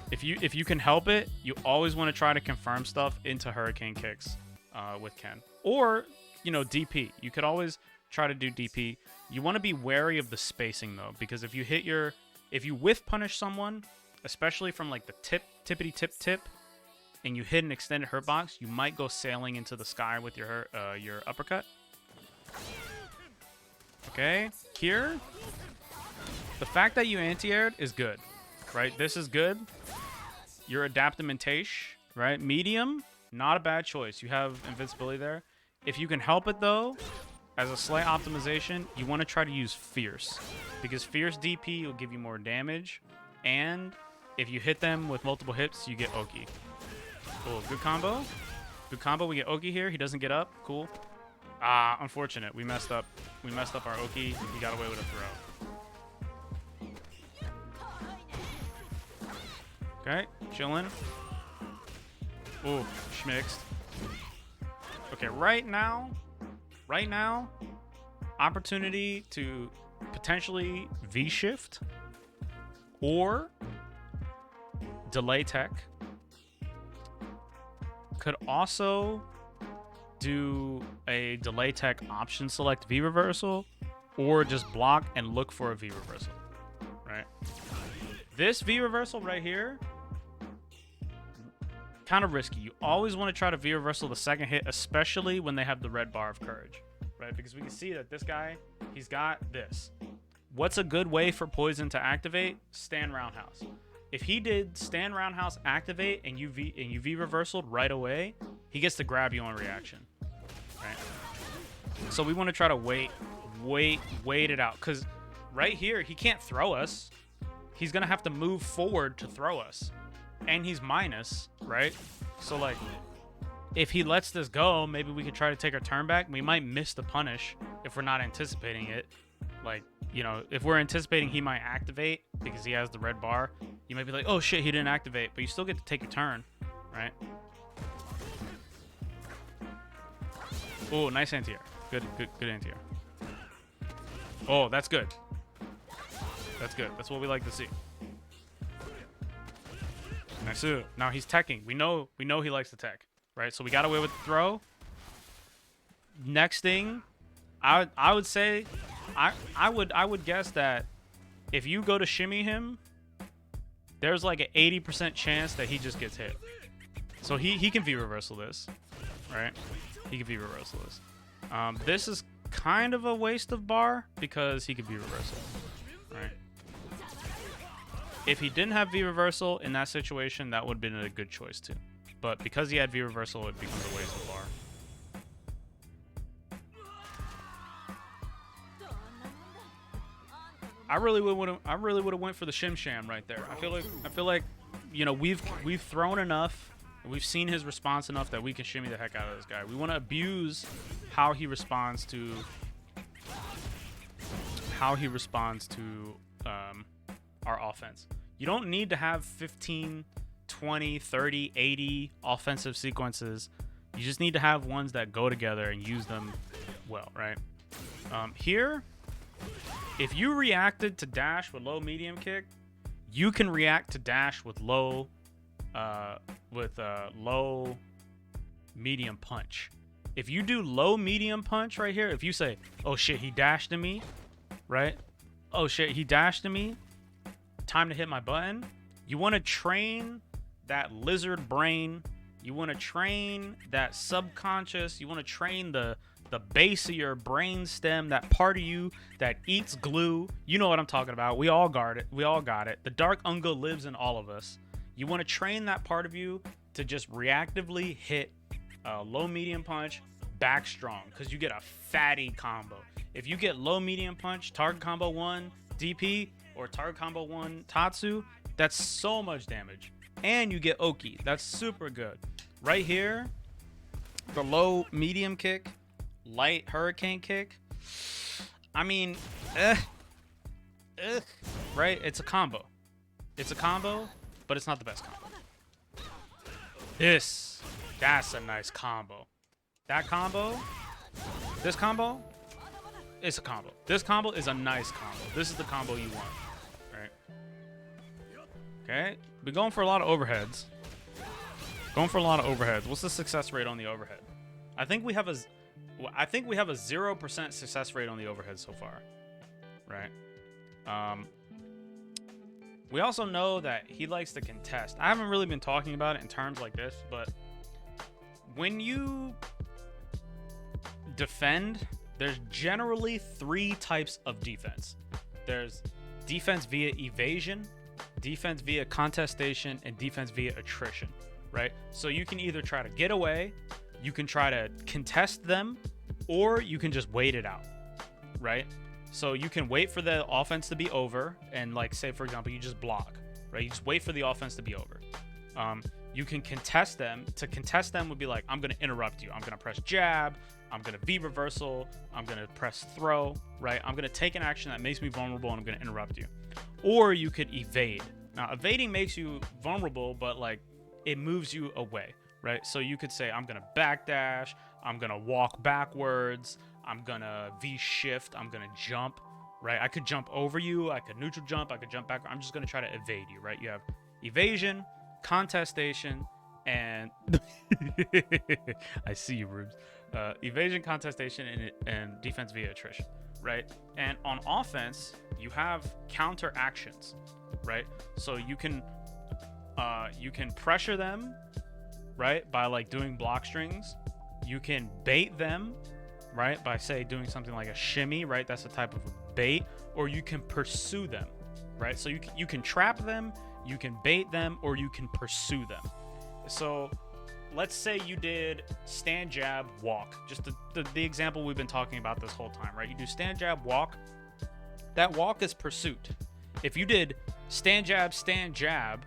If you can help it, you always want to try to confirm stuff into hurricane kicks with Ken. Or, you know, DP. You could always try to do DP. You want to be wary of the spacing though, because if you whiff punish someone, especially from like the tippity tip, and you hit an extended hurt box, you might go sailing into the sky with your uppercut. Okay, Kier. The fact that you anti-aired is good, right? This is good. Your adaptamentation, right? Medium, not a bad choice. You have invincibility there. If you can help it though, as a slight optimization, you want to try to use Fierce, because Fierce DP will give you more damage, and if you hit them with multiple hits, you get Oki. Cool, good combo. Good combo. We get Oki here. He doesn't get up. Cool. Ah, unfortunate. We messed up. We messed up our Oki. He got away with a throw. Okay, chilling. Ooh, schmixed. Okay, right now, opportunity to potentially V-shift or delay tech. Could also do a delay tech option select V reversal, or just block and look for a V reversal, right? This V reversal right here, kind of risky. You always want to try to V reversal the second hit, especially when they have the red bar of courage, right? Because we can see that this guy, he's got this. What's a good way for Poison to activate? Stand roundhouse. If he did stand roundhouse activate and you V reversaled right away, he gets to grab you on reaction, right? So we want to try to wait it out, because right here he can't throw us. He's gonna have to move forward to throw us, and he's minus, right? So like, if he lets this go, maybe we could try to take our turn back. We might miss the punish if we're not anticipating it. Like, you know, if we're anticipating he might activate because he has the red bar, you might be like, oh shit, he didn't activate, but you still get to take your turn, right? Oh, nice anti-air. Good anti-air. Oh, that's good. That's good. That's what we like to see. Nice. Now he's teching. We know he likes to tech, right? So we got away with the throw. Next thing, I would say, I would guess that if you go to shimmy him, there's like an 80% chance that he just gets hit. So he can V reversal this, right? He can V reversal this. This is kind of a waste of bar because he could V reversal, right? If he didn't have V reversal in that situation, that would have been a good choice too. but because he had V reversal, it becomes a waste of bar. I really would have went for the Shim Sham right there. I feel like, you know, we've thrown enough, we've seen his response enough that we can shimmy the heck out of this guy. We want to abuse how he responds to our offense. You don't need to have 15, 20, 30, 80 offensive sequences. You just need to have ones that go together and use them well, right? Here, if you reacted to dash with low medium kick, you can react to dash with low medium punch. If you do low medium punch right here, if you say, oh shit, he dashed to me, right? Oh shit, he dashed to me. Time to hit my button. You want to train that lizard brain. You want to train that subconscious. You want to train the base of your brain stem, that part of you that eats glue. You know what I'm talking about. We all got it. The dark Unga lives in all of us. You want to train that part of you to just reactively hit a low medium punch back strong, because you get a fatty combo. If you get low medium punch, target combo 1 DP, or target combo 1 Tatsu, that's so much damage. And you get Oki. That's super good. Right here, the low medium kick, light hurricane kick. I mean, right? It's a combo. It's a combo, but it's not the best combo. That's a nice combo. That combo, this combo, it's a combo. This combo is a nice combo. This is the combo you want, right? Okay, we're going for a lot of overheads. What's the success rate on the overhead? I think we have a 0% success rate on the overhead so far, right? We also know that he likes to contest. I haven't really been talking about it in terms like this, but when you defend, there's generally 3 types of defense. There's defense via evasion, defense via contestation, and defense via attrition, right? So you can either try to get away, you can try to contest them, or you can just wait it out, right? So you can wait for the offense to be over, and like, say for example, you just block, right? You just wait for the offense to be over. You can contest them. To contest them would be like, I'm going to interrupt you. I'm going to press jab. I'm going to V reversal. I'm going to press throw, right? I'm going to take an action that makes me vulnerable, and I'm going to interrupt you. Or you could evade. Now, evading makes you vulnerable, but like, it moves you away, right? So you could say, I'm going to backdash. I'm going to walk backwards. I'm going to V shift. I'm going to jump, right? I could jump over you. I could neutral jump. I could jump back. I'm just going to try to evade you, right? You have evasion, contestation, and I see you, Rubes. Evasion, contestation, and defense via attrition, right? And on offense, you have counter actions, right? So you can pressure them, right, by like doing block strings. You can bait them, right, by say doing something like a shimmy, right? That's a type of bait. Or you can pursue them, right? So you can trap them, you can bait them, or you can pursue them. So let's say you did stand, jab, walk. Just the example we've been talking about this whole time, right? You do stand, jab, walk. That walk is pursuit. If you did stand, jab,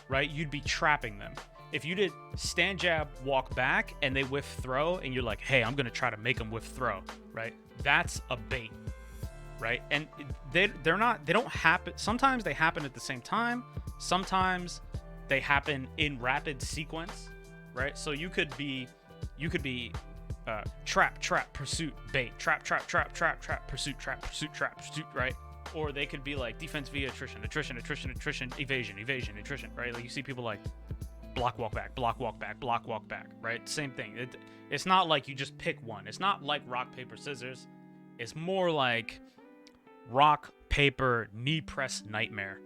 right, you'd be trapping them. If you did stand, jab, walk back, and they whiff throw, and you're like, hey, I'm going to try to make them whiff throw, right? That's a bait, right? And they don't happen. Sometimes they happen at the same time. Sometimes they happen in rapid sequence, right? So you could be trap, pursuit, bait, trap, pursuit, right? Or they could be like defense via attrition, evasion, attrition, right? Like you see people like block, walk back, right? Same thing. It's not like you just pick one. It's not like rock, paper, scissors. It's more like rock, paper, knee press nightmare.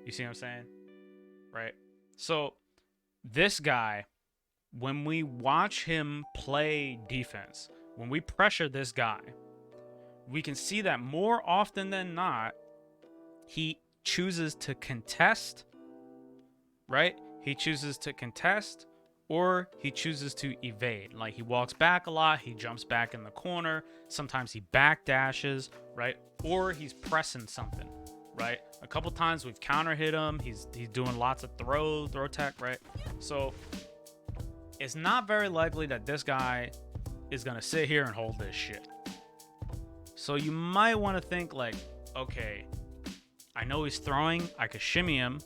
You see what I'm saying? Right? So this guy, when we watch him play defense, when we pressure this guy, we can see that more often than not, he chooses to contest, right? He chooses to contest, or he chooses to evade. Like he walks back a lot, he jumps back in the corner, sometimes he back dashes, right? Or he's pressing something, right? A couple times we've counter hit him, he's doing lots of throw tech, right? So it's not very likely that this guy is gonna sit here and hold this shit. So you might want to think like, okay, I know he's throwing, I could shimmy him.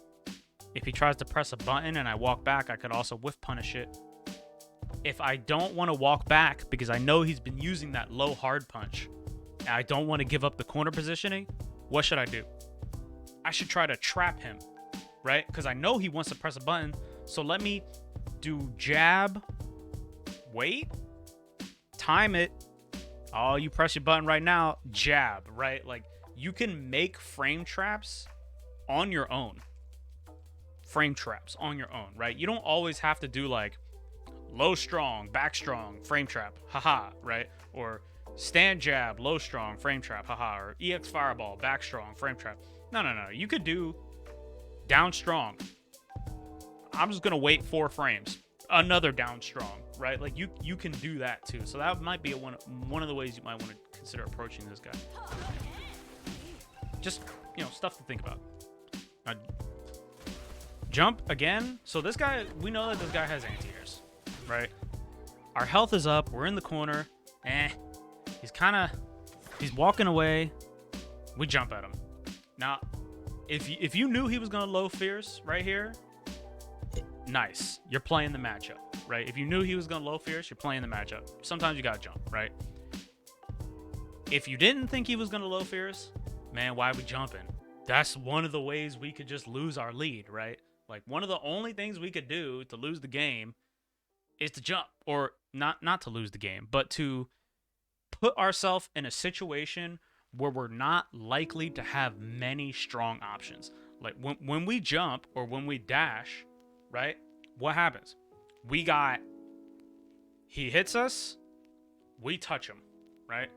If he tries to press a button and I walk back, I could also whiff punish it. If I don't want to walk back because I know he's been using that low hard punch and I don't want to give up the corner positioning, what should I do? I should try to trap him, right? Because I know he wants to press a button. So let me do jab, wait, time it. Oh, you press your button right now, jab, right? Like you can make frame traps on your own. Frame traps on your own, right? You don't always have to do like low strong, back strong, frame trap, haha, right? Or stand jab, low strong, frame trap, haha, or EX fireball, back strong, frame trap. No. You could do down strong. I'm just gonna wait 4 frames. Another down strong, right? Like you can do that too. So that might be one of the ways you might want to consider approaching this guy. Just, stuff to think about. Jump again. So this guy, we know that this guy has anti-airs, right? Our health is up. We're in the corner. He's walking away. We jump at him. Now, if you knew he was gonna low fierce right here, nice. You're playing the matchup, right? If you knew he was gonna low fierce, you're playing the matchup. Sometimes you gotta jump, right? If you didn't think he was gonna low fierce, man, why are we jumping? That's one of the ways we could just lose our lead, right? Like one of the only things we could do to lose the game is to jump, or not to lose the game, but to put ourselves in a situation where we're not likely to have many strong options. Like when we jump or when we dash, right? What happens? He hits us, we touch him, right?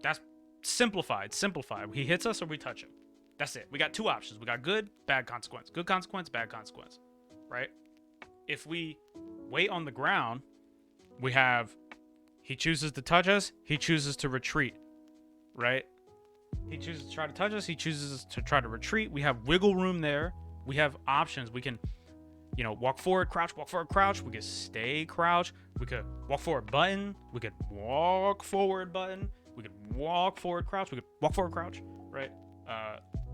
That's simplified. He hits us or we touch him. That's it. We got 2 options. We got good, bad consequence. Good consequence, bad consequence, right? If we wait on the ground, we have he chooses to touch us, he chooses to retreat, right? He chooses to try to touch us, he chooses to try to retreat. We have wiggle room there. We have options. We can, walk forward, crouch, walk forward, crouch. We could stay crouch. We could walk forward button. We could walk forward button. We could walk forward, crouch. We could walk forward, crouch, right?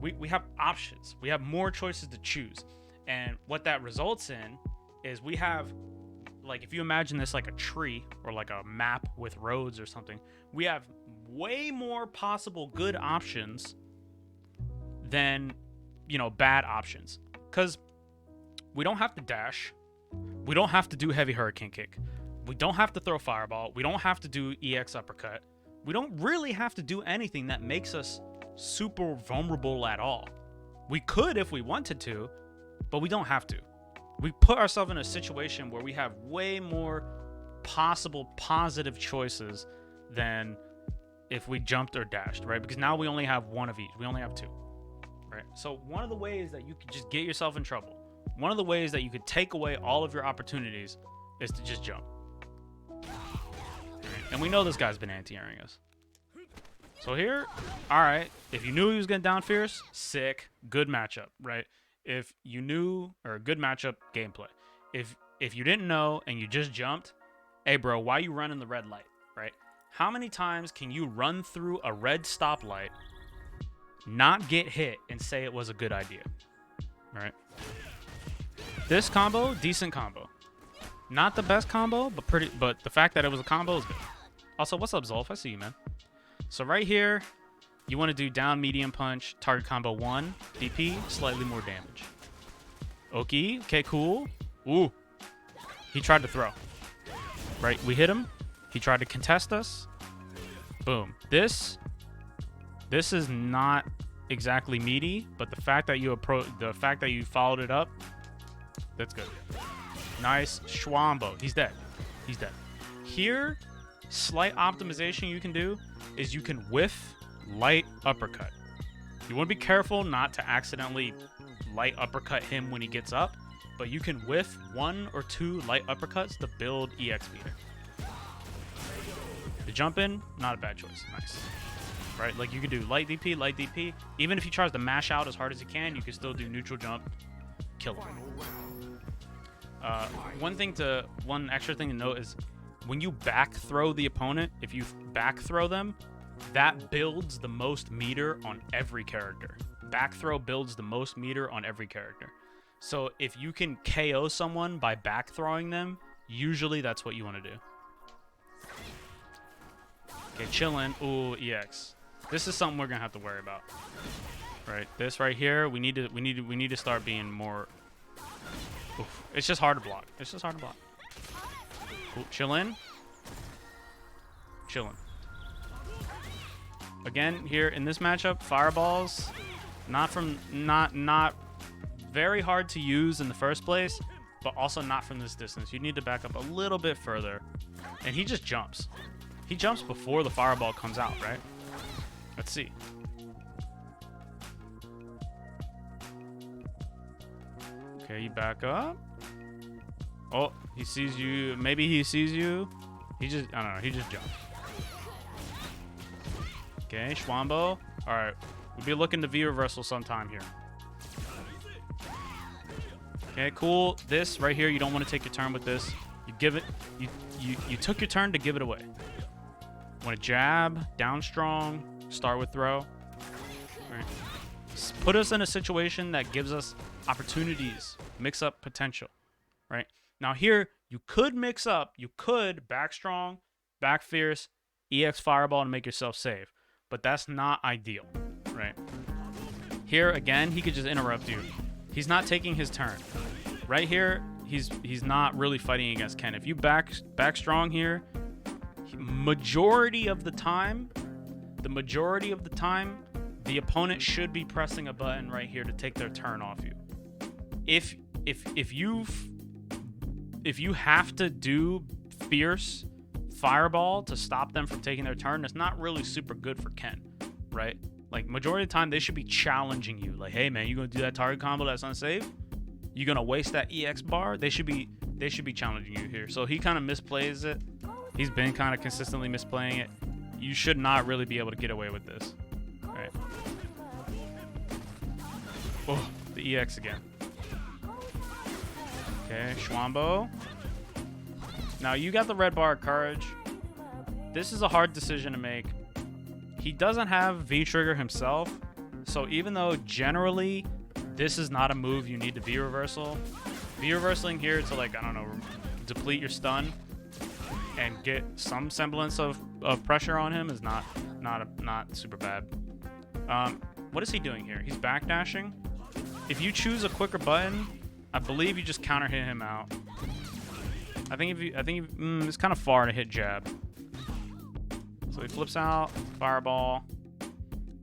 We have options. We have more choices to choose. And what that results in is we have, like, if you imagine this like a tree or like a map with roads or something, we have way more possible good options than, bad options. Because we don't have to dash. We don't have to do heavy hurricane kick. We don't have to throw fireball. We don't have to do EX uppercut. We don't really have to do anything that makes us super vulnerable at all. We could if we wanted to, but we don't have to. We put ourselves in a situation where we have way more possible positive choices than if we jumped or dashed, right? Because now we only have 1 of each. We only have 2, right? So one of the ways that you could just get yourself in trouble, one of the ways that you could take away all of your opportunities is to just jump. And we know this guy's been anti-airing us. So here, all right, if you knew he was going to down fierce, sick, good matchup, right? If you knew, or good matchup, gameplay. If you didn't know and you just jumped, hey bro, why you running the red light, right? How many times can you run through a red stoplight, not get hit, and say it was a good idea, right? This combo, decent combo. Not the best combo, but the fact that it was a combo is good. Also, what's up, Zolf? I see you, man. So right here, you want to do down medium punch, target combo 1, DP, slightly more damage. Okay, cool. Ooh. He tried to throw. Right, we hit him. He tried to contest us. Boom. This is not exactly meaty, but the fact that you followed it up, that's good. Nice Schwambo. He's dead. Here, slight optimization you can do is you can whiff light uppercut. You want to be careful not to accidentally light uppercut him when he gets up, but you can whiff 1 or 2 light uppercuts to build EX meter. The jump in, not a bad choice. Nice. Right, like you can do light DP. Even if he tries to mash out as hard as he can, you can still do neutral jump, kill him. One extra thing to note is when you back throw the opponent, if you back throw them, that builds the most meter on every character. Back throw builds the most meter on every character. So if you can KO someone by back throwing them, usually that's what you want to do. Okay, chillin'. Ooh, EX. This is something we're gonna have to worry about. Right, this right here, we need to start being more. Oof. It's just hard to block. Ooh, chillin'. Again, here in this matchup, fireballs, not very hard to use in the first place, but also not from this distance. You need to back up a little bit further. And he just jumps. He jumps before the fireball comes out, right? Let's see. Okay, you back up. Oh, he sees you. Maybe he sees you. I don't know. He just jumped. Okay, Schwambo. All right, we'll be looking to V reversal sometime here. Okay, cool. This right here, you don't want to take your turn with this. You give it. You took your turn to give it away. Want to jab, down strong, start with throw. All right. Put us in a situation that gives us opportunities, mix up potential. Right now, here you could mix up. You could back strong, back fierce, EX fireball to make yourself save. But that's not ideal, right? Here, again, he could just interrupt you. He's not taking his turn. Right here, he's not really fighting against Ken. If you back strong here, the majority of the time, the opponent should be pressing a button right here to take their turn off you. If you have to do fierce fireball to stop them from taking their turn, it's not really super good for Ken, right? Like majority of the time they should be challenging you, like, hey man, you gonna do that target combo that's unsafe? You gonna waste that EX bar? They should be challenging you here. So he kind of misplays it. He's been kind of consistently misplaying it. You should not really be able to get away with this. All right. Oh, the EX again. Okay, Schwambo. Now, you got the red bar of courage. This is a hard decision to make. He doesn't have V-trigger himself, so even though generally this is not a move you need to V-reversal, V-reversling here to, like, I don't know, deplete your stun and get some semblance of pressure on him is not super bad. What is he doing here? He's backdashing. If you choose a quicker button, I believe you just counter hit him out. I think it's kind of far to hit jab. So he flips out, fireball.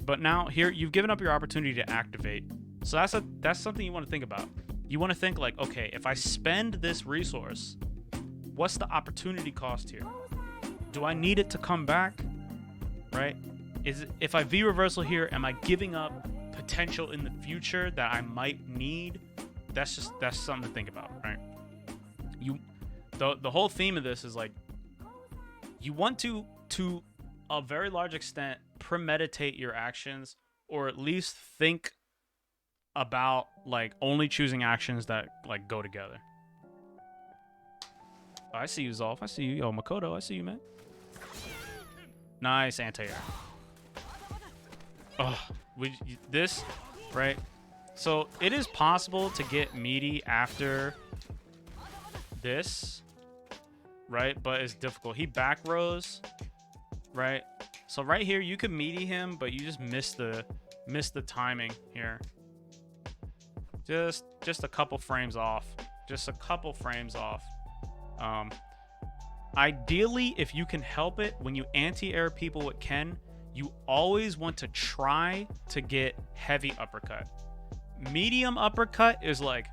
But now here you've given up your opportunity to activate. So that's something you want to think about. You want to think like, okay, if I spend this resource, what's the opportunity cost here? Do I need it to come back? Right? If I V reversal here, am I giving up potential in the future that I might need? That's something to think about, right? The whole theme of this is like you want to a very large extent premeditate your actions, or at least think about like only choosing actions that like go together. Oh, I see you, Zolf. I see you. Yo, Makoto, I see you, man. Nice anti-air. Oh, this, right? So it is possible to get meaty after this, right? But it's difficult. He back rows, right? So right here you could meaty him, but you just miss the timing here. Just a couple frames off. Just a couple frames off. Ideally, if you can help it, when you anti-air people with Ken, you always want to try to get heavy uppercut. Medium uppercut is like,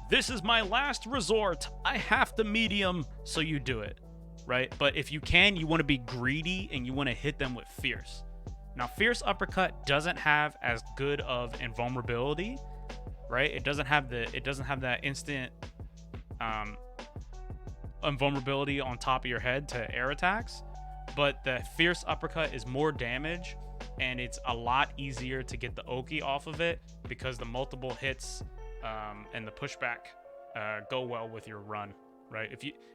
this is my last resort. I have to medium, so you do it, right? But if you can, you want to be greedy and you want to hit them with fierce. Now, fierce uppercut doesn't have as good of invulnerability, right? It doesn't have that instant invulnerability on top of your head to air attacks, but the fierce uppercut is more damage, and it's a lot easier to get the Oki off of it because the multiple hits and the pushback go well with your run, right?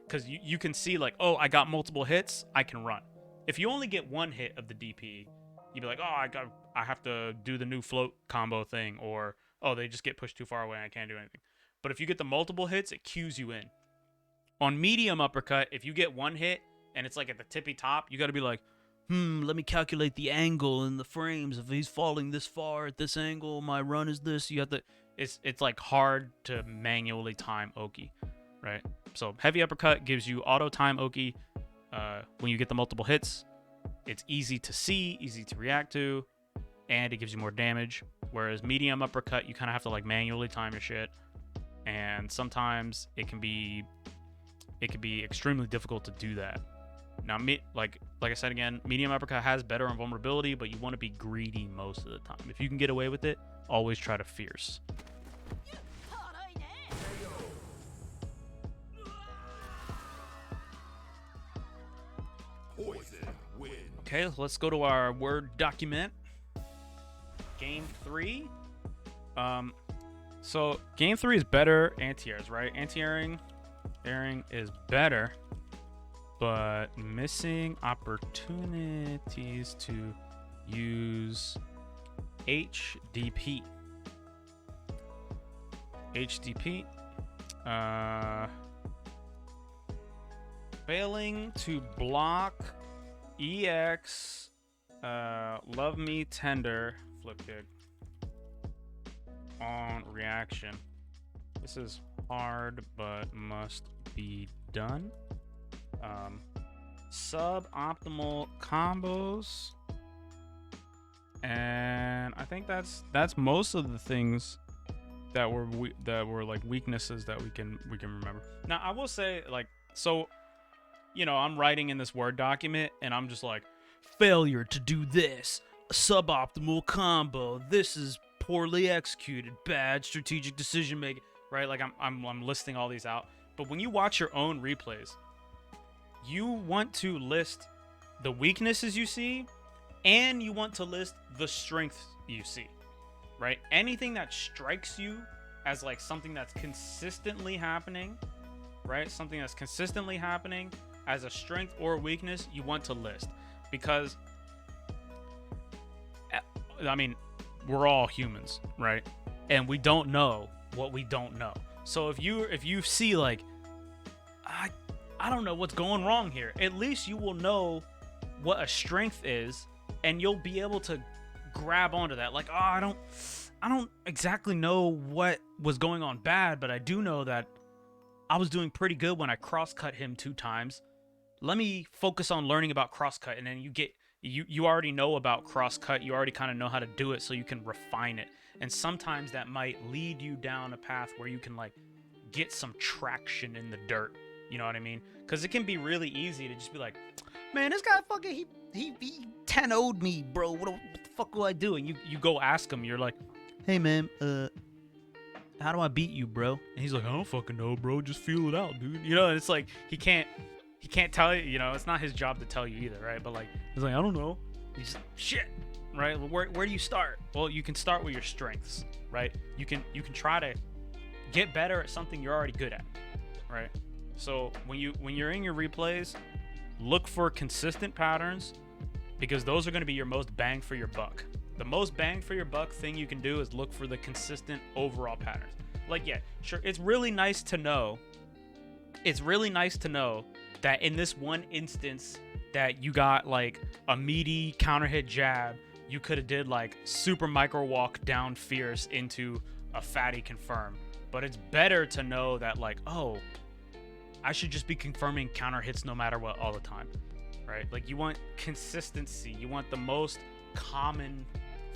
Because you can see like, oh, I got multiple hits, I can run. If you only get one hit of the DP, you'd be like, oh, I have to do the new float combo thing, or oh, they just get pushed too far away and I can't do anything. But if you get the multiple hits, it cues you in. On medium uppercut, if you get one hit and it's like at the tippy top, you got to be like, let me calculate the angle and the frames. If he's falling this far at this angle, my run is this. You have to. It's like hard to manually time Oki, right? So heavy uppercut gives you auto time Oki when you get the multiple hits. It's easy to see, easy to react to, and it gives you more damage. Whereas medium uppercut, you kind of have to like manually time your shit, and sometimes it can be extremely difficult to do that. Now, like I said again, medium uppercut has better invulnerability, but you want to be greedy most of the time. If you can get away with it, always try to fierce. Okay, let's go to our Word document. Game 3. So game 3 is better anti-airs, right? Anti-airing is better, but missing opportunities to use HDP. Failing to block EX, Love Me Tender, flip kick on reaction. This is hard, but must be done. Suboptimal combos, and I think that's most of the things that were like weaknesses that we can remember. Now I will say, like, so, you know, I'm writing in this Word document and I'm just like, failure to do this, a suboptimal combo, this is poorly executed, bad strategic decision making, right? Like I'm listing all these out. But when you watch your own replays, you want to list the weaknesses you see, and you want to list the strengths you see, right? Anything that strikes you as like something that's consistently happening, right? Something that's consistently happening as a strength or a weakness, you want to list. Because, I mean, we're all humans, right? And we don't know what we don't know. So if you see like, I don't know what's going wrong here, at least you will know what a strength is, and you'll be able to grab onto that. Like, oh, I don't exactly know what was going on bad, but I do know that I was doing pretty good when I cross-cut him 2 times. Let me focus on learning about cross-cut, and then you already know about cross-cut. You already kind of know how to do it, so you can refine it. And sometimes that might lead you down a path where you can like get some traction in the dirt. You know what I mean? Because it can be really easy to just be like, man, this guy fucking he 10-0'd me, bro. What the fuck do I do? And you go ask him. You're like, hey man, how do I beat you, bro? And he's like, I don't fucking know, bro. Just feel it out, dude. You know, and it's like he can't tell you. You know, it's not his job to tell you either, right? But like, he's like, I don't know. He's shit, right? Where do you start? Well, you can start with your strengths, right? You can try to get better at something you're already good at, right? So when you're in your replays, look for consistent patterns, because those are going to be your most bang for your buck. The most bang for your buck thing you can do is look for the consistent overall patterns. Like, yeah, sure, it's really nice to know that in this one instance that you got like a meaty counter hit jab, you could have did like super micro walk down fierce into a fatty confirm. But it's better to know that like, oh, I should just be confirming counter hits no matter what all the time, right? Like, you want consistency. You want the most common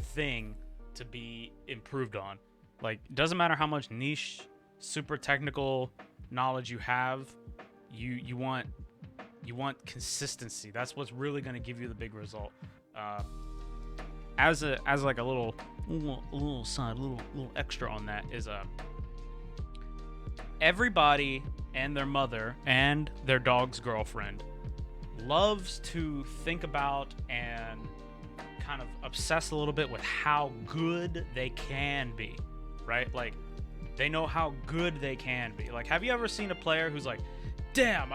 thing to be improved on. Like, it doesn't matter how much niche, super technical knowledge you have. You want consistency. That's what's really going to give you the big result. As like a little little extra on that is everybody and their mother and their dog's girlfriend loves to think about and kind of obsess a little bit with how good they can be, right? Like, they know how good they can be. Like, have you ever seen a player who's like, damn,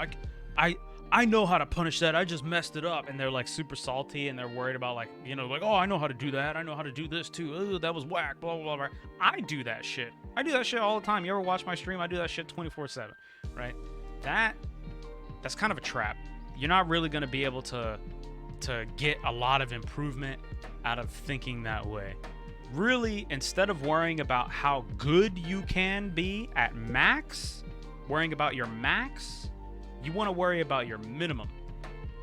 I know how to punish that, I just messed it up, and they're like super salty and they're worried about, like, you know, like, oh, I know how to do that, I know how to do this too, oh, that was whack, blah, blah, blah. I do that shit all the time. You ever watch my stream? I do that shit 24/7, right? That's kind of a trap. You're not really going to be able to get a lot of improvement out of thinking that way. Really, instead of worrying about how good you can be at max, worrying about your max, you want to worry about your minimum.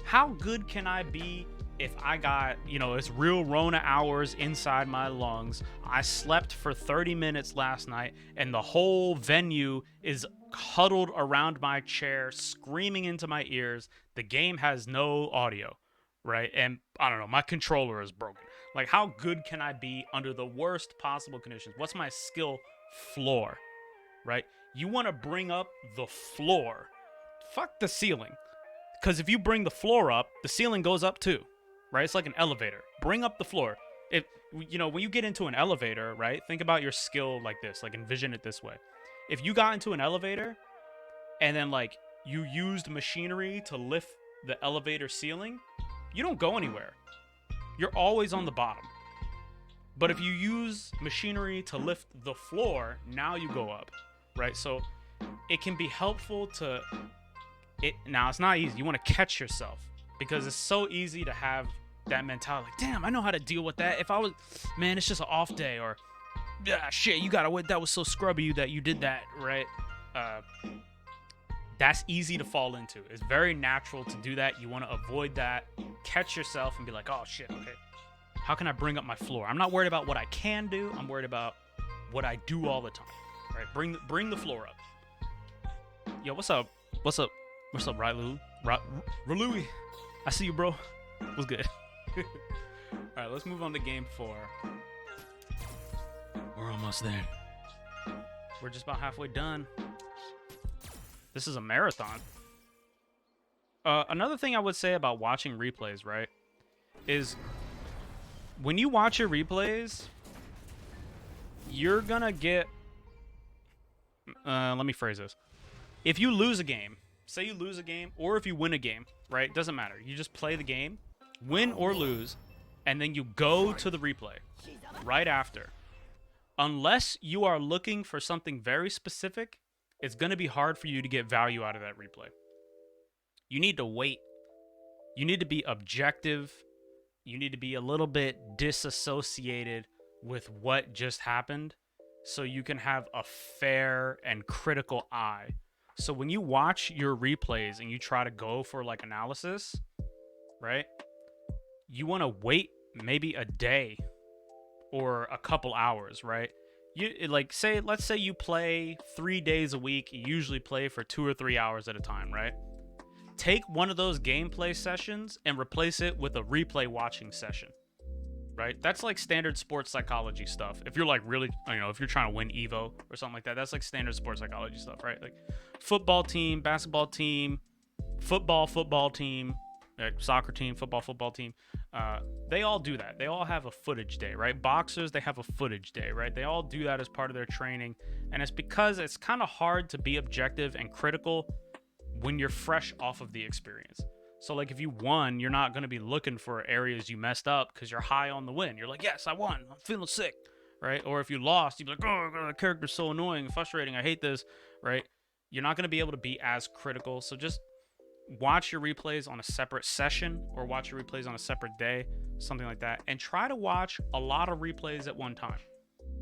How good can I be if I got, it's real Rona hours inside my lungs, I slept for 30 minutes last night, and the whole venue is huddled around my chair, screaming into my ears. The game has no audio, right? And I don't know, my controller is broken. Like, how good can I be under the worst possible conditions? What's my skill floor, right? You want to bring up the floor. Fuck the ceiling. Because if you bring the floor up, the ceiling goes up too, right? It's like an elevator. Bring up the floor. If, when you get into an elevator, right? Think about your skill like this, like envision it this way. If you got into an elevator and then like you used machinery to lift the elevator ceiling, you don't go anywhere. You're always on the bottom. But if you use machinery to lift the floor, now you go up, right? So it can be helpful to now it's not easy. You want to catch yourself because it's so easy to have that mentality. Like, damn, I know how to deal with that. If I was, man, it's just an off day, or yeah, shit, that was so scrubby that you did that, right? That's easy to fall into. It's very natural to do that. You want to avoid that. Catch yourself and be like, oh shit, okay. How can I bring up my floor? I'm not worried about what I can do. I'm worried about what I do all the time, right? Bring the floor up. Yo, what's up? What's up, Rylou? Louie? I see you, bro. What's good? All right, let's move on to game 4. We're almost there. We're just about halfway done. This is a marathon. Another thing I would say about watching replays, right, is when you watch your replays, you're gonna get... let me phrase this. If you lose a game, say you lose a game, or if you win a game, right, doesn't matter. You just play the game, win or lose, and then you go to the replay right after. Unless you are looking for something very specific, it's going to be hard for you to get value out of that replay. You need to wait. You need to be objective. You need to be a little bit disassociated with what just happened so you can have a fair and critical eye. So when you watch your replays and you try to go for like analysis, right? You want to wait maybe a day or a couple hours, right? Let's say you play 3 days a week. You usually play for 2 or 3 hours at a time, right? Take one of those gameplay sessions and replace it with a replay watching session, right? That's like standard sports psychology stuff. If you're like really, if you're trying to win Evo or something like that, that's like standard sports psychology stuff, right? Like football team, basketball team, football team, soccer team, football team. They all do that. They all have a footage day, right? Boxers, they have a footage day, right? They all do that as part of their training. And it's because it's kind of hard to be objective and critical when you're fresh off of the experience. So like if you won, you're not going to be looking for areas you messed up because you're high on the win. You're like, yes, I won. I'm feeling sick, right? Or if you lost, you'd be like, oh, the character's so annoying and frustrating. I hate this, right? You're not going to be able to be as critical. So just watch your replays on a separate session or watch your replays on a separate day, something like that. And try to watch a lot of replays at one time.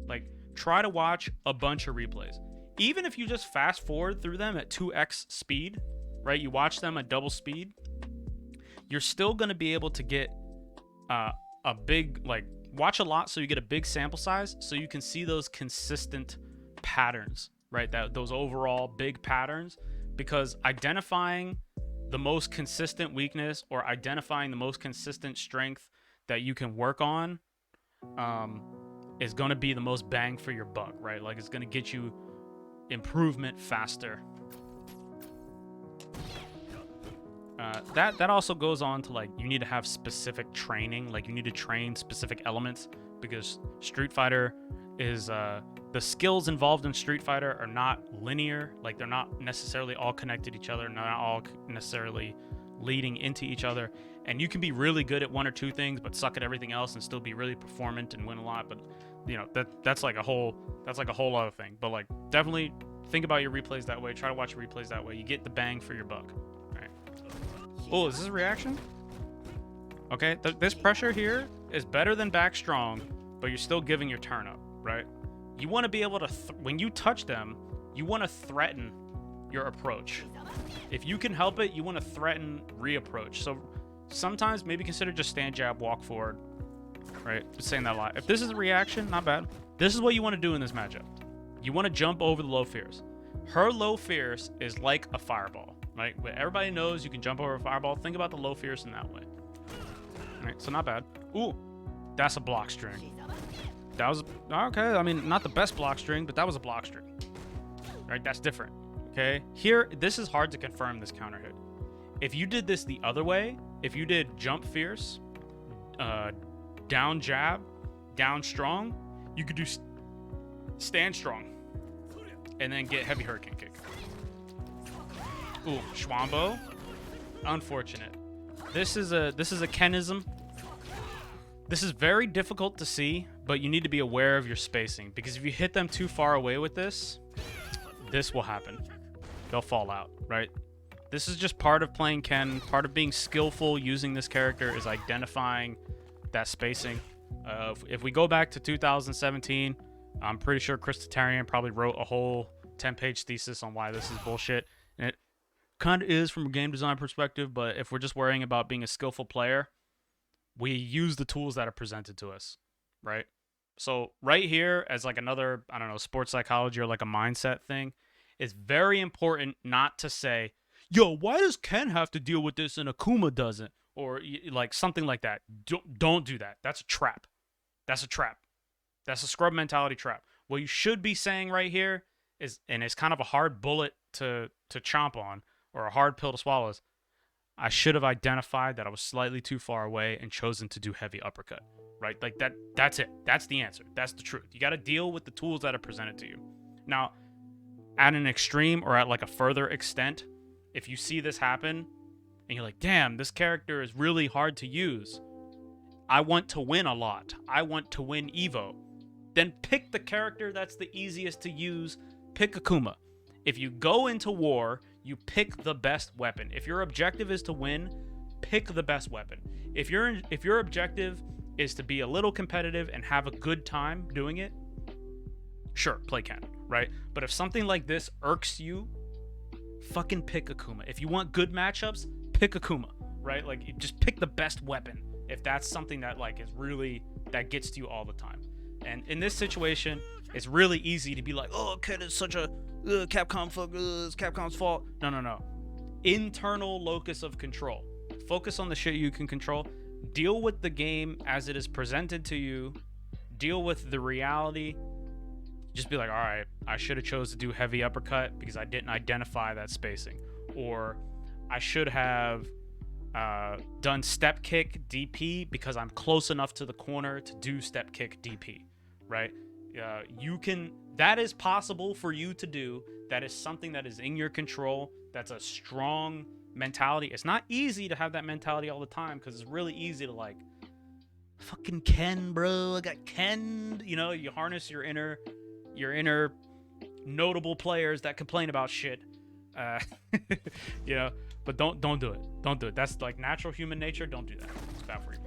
Like try to watch a bunch of replays. Even if you just fast forward through them at 2x speed, right? You watch them at double speed. You're still going to be able to get a big, watch a lot so you get a big sample size so you can see those consistent patterns, right? Those overall big patterns, because identifying the most consistent weakness or identifying the most consistent strength that you can work on is going to be the most bang for your buck, right? Like, it's going to get you improvement faster. That also goes on to, like, you need to have specific training. Like, you need to train specific elements, because Street Fighter is the skills involved in Street Fighter are not linear. Like, they're not necessarily all connected to each other, not all necessarily leading into each other. And you can be really good at one or two things but suck at everything else and still be really performant and win a lot. But you know, that's like a whole other thing. But like, definitely think about your replays that way. Try to watch your replays that way. You get the bang for your buck. All right. Oh, is this a reaction? Okay, this pressure here is better than back strong, but you're still giving your turn up, right? You want to be able to, when you touch them, you want to threaten your approach. If you can help it, you want to threaten reapproach. So sometimes maybe consider just stand jab, walk forward, right? Just saying that a lot. If this is a reaction, not bad. This is what you want to do in this matchup. You want to jump over the low fierce. Her low fierce is like a fireball, right? Everybody knows you can jump over a fireball. Think about the low fierce in that way. All right, so not bad. Ooh, that's a block string. That was, okay, I mean, not the best block string, but that was a block string. Right, that's different. Okay, here, this is hard to confirm this counter hit. If you did this the other way, if you did jump fierce, down jab, down strong, you could do stand strong, and then get heavy hurricane kick. Ooh, Schwambo. Unfortunate. This is a Kenism. This is very difficult to see, but you need to be aware of your spacing, because if you hit them too far away with this will happen. They'll fall out, right? This is just part of playing Ken. Part of being skillful using this character is identifying that spacing. If we go back to 2017, I'm pretty sure Chris Tatarian probably wrote a whole 10-page thesis on why this is bullshit. And it kind of is from a game design perspective, but if we're just worrying about being a skillful player, we use the tools that are presented to us, right? So right here, as like another, I don't know, sports psychology or like a mindset thing, it's very important not to say, yo, why does Ken have to deal with this and Akuma doesn't? Or like something like that. Don't do that. That's a trap. That's a trap. That's a scrub mentality trap. What you should be saying right here is, and it's kind of a hard bullet to chomp on, or a hard pill to swallow, is, I should have identified that I was slightly too far away and chosen to do heavy uppercut, right? Like that's it. That's the answer. That's the truth. You got to deal with the tools that are presented to you. Now, at an extreme or at like a further extent, if you see this happen and you're like, damn, this character is really hard to use. I want to win a lot. I want to win Evo. Then pick the character that's the easiest to use. Pick Akuma. If you go into war, you pick the best weapon. If your objective is to win, pick the best weapon. If your objective is to be a little competitive and have a good time doing it, sure, play Ken, right? But if something like this irks you, fucking pick Akuma. If you want good matchups, pick Akuma, right? Like, you just pick the best weapon if that's something that like is really, that gets to you all the time. And in this situation, it's really easy to be like, oh, Ken is such a Capcom fuck, it's Capcom's fault. No. Internal locus of control. Focus on the shit you can control. Deal with the game as it is presented to you. Deal with the reality. Just be like, all right, I should have chose to do heavy uppercut because I didn't identify that spacing. Or I should have done step kick DP because I'm close enough to the corner to do step kick DP, right? That is possible for you to do. That is something that is in your control. That's a strong mentality. It's not easy to have that mentality all the time, because it's really easy to like, fucking Ken, bro, I got Ken. You know, you harness your inner notable players that complain about shit. You know, but don't do it. Don't do it. That's like natural human nature. Don't do that. It's bad for you.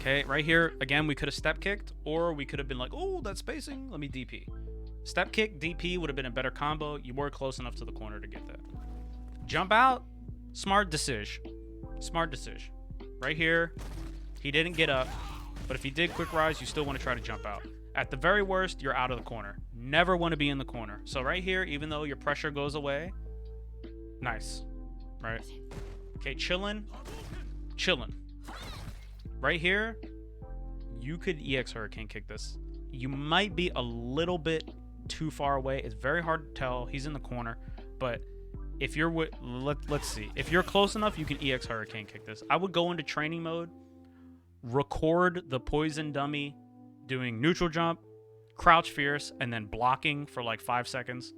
Okay, right here, again, we could have step kicked, or we could have been like, oh, that's spacing, let me DP. Step kick, DP would have been a better combo. You were close enough to the corner to get that. Jump out, smart decision. Smart decision. Right here, he didn't get up, but if he did quick rise, you still want to try to jump out. At the very worst, you're out of the corner. Never want to be in the corner. So right here, even though your pressure goes away, nice, right? Okay, chilling. Right here, you could EX Hurricane Kick this. You might be a little bit too far away. It's very hard to tell. He's in the corner, but if you're let's see. If you're close enough, you can EX Hurricane Kick this. I would go into training mode, record the poison dummy doing neutral jump, crouch fierce, and then blocking for like 5 seconds,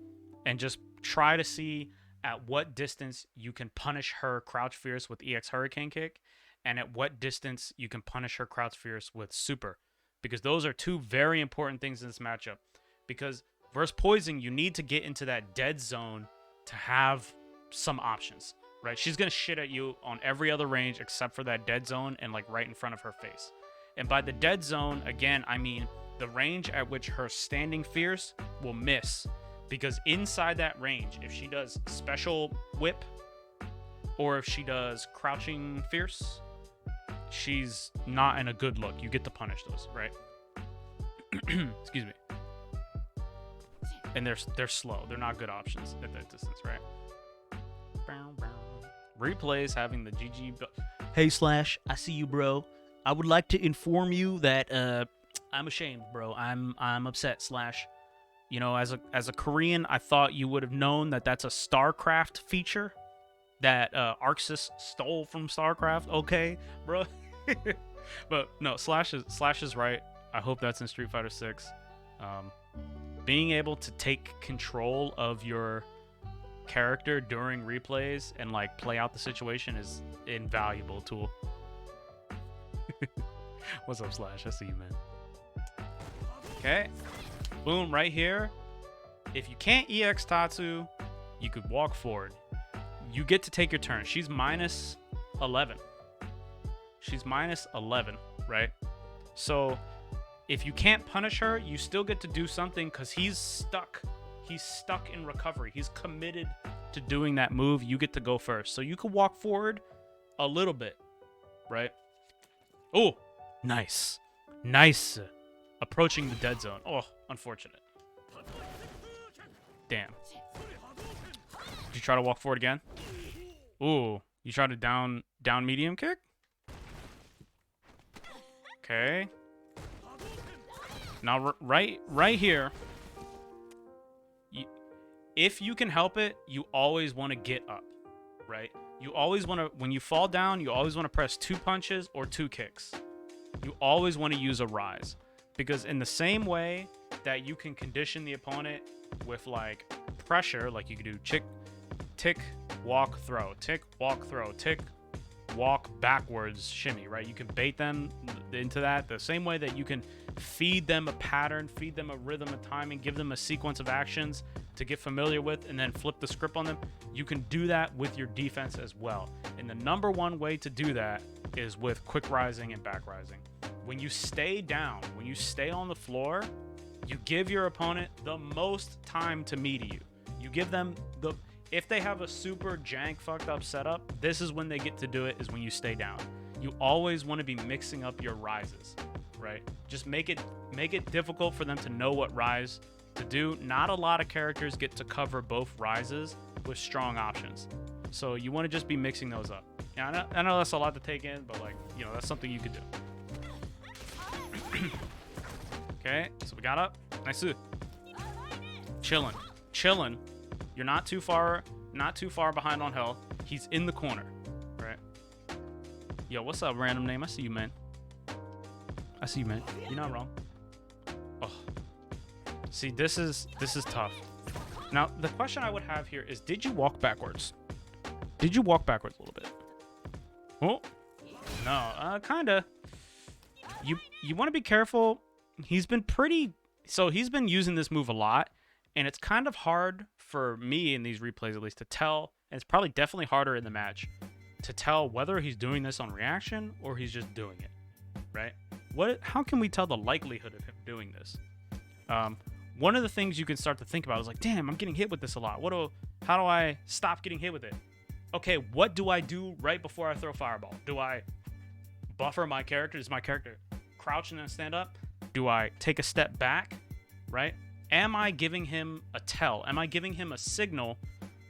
and just try to see at what distance you can punish her crouch fierce with EX Hurricane Kick, and at what distance you can punish her crouch fierce with super. Because those are two very important things in this matchup. Because versus poison, you need to get into that dead zone to have some options, right? She's going to shit at you on every other range except for that dead zone and like right in front of her face. And by the dead zone, again, I mean the range at which her standing fierce will miss. Because inside that range, if she does special whip or if she does crouching fierce, she's not in a good look. You get to punish those, right? Excuse me. And they're slow. They're not good options at that distance, right? Replays having the GG. Hey Slash, I see you, bro. I would like to inform you that I'm ashamed, bro. I'm upset, Slash. You know, as a Korean, I thought you would have known that that's a StarCraft feature that Arxis stole from StarCraft. Okay, bro. But no, Slash is right. I hope that's in Street Fighter 6. Being able to take control of your character during replays and like play out the situation is an invaluable tool. What's up, Slash? I see you, man. Okay. Boom, right here. If you can't EX Tatsu, you could walk forward. You get to take your turn. She's minus 11. She's minus 11, right? So if you can't punish her, you still get to do something because he's stuck. He's stuck in recovery. He's committed to doing that move. You get to go first. So you could walk forward a little bit, right? Oh, nice. Nice. Approaching the dead zone. Oh, unfortunate. Damn. Did you try to walk forward again? Ooh, you tried to down medium kick? Okay. Now, right here, if you can help it, you always want to get up, right? You always want to, when you fall down, you always want to press 2 punches or 2 kicks. You always want to use a rise. Because in the same way that you can condition the opponent with like pressure, like you can do tick, walk, throw, tick, walk, throw, tick, walk, backwards, shimmy, right? You can bait them into that the same way that you can feed them a pattern, feed them a rhythm, a timing, give them a sequence of actions to get familiar with, and then flip the script on them. You can do that with your defense as well. And the number one way to do that is with quick rising and back rising. When you stay down, when you stay on the floor, you give your opponent the most time to meet you. You give them the, if they have a super jank fucked up setup, this is when they get to do it, is when you stay down. You always want to be mixing up your rises, right? Just make it difficult for them to know what rise to do. Not a lot of characters get to cover both rises with strong options. So you want to just be mixing those up. Yeah, I know that's a lot to take in, but like, you know, that's something you could do. Okay, so we got up. Nice. Chilling. You're not too far behind on health. He's in the corner, right? Yo, what's up, random name? I see you, man. You're not wrong. Oh, see, this is tough. Now, the question I would have here is, did you walk backwards? Did you walk backwards a little bit? Oh, no, kinda. You want to be careful. He's been using this move a lot, and it's kind of hard for me in these replays, at least, to tell, and it's probably definitely harder in the match to tell whether he's doing this on reaction or he's just doing it, right? How can we tell the likelihood of him doing this? One of the things you can start to think about is like, damn, I'm getting hit with this a lot. How do I stop getting hit with it? Okay, what do I do right before I throw fireball? Do I buffer my character? Does my character crouch and then stand up? Do I take a step back, right? Am I giving him a tell? Am I giving him a signal,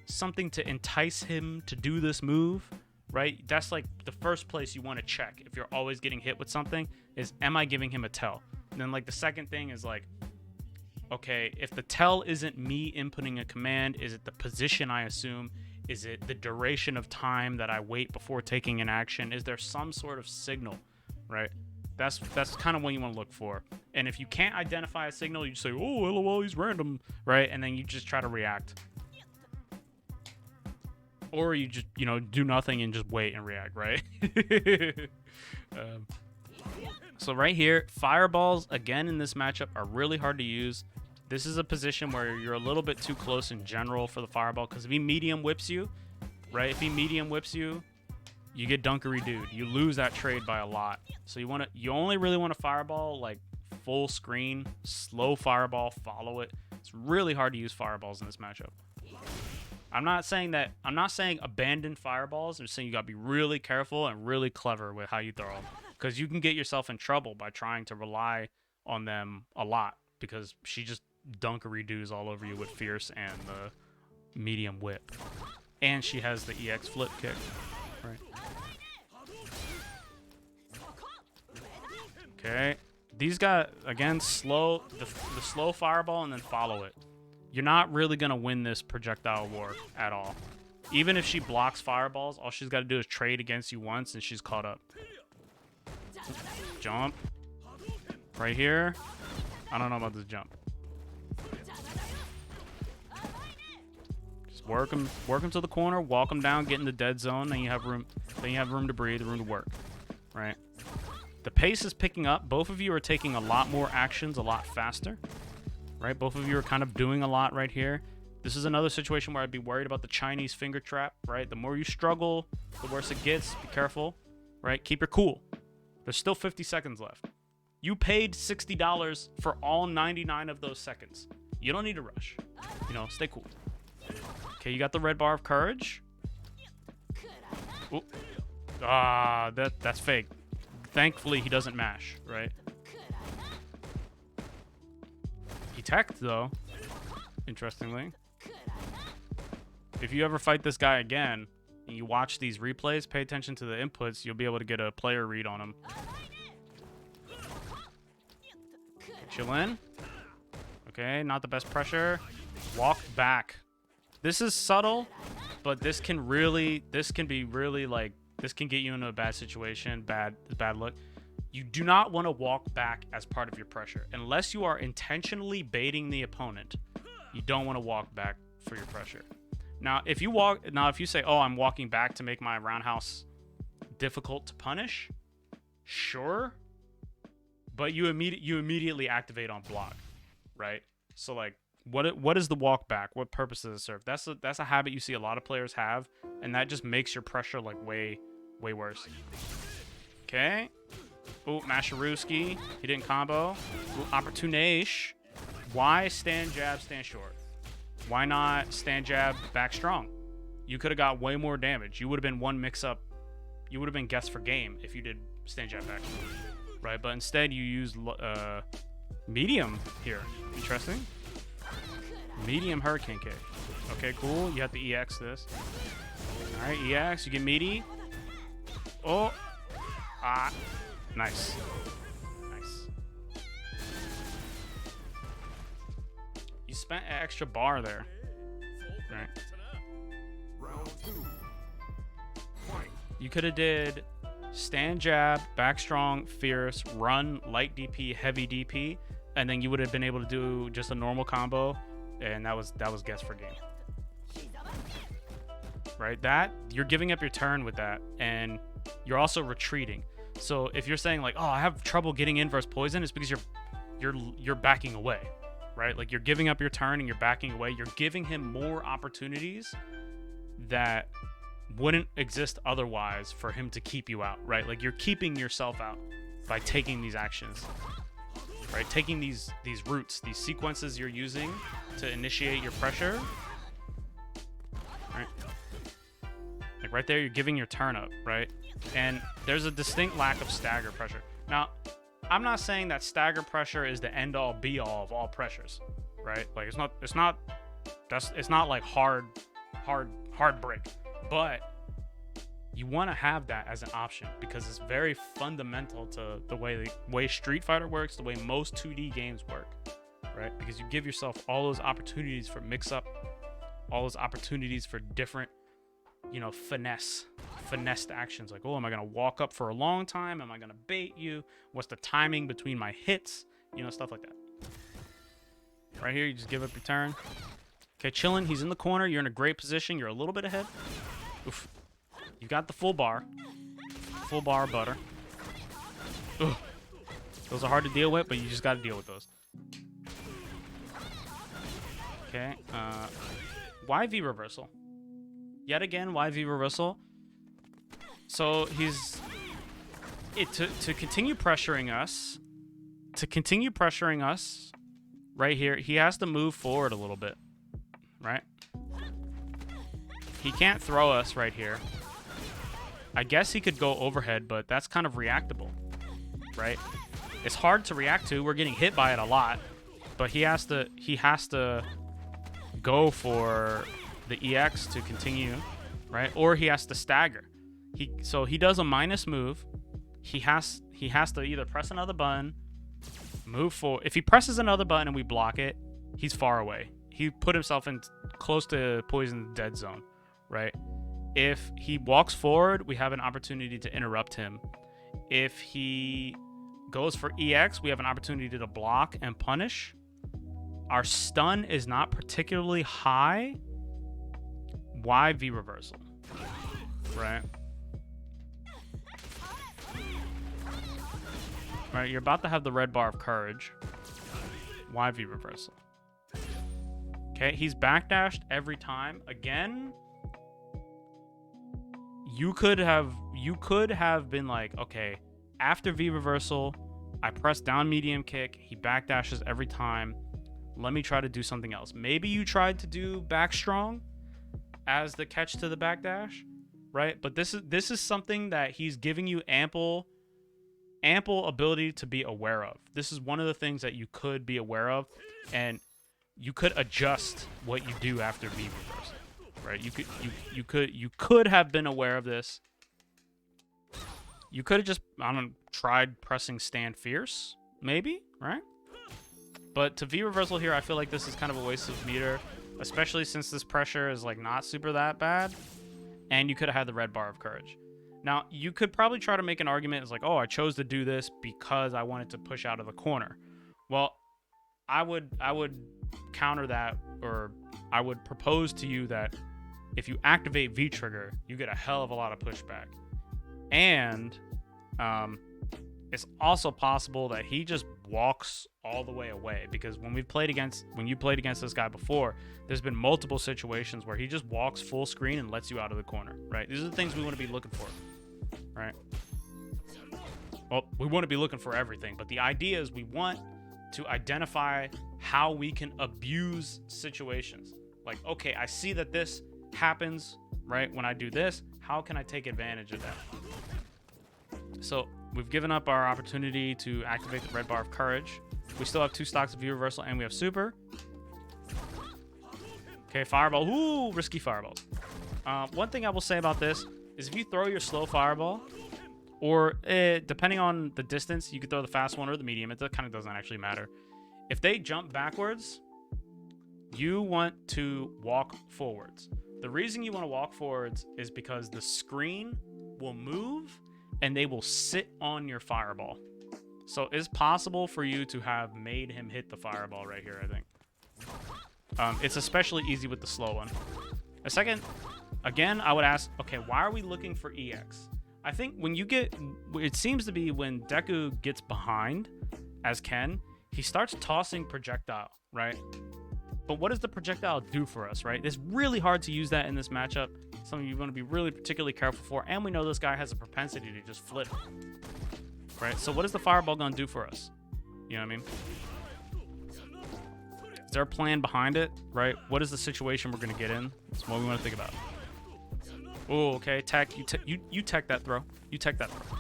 something to entice him to do this move, right? That's like the first place you want to check if you're always getting hit with something is, am I giving him a tell? And then like the second thing is like, okay, if the tell isn't me inputting a command, is it the position I assume? Is it the duration of time that I wait before taking an action? Is there some sort of signal, right? That's kind of what you want to look for. And if you can't identify a signal, you say, oh, lol, he's random, right? And then you just try to react. Or you just, do nothing and just wait and react, right? So right here, fireballs, again, in this matchup are really hard to use. This is a position where you're a little bit too close in general for the fireball, because if he medium whips you, right? If he medium whips you, you get dunkery dude. You lose that trade by a lot. So you only really want to fireball like full screen, slow fireball, follow it. It's really hard to use fireballs in this matchup. I'm not saying abandon fireballs. I'm saying you gotta be really careful and really clever with how you throw them, because you can get yourself in trouble by trying to rely on them a lot, because she just dunkery doos all over you with fierce and the medium whip, and she has the EX flip kick, right? Okay, these guys again, slow the slow fireball and then follow it. You're not really gonna win this projectile war at all. Even if she blocks fireballs, all she's got to do is trade against you once and she's caught up. Jump right here. I don't know about this jump. Just work him to the corner, walk him down, get in the dead zone, then you have room to breathe, room to work, right? The pace is picking up. Both of you are taking a lot more actions a lot faster, right? Both of you are kind of doing a lot right here. This is another situation where I'd be worried about the Chinese finger trap, right? The more you struggle, the worse it gets. Be careful, right? Keep your cool. There's still 50 seconds left. You paid $60 for all 99 of those seconds. You don't need to rush. Stay cool. Okay, you got the red bar of courage. Ooh. That's fake. Thankfully, he doesn't mash, right? He teched, though, interestingly. If you ever fight this guy again, and you watch these replays, pay attention to the inputs, you'll be able to get a player read on him. Chill in. Okay, not the best pressure. Walk back. This is subtle, but this can be really like, this can get you into a bad situation, bad look. You do not want to walk back as part of your pressure. Unless you are intentionally baiting the opponent, you don't want to walk back for your pressure. Now, if you say, oh, I'm walking back to make my roundhouse difficult to punish, sure. But you immediately activate on block, right? So like, what is the walk back? What purpose does it serve? That's a habit you see a lot of players have, and that just makes your pressure like way worse. Okay. Ooh, Masharewski. He didn't combo. Ooh, Opportunish. Why stand jab, stand short? Why not stand jab, back strong? You could have got way more damage. You would have been one mix up. You would have been guess for game if you did stand jab, back strong. Right, but instead you use medium here. Interesting. Medium hurricane kick. Okay, cool. You have to EX this. All right, EX. You get meaty. Oh. Ah. Nice. Nice. You spent an extra bar there. All right. Round 2. Fight. You could have did stand jab, back strong, fierce, run, light DP, heavy DP, and then you would have been able to do just a normal combo, and that was guess for game. Right? That you're giving up your turn with that, and you're also retreating. So if you're saying like, oh, I have trouble getting in versus poison, it's because you're backing away, right? Like you're giving up your turn and you're backing away. You're giving him more opportunities that wouldn't exist otherwise for him to keep you out, right? Like you're keeping yourself out by taking these actions, right? Taking these routes, these sequences you're using to initiate your pressure, right? Like right there, you're giving your turn up, right? And there's a distinct lack of stagger pressure. Now, I'm not saying that stagger pressure is the end all be all of all pressures, right? Like it's not like hard break. But You want to have that as an option because it's very fundamental to the way Street Fighter works, the way most 2D games work, right? Because you give yourself all those opportunities for mix-up, all those opportunities for different, finessed actions. Like, oh, am I going to walk up for a long time? Am I going to bait you? What's the timing between my hits? Stuff like that. Right here, you just give up your turn. Okay, chilling. He's in the corner. You're in a great position. You're a little bit ahead. Oof. You got the full bar. Full bar of butter. Ugh. Those are hard to deal with, but you just got to deal with those. Okay. YV reversal. Yet again, YV reversal. So he's... To continue pressuring us... right here, he has to move forward a little bit. Right? He can't throw us right here. I guess he could go overhead, but that's kind of reactable, right? It's hard to react to. We're getting hit by it a lot, but he has to go for the EX to continue, right? Or he has to stagger. So he does a minus move. He has to either press another button, move forward. If he presses another button and we block it, he's far away. He put himself in close to poison dead zone, right? If he walks forward, we have an opportunity to interrupt him. If he goes for EX, we have an opportunity to block and punish. Our stun is not particularly high. YV reversal, right? Right, you're about to have the red bar of courage. YV reversal. Okay, he's backdashed every time. Again, you could have been like, okay, after V reversal, I press down medium kick, he backdashes every time. Let me try to do something else. Maybe you tried to do back strong as the catch to the backdash, right? But this is something that he's giving you ample ability to be aware of. This is one of the things that you could be aware of, and you could adjust what you do after V reversal. Right, you could have been aware of this. You could have just, tried pressing stand fierce, maybe, right? But to V reversal here, I feel like this is kind of a waste of meter, especially since this pressure is like not super that bad, and you could have had the red bar of courage. Now, you could probably try to make an argument as like, oh, I chose to do this because I wanted to push out of the corner. Well, I would counter that, or I would propose to you that if you activate V-Trigger, you get a hell of a lot of pushback. And it's also possible that he just walks all the way away, because when you played against this guy before, there's been multiple situations where he just walks full screen and lets you out of the corner, right? These are the things we want to be looking for, right? Well, we want to be looking for everything, but the idea is we want to identify how we can abuse situations. Like, okay, I see that this happens, right? When I do this, how can I take advantage of that? So we've given up our opportunity to activate the red bar of courage. We still have 2 stocks of V reversal, and we have super. Okay, fireball. Ooh, risky fireball. One thing I will say about this is if you throw your slow fireball, or depending on the distance, you could throw the fast one or the medium. It kind of doesn't actually matter. If they jump backwards, you want to walk forwards. The reason you want to walk forwards is because the screen will move and they will sit on your fireball. So it's possible for you to have made him hit the fireball right here, I think. It's especially easy with the slow one. A second, again, I would ask, okay, why are we looking for EX? I think it seems to be when Deku gets behind as Ken, he starts tossing projectile, right? But what does the projectile do for us, right? It's really hard to use that in this matchup. Something you want to be really particularly careful for. And we know this guy has a propensity to just flip, right? So what is the fireball going to do for us? You know what I mean? Is there a plan behind it, right? What is the situation we're going to get in? That's what we want to think about. Oh, okay. Tech. You tech that throw. You tech that throw.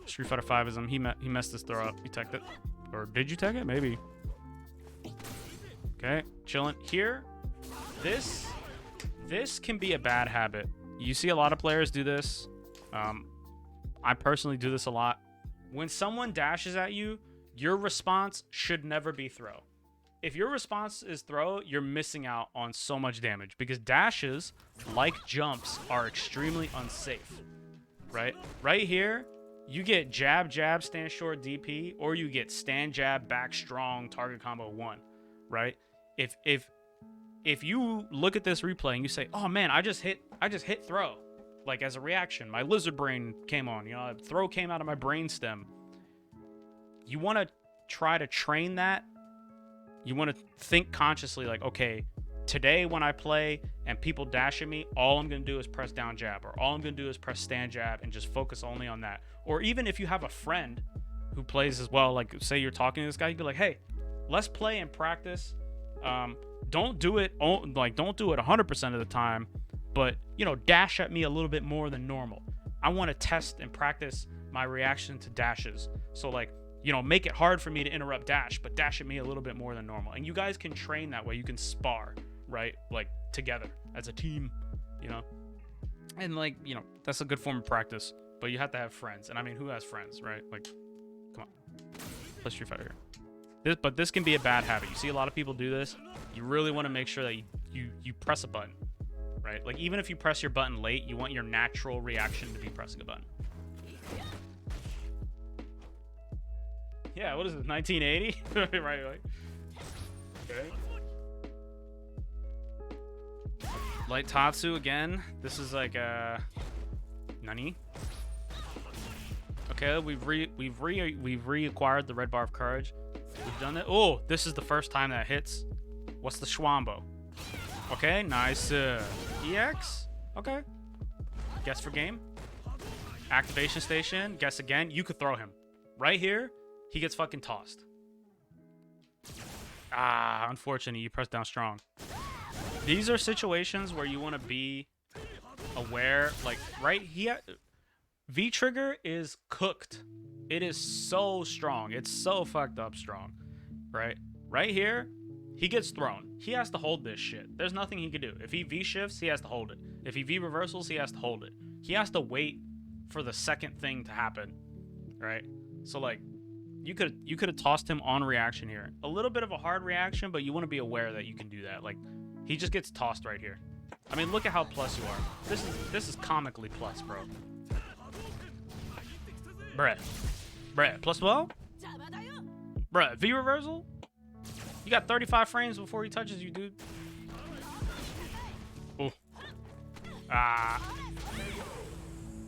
Street Fighter 5ism. He messed this throw up. You teched it. Or did you tech it? Maybe. Okay, chilling here. This can be a bad habit You see a lot of players do this. I personally do this a lot. When someone dashes at you, your response should never be throw. If your response is throw, you're missing out on so much damage because dashes, like jumps, are extremely unsafe, right? Right here, you get jab, jab, stand short, DP, or you get stand, jab, back, strong, target combo 1, right? If you look at this replay and you say, oh man, I just hit throw, like as a reaction, my lizard brain came on, you know, throw came out of my brain stem. You want to try to train that. You want to think consciously like, okay, today when I play and people dash at me, all I'm going to do is press down jab, or all I'm going to do is press stand jab and just focus only on that. Or even if you have a friend who plays as well, like say you're talking to this guy, you'd be like, hey, let's play and practice. Don't do it 100% of the time, but you know, dash at me a little bit more than normal. I want to test and practice my reaction to dashes. So like, you know, make it hard for me to interrupt dash, but dash at me a little bit more than normal. And you guys can train that way. You can spar, right? Like together as a team, you know? And like, you know, that's a good form of practice, but you have to have friends. And I mean, who has friends, right? Like, come on, let's Street Fighter here. But this can be a bad habit. You see a lot of people do this. You really want to make sure that you press a button, right? Like even if you press your button late, you want your natural reaction to be pressing a button. Yeah, what is it, 1980? Right, like, okay. Light Tatsu again. This is like Nani? Okay, we've reacquired the red bar of courage. We've done it. Oh, this is the first time that hits. What's the Schwambo? Okay, nice. EX? Okay. Guess for game. Activation station. Guess again. You could throw him. Right here. He gets fucking tossed. Ah, unfortunately, you press down strong. These are situations where you want to be aware. Like, right here, V-trigger is cooked. It is so strong. It's so fucked up strong. Right? Right here, he gets thrown. He has to hold this shit. There's nothing he can do. If he V-shifts, he has to hold it. If he V-reversals, he has to hold it. He has to wait for the second thing to happen. Right? So, like, you could have tossed him on reaction here. A little bit of a hard reaction, but you want to be aware that you can do that. Like, he just gets tossed right here. I mean, look at how plus you are. This is comically plus, bro. Bruh. Plus 12? Bruh, V reversal? You got 35 frames before he touches you, dude. Oh. Ah.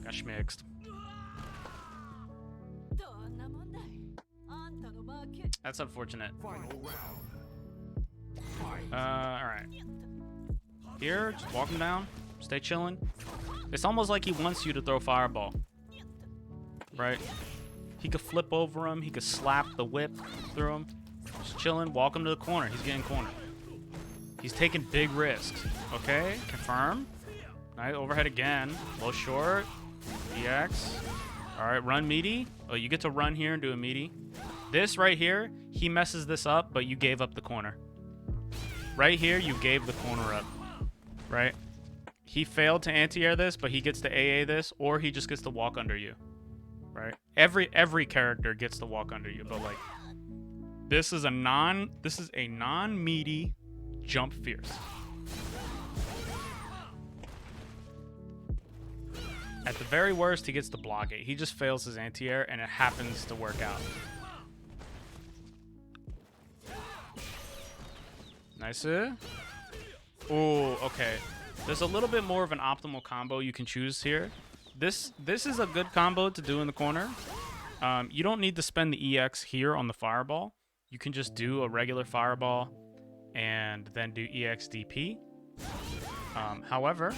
Got schmixed. That's unfortunate. Alright. Here, just walk him down. Stay chilling. It's almost like he wants you to throw fireball. Right? He could flip over him. He could slap the whip through him. Just chilling. Walk him to the corner. He's getting cornered. He's taking big risks. Okay, confirm. Alright, overhead again. Low short. EX. Alright, run meaty. Oh, you get to run here and do a meaty. This right here, he messes this up, but you gave up the corner. Right here, you gave the corner up. Right? He failed to anti-air this, but he gets to AA this, or he just gets to walk under you. Right? Every character gets to walk under you, but like this is a non-meaty jump fierce. At the very worst, he gets to block it. He just fails his anti-air, and it happens to work out. Nice. Oh, okay. There's a little bit more of an optimal combo you can choose here. This is a good combo to do in the corner. You don't need to spend the EX here on the fireball. You can just do a regular fireball and then do EX DP. However,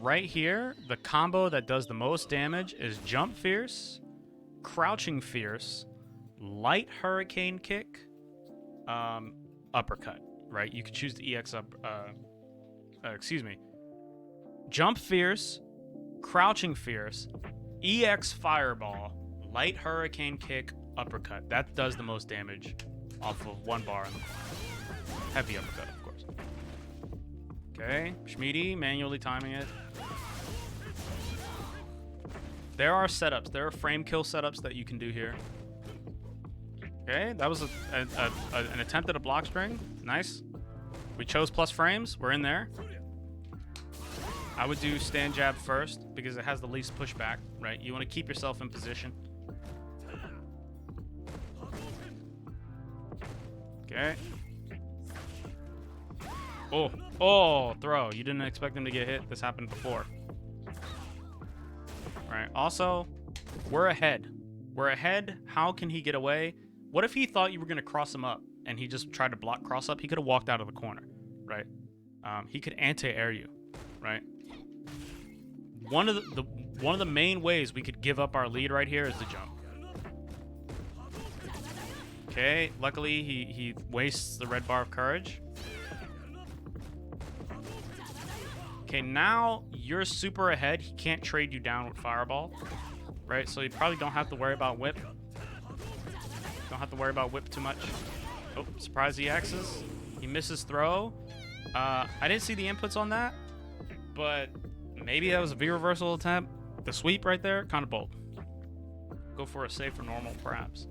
right here, the combo that does the most damage is jump fierce, crouching fierce, light hurricane kick, uppercut, right? You can choose the EX up, jump fierce, crouching fierce, EX fireball, light hurricane kick, uppercut. That does the most damage off of one bar in the corner. Heavy uppercut, of course. Okay, Schmiedy manually timing it. There are setups. There are frame kill setups that you can do here. Okay, that was an attempt at a block string. Nice. We chose plus frames. We're in there. I would do stand jab first because it has the least pushback, right? You want to keep yourself in position. Okay. Oh, throw. You didn't expect him to get hit. This happened before. Right. Also, we're ahead. We're ahead. How can he get away? What if he thought you were going to cross him up and he just tried to block cross up? He could have walked out of the corner, right? He could anti-air you, right? One of the main ways we could give up our lead right here is the jump. Okay, luckily he wastes the red bar of courage. Okay, now you're super ahead. He can't trade you down with fireball, right? So you probably don't have to worry about whip. Don't have to worry about whip too much. Oh, surprise EXs. He misses throw. I didn't see the inputs on that, but maybe that was a V reversal attempt. The sweep right there, kind of bold. Go for a safe or normal, perhaps.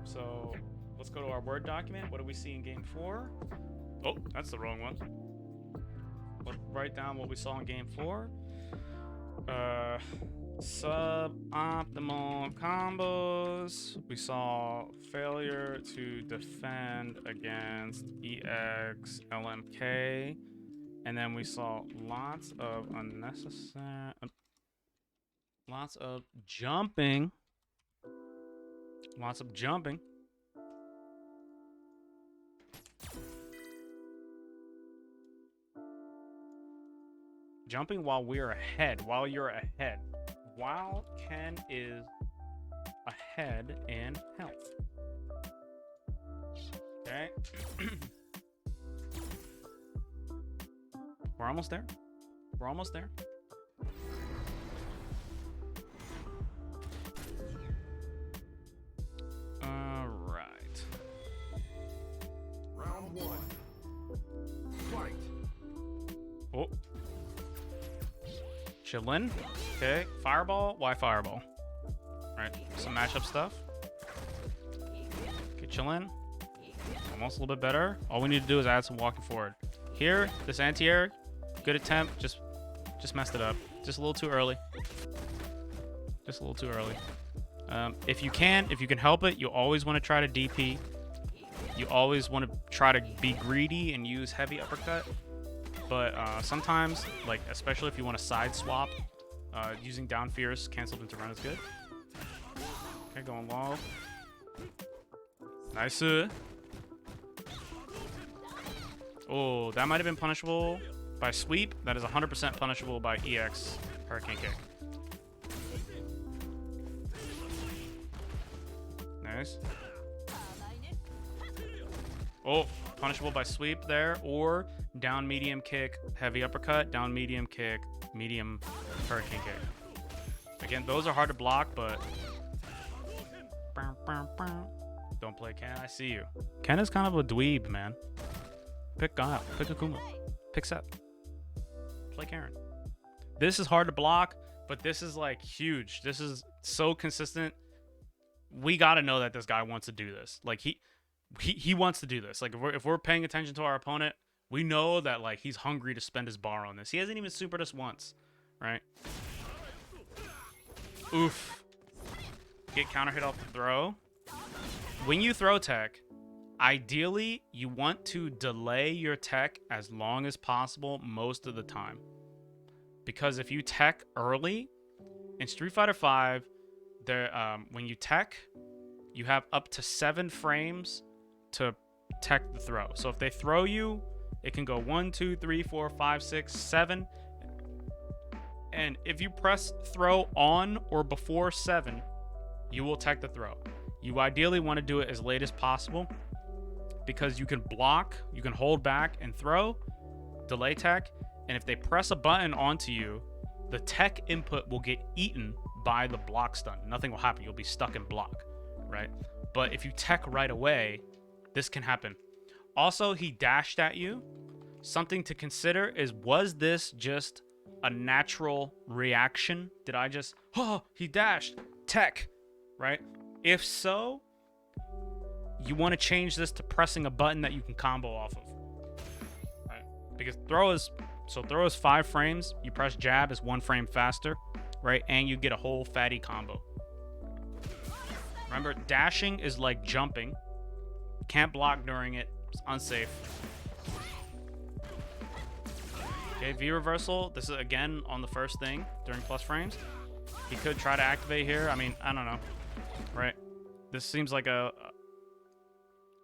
So let's go to our Word document. What do we see in game 4? Oh, that's the wrong one. Let's write down what we saw in game 4. Suboptimal combos. We saw failure to defend against EX LMK. And then we saw lots of unnecessary... lots of jumping. Lots of jumping. Jumping while we're ahead. While you're ahead. While Ken is ahead in health. Okay. We're almost there. We're almost there. All right. Round 1. Fight. Oh. Chillin'. Okay. Fireball. Why fireball? All right. Some matchup stuff. Okay, chillin'. Almost a little bit better. All we need to do is add some walking forward. Here, this anti-air. Good attempt. Just messed it up. Just a little too early. Just a little too early. If you can help it, you always want to try to DP. You always want to try to be greedy and use heavy uppercut. But sometimes, like especially if you want to side swap, using down fierce canceled into run is good. Okay, going low. Nice. Oh, that might have been punishable by sweep. That is 100% punishable by EX hurricane kick. Nice. Oh, punishable by sweep there, or down medium kick, heavy uppercut, down medium kick, medium hurricane kick. Again, those are hard to block, but don't play Ken. I see you. Ken is kind of a dweeb, man. Pick Guile. Pick Akuma. Pick Sep. Play Karen. This is hard to block, but this is like huge. This is so consistent. We got to know that this guy wants to do this. Like he wants to do this. Like if we're paying attention to our opponent, we know that like he's hungry to spend his bar on this. He hasn't even supered us once, right? Oof. Get counter hit off the throw. When you throw tech, ideally you want to delay your tech as long as possible most of the time. Because if you tech early in Street Fighter V, when you tech, you have up to 7 frames to tech the throw. So if they throw you, it can go 1, 2, 3, 4, 5, 6, 7. And if you press throw on or before 7, you will tech the throw. You ideally want to do it as late as possible because you can block, you can hold back and throw, delay tech, and if they press a button onto you, the tech input will get eaten by the block stun. Nothing will happen. You'll be stuck in block, right? But if you tech right away, this can happen. Also, he dashed at you. something to consider is, was this just a natural reaction? Did I just, oh, he dashed, tech, right? If so, you want to change this to pressing a button that you can combo off of, right? Because throw is 5 frames, you press jab is 1 frame faster, right? And you get a whole fatty combo. Remember, dashing is like jumping. Can't block during it, it's unsafe. Okay, V reversal. This is again on the first thing during plus frames. He could try to activate here. I mean, I don't know, right? This seems like a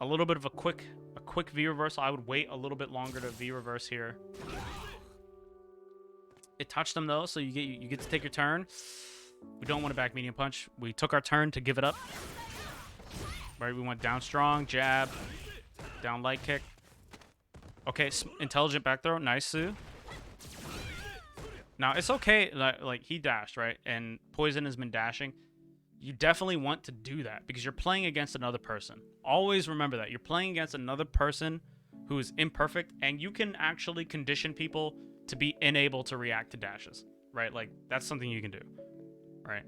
little bit of a quick V reversal. I would wait a little bit longer to V reverse here. It touched him though, so you get to take your turn. We don't want to back medium punch. We took our turn to give it up. Right, we went down strong, jab, down light kick. Okay, intelligent back throw, nice, Sue. Now, it's okay, like, he dashed, right? And Poison has been dashing. You definitely want to do that because you're playing against another person. Always remember that. You're playing against another person who is imperfect, and you can actually condition people to be unable to react to dashes, right? Like, that's something you can do, right?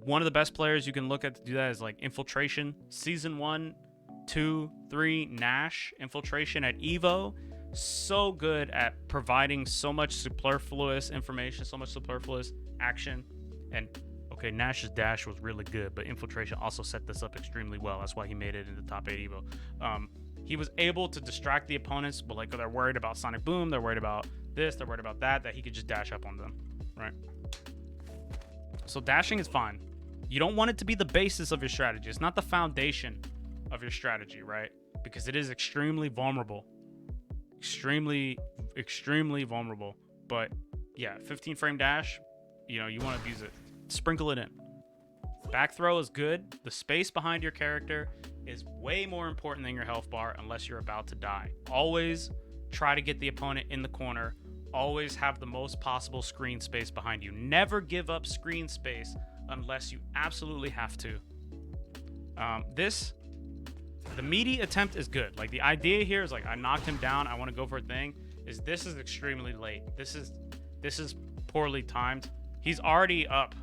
One of the best players you can look at to do that is, like, Infiltration. Season 1, 2, 3, Nash. Infiltration at EVO. So good at providing so much superfluous information, so much superfluous action. And okay, Nash's dash was really good, but Infiltration also set this up extremely well. That's why he made it in the top 8 Evo. He was able to distract the opponents, but like they're worried about Sonic Boom, they're worried about this, they're worried about that he could just dash up on them, right? So dashing is fine. You don't want it to be the basis of your strategy. It's not the foundation of your strategy, right? Because it is extremely vulnerable. Extremely vulnerable. But yeah, 15 frame dash, you know, you want to abuse it. Sprinkle it in. Back throw is good. The space behind your character is way more important than your health bar unless you're about to die. Always try to get the opponent in the corner. Always have the most possible screen space behind you. Never give up screen space unless you absolutely have to. The meaty attempt is good. Like, the idea here is like, I knocked him down, I want to go for a thing. This is extremely late. This is poorly timed. He's already up,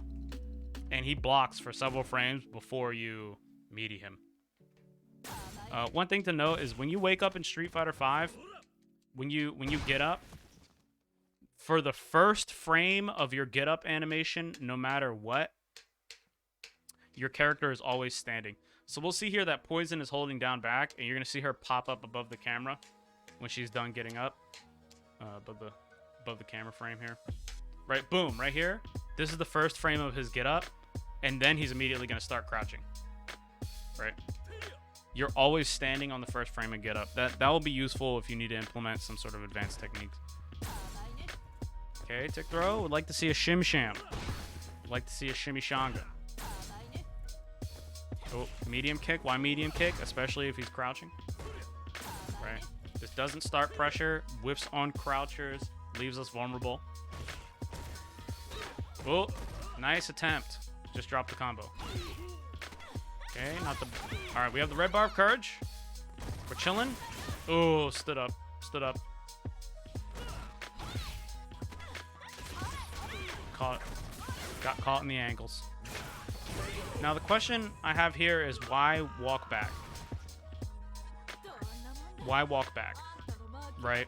and he blocks for several frames before you meaty him. One thing to note is when you wake up in Street Fighter V, when you get up, for the first frame of your get up animation, no matter what, your character is always standing. So we'll see here that Poison is holding down back, and you're going to see her pop up above the camera when she's done getting up. Above the camera frame here. Right, boom, right here. This is the first frame of his get up, and then he's immediately going to start crouching. Right? You're always standing on the first frame and get up. That will be useful if you need to implement some sort of advanced techniques. Okay, tick throw. Would like to see a shim sham. Would like to see a shimmy shanga. Oh, medium kick. Why medium kick? Especially if he's crouching. Right. This doesn't start pressure. Whips on crouchers. Leaves us vulnerable. Oh, nice attempt. Just dropped the combo. Okay, not the... Alright, we have the red bar of courage. We're chilling. Oh, stood up. Stood up. Got caught in the angles. Now the question I have here is why walk back? Why walk back? Right?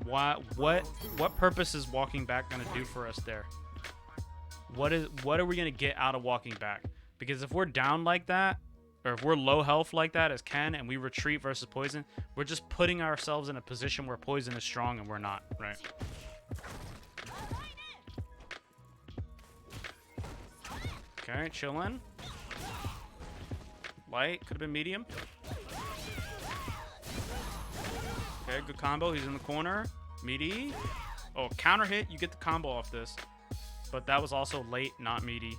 What purpose is walking back gonna do for us there? What are we gonna get out of walking back? Because if we're down like that, or if we're low health like that as Ken, and we retreat versus Poison, we're just putting ourselves in a position where Poison is strong and we're not, right? Okay, chillin'. Light, could have been medium. Okay, good combo. He's in the corner. Meaty. Oh, counter hit. You get the combo off this. But that was also late, not meaty.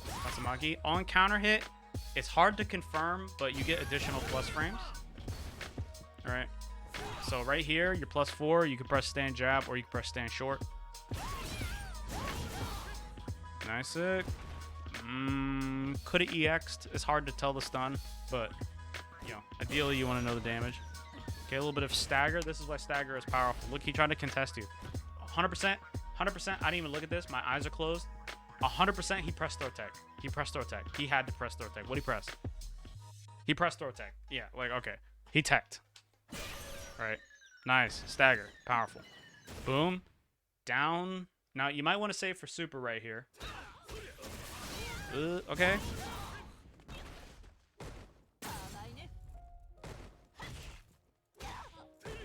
Tatsumaki. On counter hit, it's hard to confirm, but you get additional plus frames. Alright. So right here, you're +4. You can press stand jab, or you can press stand short. Nice. Could have EX'd. It's hard to tell the stun, but, you know, ideally you want to know the damage. Okay, a little bit of stagger. This is why stagger is powerful. Look, he tried to contest you. 100%. 100%. I didn't even look at this. My eyes are closed. 100% he pressed throw tech. He pressed throw tech. He had to press throw tech. What'd he press? He pressed throw tech. Yeah, like, okay. He teched. Right. Nice. Stagger. Powerful. Boom. Down. Now, you might want to save for super right here. Okay.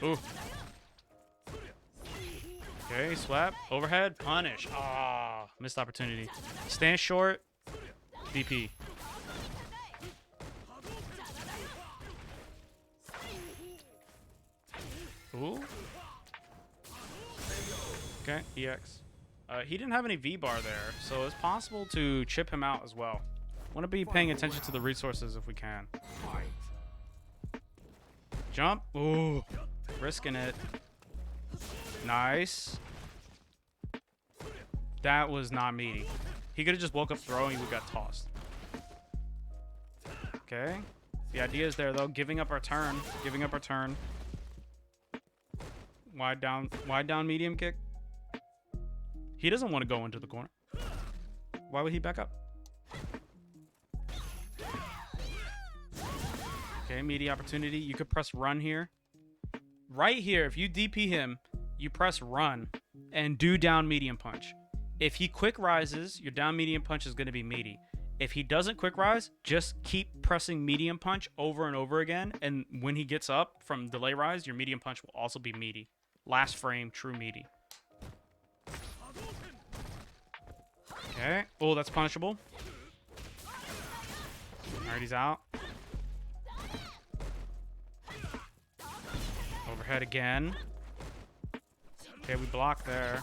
Ooh. Okay, swap. Overhead. Punish. Ah, missed opportunity. Stand short. DP. Ooh. Okay, EX. He didn't have any V-bar there, so it's possible to chip him out as well. Want to be paying attention to the resources if we can. Jump. Ooh. Risking it. Nice. That was not meaty. He could have just woke up throwing, we got tossed. Okay. The idea is there though, giving up our turn. Giving up our turn. Wide down, medium kick. He doesn't want to go into the corner. Why would he back up? Okay, meaty opportunity. You could press run here. Right here, if you DP him, you press run and do down medium punch. If he quick rises, your down medium punch is going to be meaty. If he doesn't quick rise, just keep pressing medium punch over and over again. And when he gets up from delay rise, your medium punch will also be meaty. Last frame, true meaty. Okay. Oh, that's punishable. Alright, he's out. Overhead again. Okay, we block there.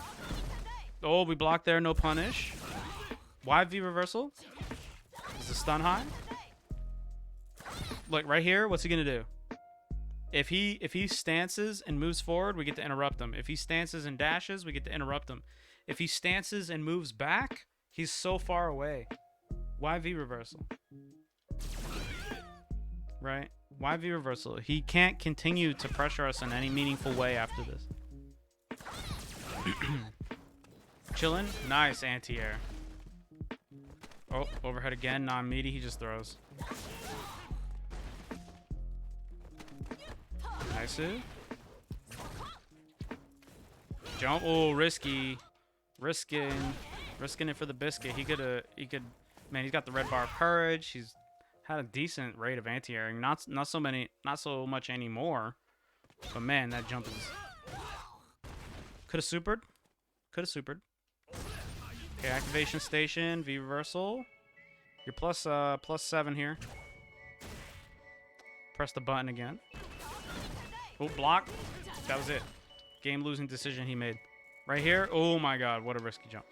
Oh, we blocked there, no punish. YV reversal. Is the stun high? Look, right here, what's he gonna do? If he stances and moves forward, we get to interrupt him. If he stances and dashes, we get to interrupt him. If he stances and moves back, he's so far away. YV reversal. Right? YV reversal. He can't continue to pressure us in any meaningful way after this. Chillin'. Nice anti-air. Oh, overhead again. Non-meaty. He just throws. Nice. Jump. Oh, risky. Risking it for the biscuit. He could, man, he's got the red bar of courage. He's had a decent rate of anti-airing. Not so much anymore. But man, that jump is... Could have supered. Okay, activation station, V reversal. You're plus 7 here. Press the button again. Oh, block. That was it. Game losing decision he made. Right here. Oh my god, what a risky jump.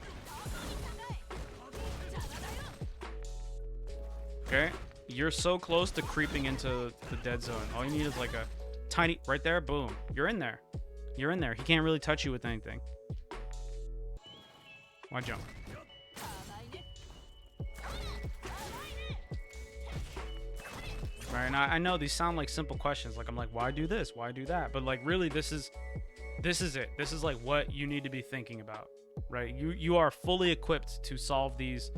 Okay. You're so close to creeping into the dead zone. All you need is like a tiny... Right there. Boom. You're in there. You're in there. He can't really touch you with anything. Why jump? Right, now I know these sound like simple questions. Like, I'm like, why do this? Why do that? But like, really, this is it. This is like what you need to be thinking about, right? You are fully equipped to solve these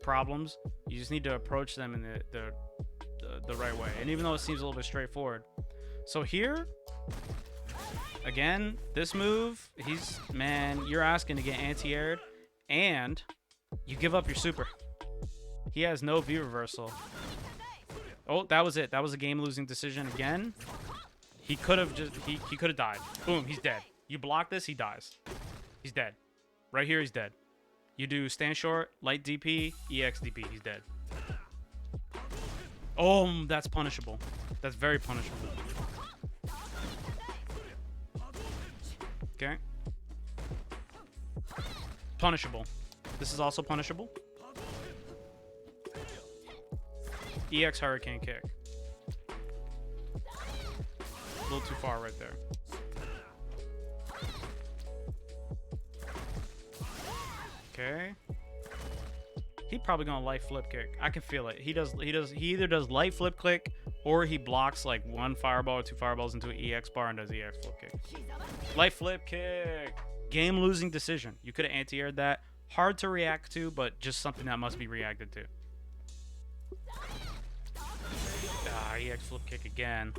problems. You just need to approach them in the right way. And even though it seems a little bit straightforward. So here, again, this move, man, you're asking to get anti-aired and you give up your super. He has no V reversal. Oh, that was it. That was a game-losing decision again. He could have he could have died. Boom, he's dead. You block this, he dies. He's dead. Right here, he's dead. You do stand short, light DP, EX DP, he's dead. Oh, that's punishable. That's very punishable. Okay. Punishable. This is also punishable. EX Hurricane Kick. A little too far right there. Okay. He probably gonna light flip kick. I can feel it. He either does light flip kick Or he blocks like one fireball or two fireballs into an EX bar and does EX flip kick. Light flip kick. Game losing decision. You could have anti-aired that. Hard to react to, but just something that must be reacted to. EX flip kick again.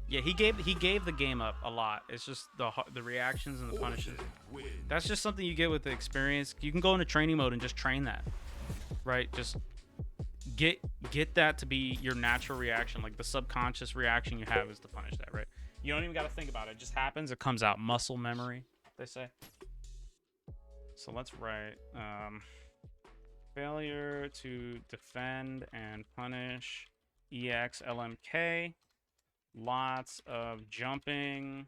Yeah, he gave the game up a lot. It's just the reactions and the punishes. That's just something you get with the experience. You can go into training mode and just train that, right? Just get that to be your natural reaction. Like the subconscious reaction you have is to punish that, right? You don't even got to think about it. It just happens. It comes out. Muscle memory, they say. So let's write failure to defend and punish EX LMK. Lots of jumping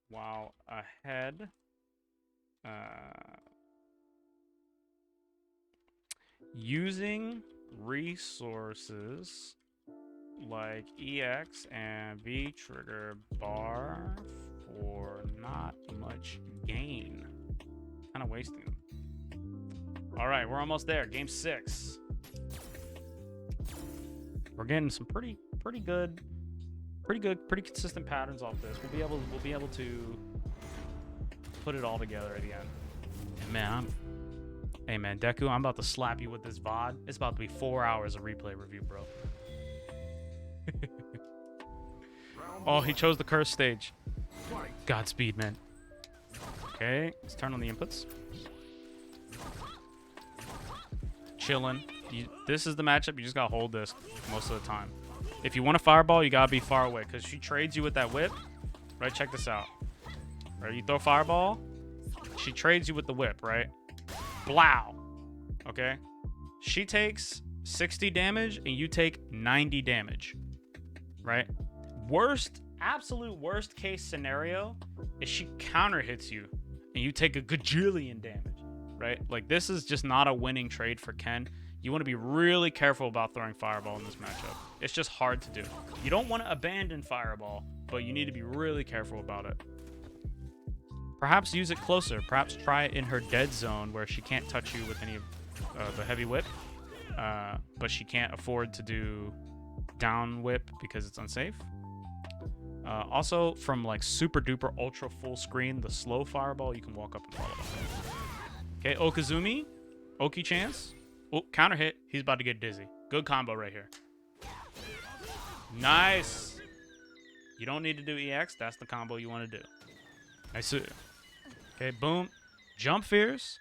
while ahead. Using resources like EX and V trigger bar for not much gain. Kind of wasting them. All right, we're almost there. Game 6. We're getting some pretty consistent patterns off this. We'll be able to put it all together at the end. And man, hey man, Deku, I'm about to slap you with this VOD. It's about to be 4 hours of replay review, bro. Oh, he chose the curse stage. Godspeed, man. Okay, let's turn on the inputs. Chilling. This is the matchup. You just gotta hold this most of the time. If you want a fireball, you gotta be far away because she trades you with that whip. Right? Check this out. Right? You throw fireball, she trades you with the whip, right? Blow. Okay? She takes 60 damage and you take 90 damage. Right? Absolute worst case scenario is she counter hits you and you take a gajillion damage. Right? Like, this is just not a winning trade for Ken. You want to be really careful about throwing Fireball in this matchup. It's just hard to do. You don't want to abandon Fireball, but you need to be really careful about it. Perhaps use it closer. Perhaps try it in her dead zone where she can't touch you with any of the heavy whip. But she can't afford to do down whip because it's unsafe. Also, from like super duper ultra full screen, the slow Fireball, you can walk up and follow up. Okay, Okazumi. Oki chance. Oh, counter hit. He's about to get dizzy. Good combo right here. Nice. You don't need to do EX. That's the combo you want to do. Nice. Okay, boom. Jump fierce.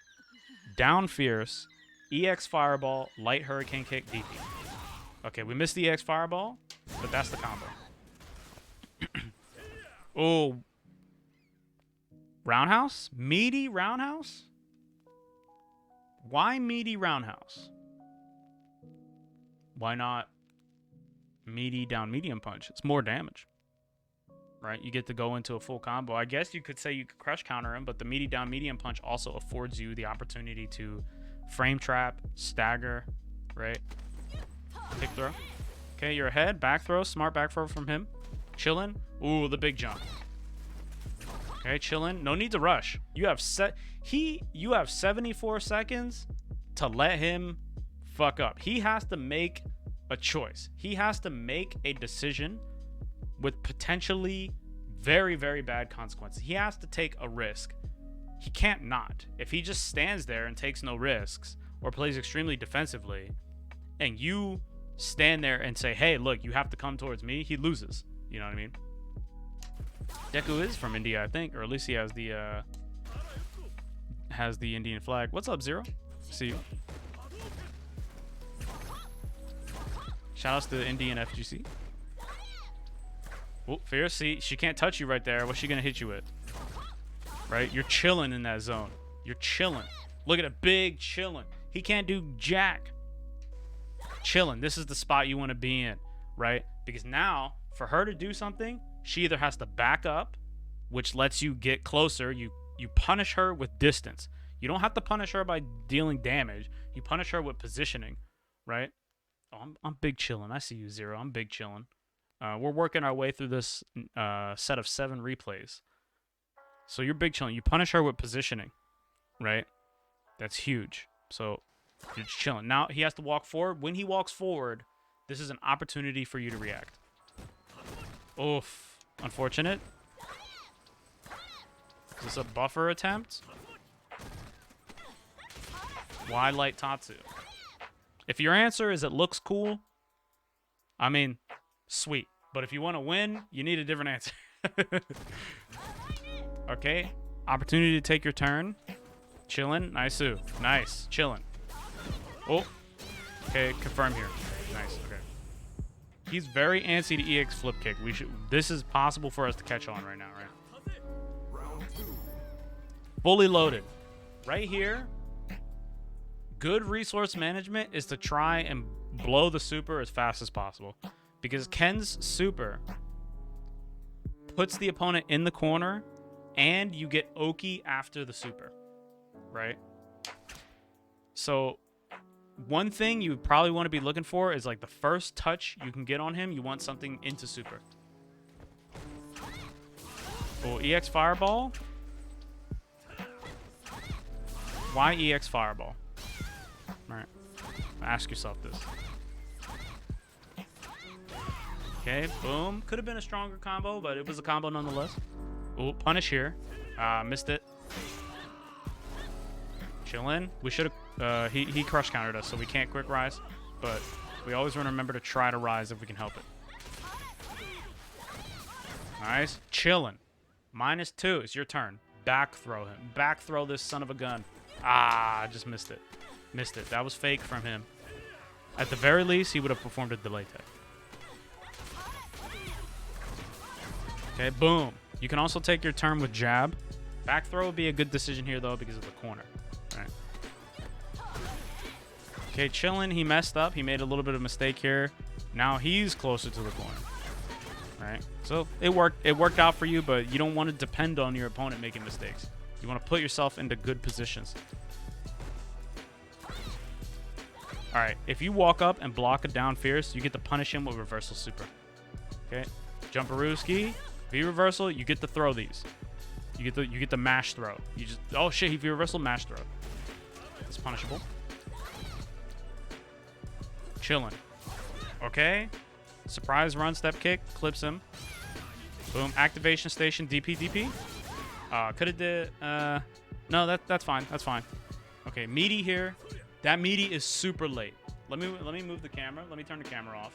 Down fierce. EX fireball. Light hurricane kick. DP. Okay, we missed the EX fireball, but that's the combo. Oh. Roundhouse? Meaty roundhouse? Why meaty roundhouse? Why not meaty down medium punch? It's more damage, right? You get to go into a full combo. I guess you could say you could crush counter him, but the meaty down medium punch also affords you the opportunity to frame trap, stagger, right? Kick throw. Okay, you're ahead. Back throw. Smart back throw from him. Chillin'. Ooh, the big jump. Okay, chillin'. No need to rush. You have 74 seconds to let him fuck up. He has to make a choice. He has to make a decision with potentially very, very bad consequences. He has to take a risk. He can't not. If he just stands there and takes no risks or plays extremely defensively and you stand there and say, hey, look, you have to come towards me, he loses. You know what I mean? Deku is from India, I think, or at least he has the Indian flag. What's up, Zero? See you. Shoutouts to the Indian FGC. Oh, Fierce. See, she can't touch you right there. What's she gonna hit you with? Right? You're chilling in that zone. You're chilling. Look at a big chilling. He can't do jack. Chilling. This is the spot you want to be in, right? Because now, for her to do something, she either has to back up, which lets you get closer. You punish her with distance. You don't have to punish her by dealing damage. You punish her with positioning, right? Oh, I'm big chilling. I see you, Zero. I'm big chilling. We're working our way through this set of 7 replays. So you're big chilling. You punish her with positioning, right? That's huge. So you're just chilling. Now he has to walk forward. When he walks forward, This is an opportunity for you to react. Oof. Unfortunate. Is this a buffer attempt? Why light Tatsu? If your answer is it looks cool, I mean, sweet. But if you want to win, you need a different answer. Okay. Opportunity to take your turn. Chillin'. Nice. Nice. Chillin'. Oh. Okay. Confirm here. Nice. Okay. He's very antsy to EX flip kick. This is possible for us to catch on right now, right? Fully loaded. Right here. Good resource management is to try and blow the super as fast as possible. Because Ken's super puts the opponent in the corner and you get Oki after the super, right? So one thing you probably want to be looking for is like the first touch you can get on him, you want something into super. Oh, EX Fireball? Why EX Fireball? Alright, ask yourself this. Okay, boom. Could have been a stronger combo, but it was a combo nonetheless. Oh, punish here. Missed it. Chillin'. We should have... he crush countered us, so we can't quick rise. But we always want to remember to try to rise if we can help it. Nice. Chillin'. -2. It's your turn. Back throw him. Back throw this son of a gun. I just missed it. Missed it. That was fake from him. At the very least, he would have performed a delay tech. Okay, boom. You can also take your turn with jab. Back throw would be a good decision here, though, because of the corner. All right. Okay, chillin'. He messed up. He made a little bit of a mistake here. Now he's closer to the corner. All right. So it worked. It worked out for you, but you don't want to depend on your opponent making mistakes. You want to put yourself into good positions. All right. If you walk up and block a down fierce, you get to punish him with reversal super. Okay. Jumperooski. V reversal, you get to throw these. You get the mash throw. You just oh shit, he V reversal mash throw. It's punishable. Chillin'. Okay. Surprise run step kick, clips him. Boom, activation station DP. Could have did no, that's fine. That's fine. Okay, meaty here. That meaty is super late. Let me move the camera. Let me turn the camera off.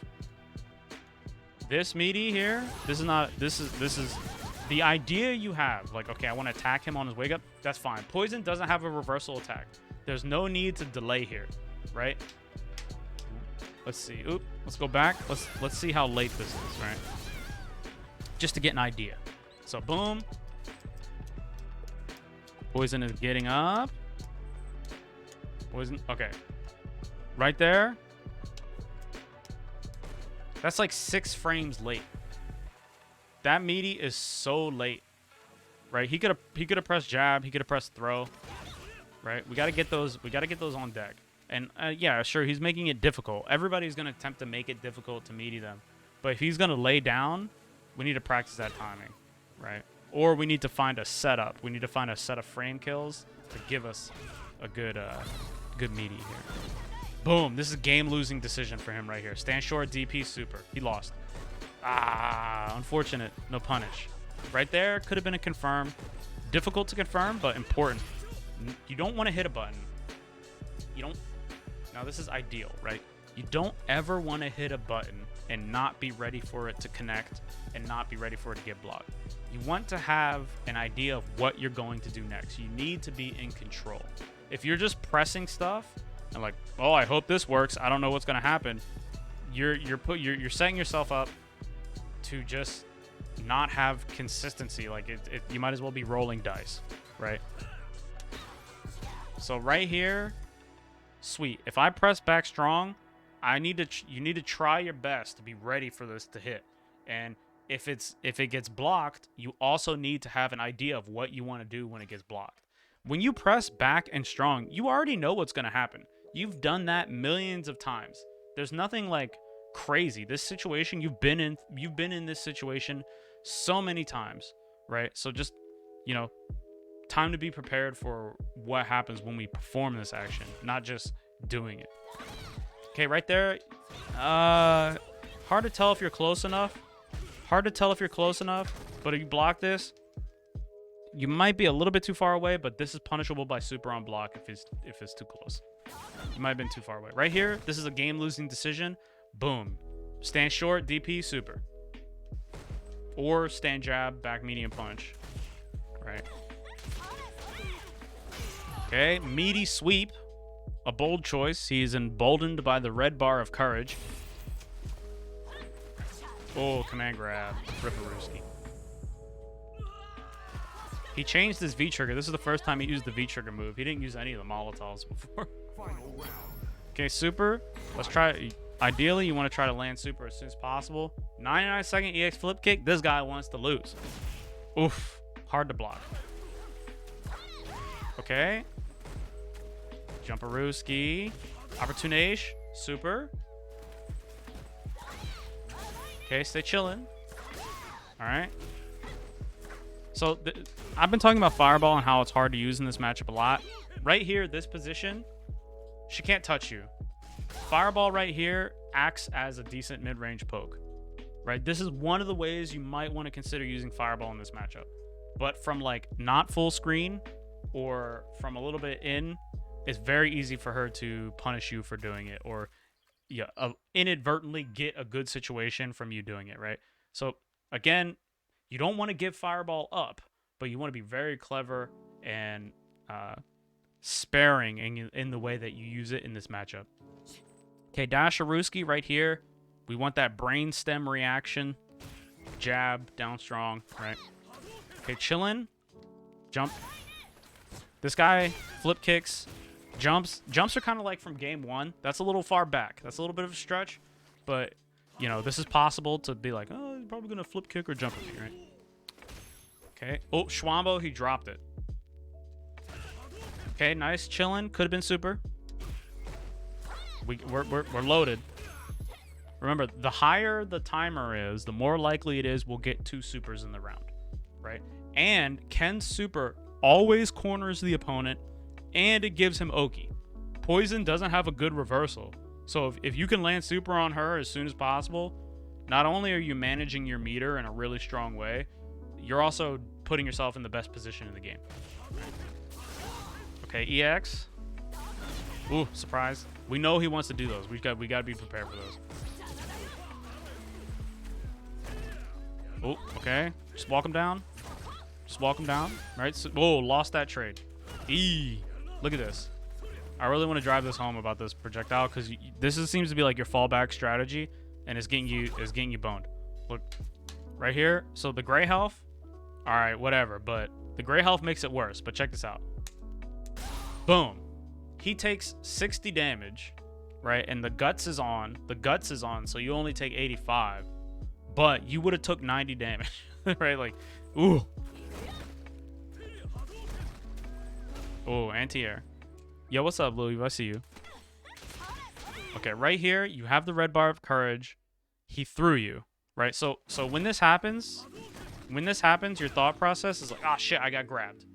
This meaty here, this is the idea you have. Like, okay, I want to attack him on his wake up. That's fine. Poison doesn't have a reversal attack. There's no need to delay here, right? Let's see. Oop. Let's go back. Let's see how late this is, right? Just to get an idea. So boom. Poison is getting up. Poison. Okay. Right there. That's like 6 frames late. That meaty is so late, right? He could have pressed jab. He could have pressed throw, right? We got to get those. We got to get those on deck. And yeah, sure, he's making it difficult. Everybody's gonna attempt to make it difficult to meaty them, but if he's gonna lay down, we need to practice that timing, right? Or we need to find a setup. We need to find a set of frame kills to give us a good meaty here. Boom. This is a game-losing decision for him right here. Stand short, DP, super. He lost. Unfortunate. No punish. Right there, could have been a confirm. Difficult to confirm, but important. You don't want to hit a button. You don't... Now, this is ideal, right? You don't ever want to hit a button and not be ready for it to connect and not be ready for it to get blocked. You want to have an idea of what you're going to do next. You need to be in control. If you're just pressing stuff... and like, oh, I hope this works. I don't know what's gonna happen. You're setting yourself up to just not have consistency. Like you might as well be rolling dice, right? So right here, sweet. If I press back strong, you need to try your best to be ready for this to hit. And if it gets blocked, you also need to have an idea of what you want to do when it gets blocked. When you press back and strong, you already know what's gonna happen. You've done that millions of times. There's nothing like crazy. This situation you've been in this situation so many times, right? So just, you know, time to be prepared for what happens when we perform this action, not just doing it. Okay, right there, Hard to tell if you're close enough. Hard to tell if you're close enough. But if you block this, you might be a little bit too far away. But this is punishable by super on block if it's too close. You might have been too far away. Right here, this is a game-losing decision. Boom. Stand short, DP, super. Or stand jab, back medium punch. Right. Okay, meaty sweep. A bold choice. He's emboldened by the red bar of courage. Oh, command grab. Ripperooski. He changed his V-trigger. This is the first time he used the V-trigger move. He didn't use any of the Molotovs before. Okay, super. Let's try. Ideally, you want to try to land super as soon as possible. 99-second EX flip kick. This guy wants to lose. Oof. Hard to block. Okay. Jumperooski. Opportunage. Super. Okay, stay chilling. All right. So I've been talking about Fireball and how it's hard to use in this matchup a lot. Right here, this position, she can't touch you. Fireball right here acts as a decent mid-range poke. Right? This is one of the ways you might want to consider using Fireball in this matchup. But from like not full screen or from a little bit in, it's very easy for her to punish you for doing it or inadvertently get a good situation from you doing it, right? So again, you don't want to give Fireball up, but you want to be very clever and sparing in the way that you use it in this matchup. Okay, Dasharuski right here. We want that brainstem reaction. Jab, down strong, right? Okay, chillin'. Jump. This guy, flip kicks. Jumps are kind of like from game one. That's a little far back. That's a little bit of a stretch. But, you know, this is possible to be like, oh, he's probably going to flip kick or jump at me, right? Okay. Oh, Schwambo, he dropped it. Okay, nice. Chillin'. Could have been super. We're loaded. Remember, the higher the timer is, the more likely it is we'll get 2 supers in the round, right? And Ken's super always corners the opponent, and it gives him Oki. Poison doesn't have a good reversal. So if you can land super on her as soon as possible, not only are you managing your meter in a really strong way, you're also putting yourself in the best position in the game. Okay, EX. Ooh, surprise. We know he wants to do those. We got to be prepared for those. Oh, okay. Just walk him down. Just walk him down. All right. So, whoa, lost that trade. Look at this. I really want to drive this home about this projectile because this seems to be like your fallback strategy, and it's getting you boned. Look, right here. So the gray health. All right, whatever. But the gray health makes it worse. But check this out. Boom. He takes 60 damage, right? And the guts is on. The guts is on, so you only take 85. But you would have took 90 damage, right? Like, ooh. Oh, anti-air. Yo, what's up, Louis? I see you. Okay, right here, you have the red bar of courage. He threw you, right? So when this happens, your thought process is like, ah, shit, I got grabbed,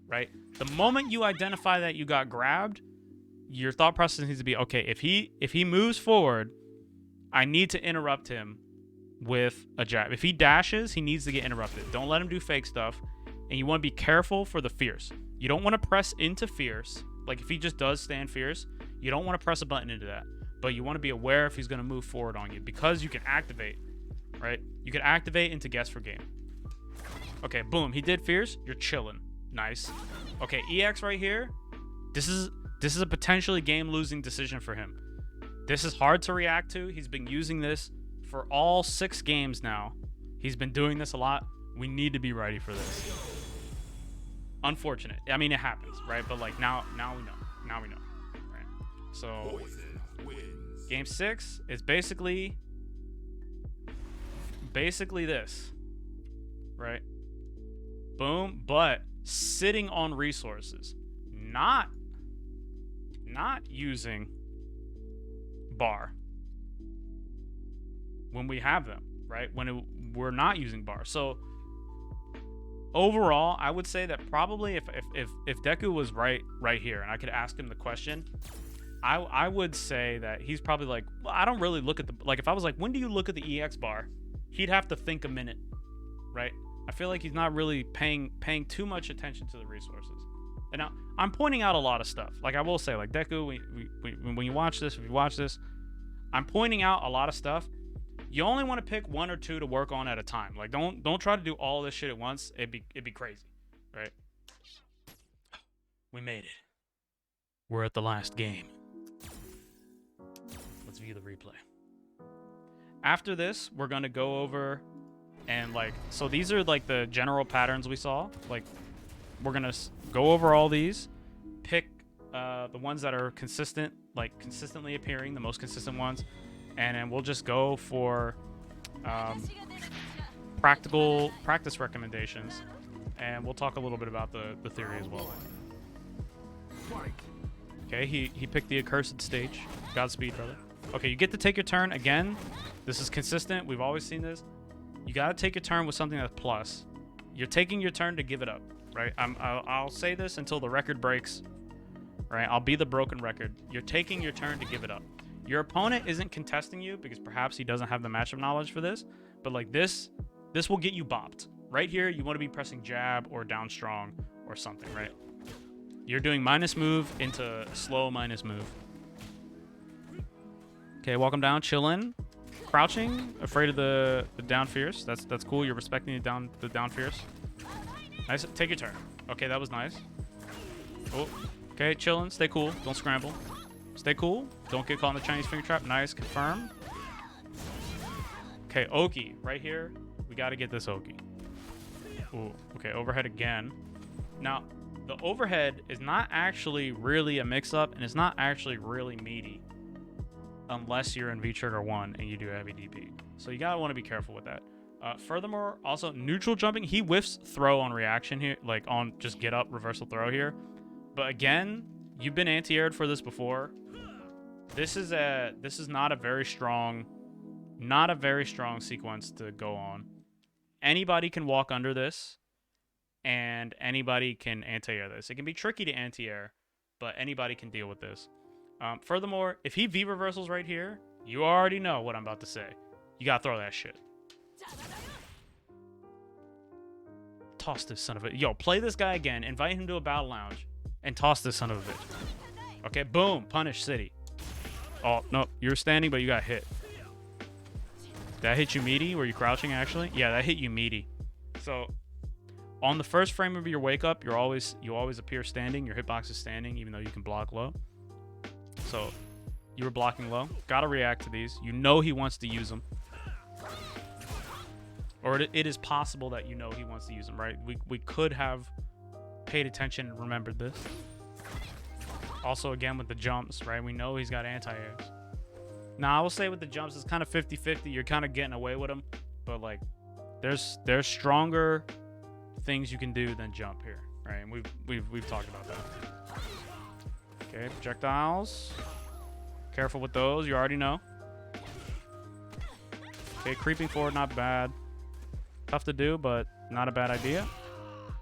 right? The moment you identify that you got grabbed, your thought process needs to be, okay, if he moves forward, I need to interrupt him with a jab. If he dashes, he needs to get interrupted. Don't let him do fake stuff. And you want to be careful for the fierce. You don't want to press into fierce. Like if he just does stand fierce, you don't want to press a button into that. But you want to be aware if he's going to move forward on you because you can activate, right? You can activate into guess for game. Okay, boom. He did fierce. You're chilling. Nice. Okay, EX right here. This is a potentially game-losing decision for him. This is hard to react to. He's been using this for all 6 games now. He's been doing this a lot. We need to be ready for this. Unfortunate. I mean, it happens, right? But like now we know. Now we know, right? So game 6 is basically this, right? Boom. But sitting on resources, not using bar when we have them, right? We're not using bar. So overall, I would say that probably if Deku was right here and I could ask him the question, I would say that he's probably like, well, I don't really look at the, like if I was like, when do you look at the EX bar? He'd have to think a minute, right? I feel like he's not really paying too much attention to the resources. And now I'm pointing out a lot of stuff. Like I will say, like Deku, when you watch this, if you watch this, I'm pointing out a lot of stuff. You only want to pick one or two to work on at a time. Like don't try to do all this shit at once. It'd be crazy, right? We made it. We're at the last game. Let's view the replay. After this, we're gonna go over and like, so these are like the general patterns we saw. Like, we're gonna go over all these, pick the ones that are consistent, like consistently appearing, the most consistent ones, and then we'll just go for practical practice recommendations, and we'll talk a little bit about the theory as well. Okay, he picked the accursed stage. Godspeed, brother. Okay, you get to take your turn again. This is consistent. We've always seen this. You gotta take your turn with something that's plus. You're taking your turn to give it up, right? I'll say this until the record breaks, right? I'll be the broken record. You're taking your turn to give it up. Your opponent isn't contesting you because perhaps he doesn't have the matchup knowledge for this, but like this will get you bopped. Right here, you want to be pressing jab or down strong or something, right? You're doing minus move into slow minus move. Okay, welcome down, chillin'. Crouching, afraid of the down fierce. That's cool. You're respecting the down fierce. Nice. Take your turn. Okay, that was nice. Oh, okay, chillin'. Stay cool. Don't scramble. Stay cool. Don't get caught in the Chinese finger trap. Nice. Confirm. Okay, Oki right here. We got to get this Oki. Ooh. Okay, overhead again. Now, the overhead is not actually really a mix-up, and it's not actually really meaty. Unless you're in V-Trigger 1 and you do heavy DP. So you gotta want to be careful with that. Furthermore, also neutral jumping. He whiffs throw on reaction here, like on just get up, reversal throw here. But again, you've been anti-aired for this before. This is not a very strong sequence to go on. Anybody can walk under this, and anybody can anti-air this. It can be tricky to anti-air, but anybody can deal with this. Furthermore, if he V-reversals right here, you already know what I'm about to say. You gotta throw that shit. Toss this son of a... Yo, play this guy again. Invite him to a battle lounge. And toss this son of a bitch. Okay, boom. Punish City. Oh, no. You're standing, but you got hit. That hit you meaty? Were you crouching, actually? Yeah, that hit you meaty. So, on the first frame of your wake up, you always appear standing. Your hitbox is standing, even though you can block low. So, you were blocking low. Gotta react to these. You know he wants to use them. Or it is possible that you know he wants to use them, right? We could have paid attention and remembered this. Also, again, with the jumps, right? We know he's got anti-airs. Now, I will say with the jumps, it's kind of 50-50. You're kind of getting away with them. But, like, there's stronger things you can do than jump here, right? And we've talked about that. Okay, projectiles. Careful with those. You already know. Okay, creeping forward, not bad. Tough to do, but not a bad idea.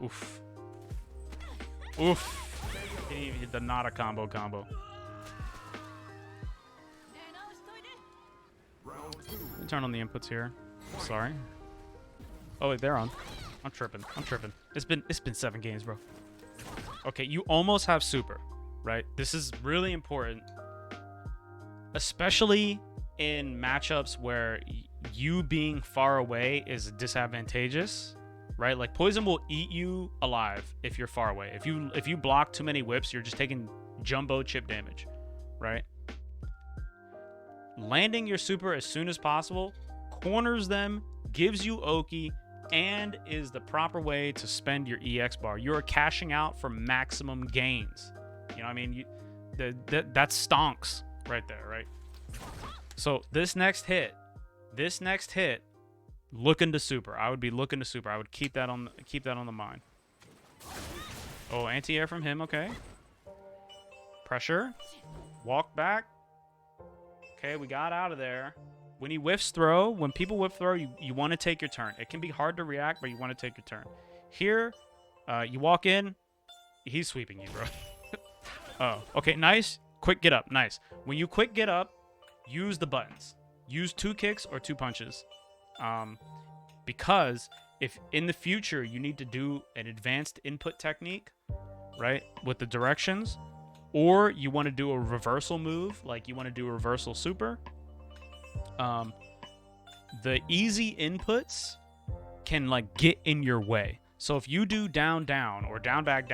Oof. Oof. Didn't even hit the not a combo. Turn on the inputs here. Sorry. Oh wait, they're on. I'm tripping. It's been 7 games, bro. Okay, you almost have super. Right? This is really important, especially in matchups where you being far away is disadvantageous, right? Like poison will eat you alive if you're far away. If you block too many whips, you're just taking jumbo chip damage, right? Landing your super as soon as possible corners them, gives you Oki, and is the proper way to spend your EX bar. You're cashing out for maximum gains. You know what I mean? That stonks right there, right? So this next hit, looking to super. I would be looking to super. I would keep that on the mind. Oh, anti-air from him. Okay. Pressure. Walk back. Okay, we got out of there. When he whiffs throw, when people whiff throw, you want to take your turn. It can be hard to react, but you want to take your turn. Here, you walk in. He's sweeping you, bro. Oh, okay, nice. quick get up. Nice. When you quick get up, use the buttons. Use 2 kicks or 2 punches. Because if in the future you need to do an advanced input technique, right, with the directions, or you want to do a reversal move, like you want to do a reversal super, the easy inputs can like get in your way. So if you do down down or down back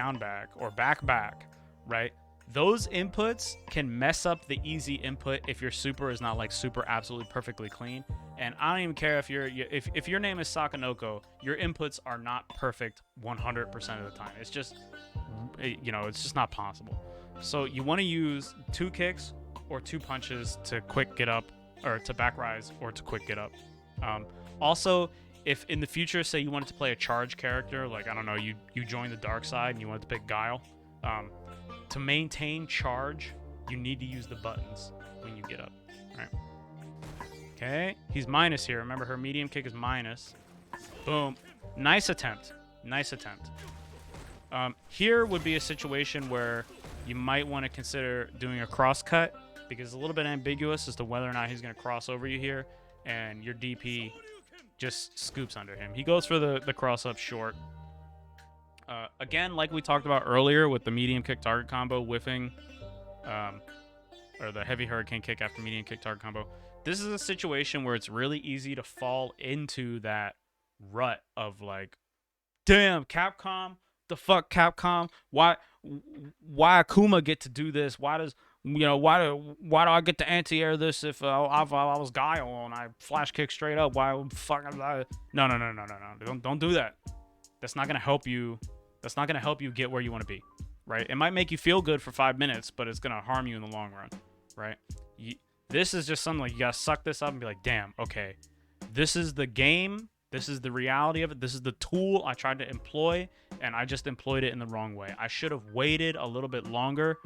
or back back, right, those inputs can mess up the easy input if your super is not like super absolutely perfectly clean. And I don't even care if if your name is Sakanoko, your inputs are not perfect 100% of the time. It's just, you know, it's just not possible. So you want to use 2 kicks or 2 punches to quick get up, or to back rise, or to quick get up. Also, if in the future, say you wanted to play a charge character, like, I don't know, you join the dark side and you wanted to pick Guile, to maintain charge, you need to use the buttons when you get up. All right. Okay, he's minus here. Remember, her medium kick is minus. Boom. Nice attempt. Nice attempt. Here would be a situation where you might want to consider doing a cross cut, because it's a little bit ambiguous as to whether or not he's going to cross over you here, and your DP just scoops under him. He goes for the cross up short. Again, like we talked about earlier with the medium kick target combo whiffing, or the heavy hurricane kick after medium kick target combo, this is a situation where it's really easy to fall into that rut of like, damn, Capcom, the fuck Capcom, why Akuma get to do this? Why does, you know, why do I get to anti-air this if I was Guile and I flash kick straight up? Why would fuck? No. Don't do that. That's not gonna help you. That's not gonna help you get where you want to be, right? It might make you feel good for 5 minutes, but it's gonna harm you in the long run, right? This is just something like you gotta suck this up and be like, damn, okay, this is the game. This is the reality of it. This is the tool I tried to employ, and I just employed it in the wrong way. I should have waited a little bit longer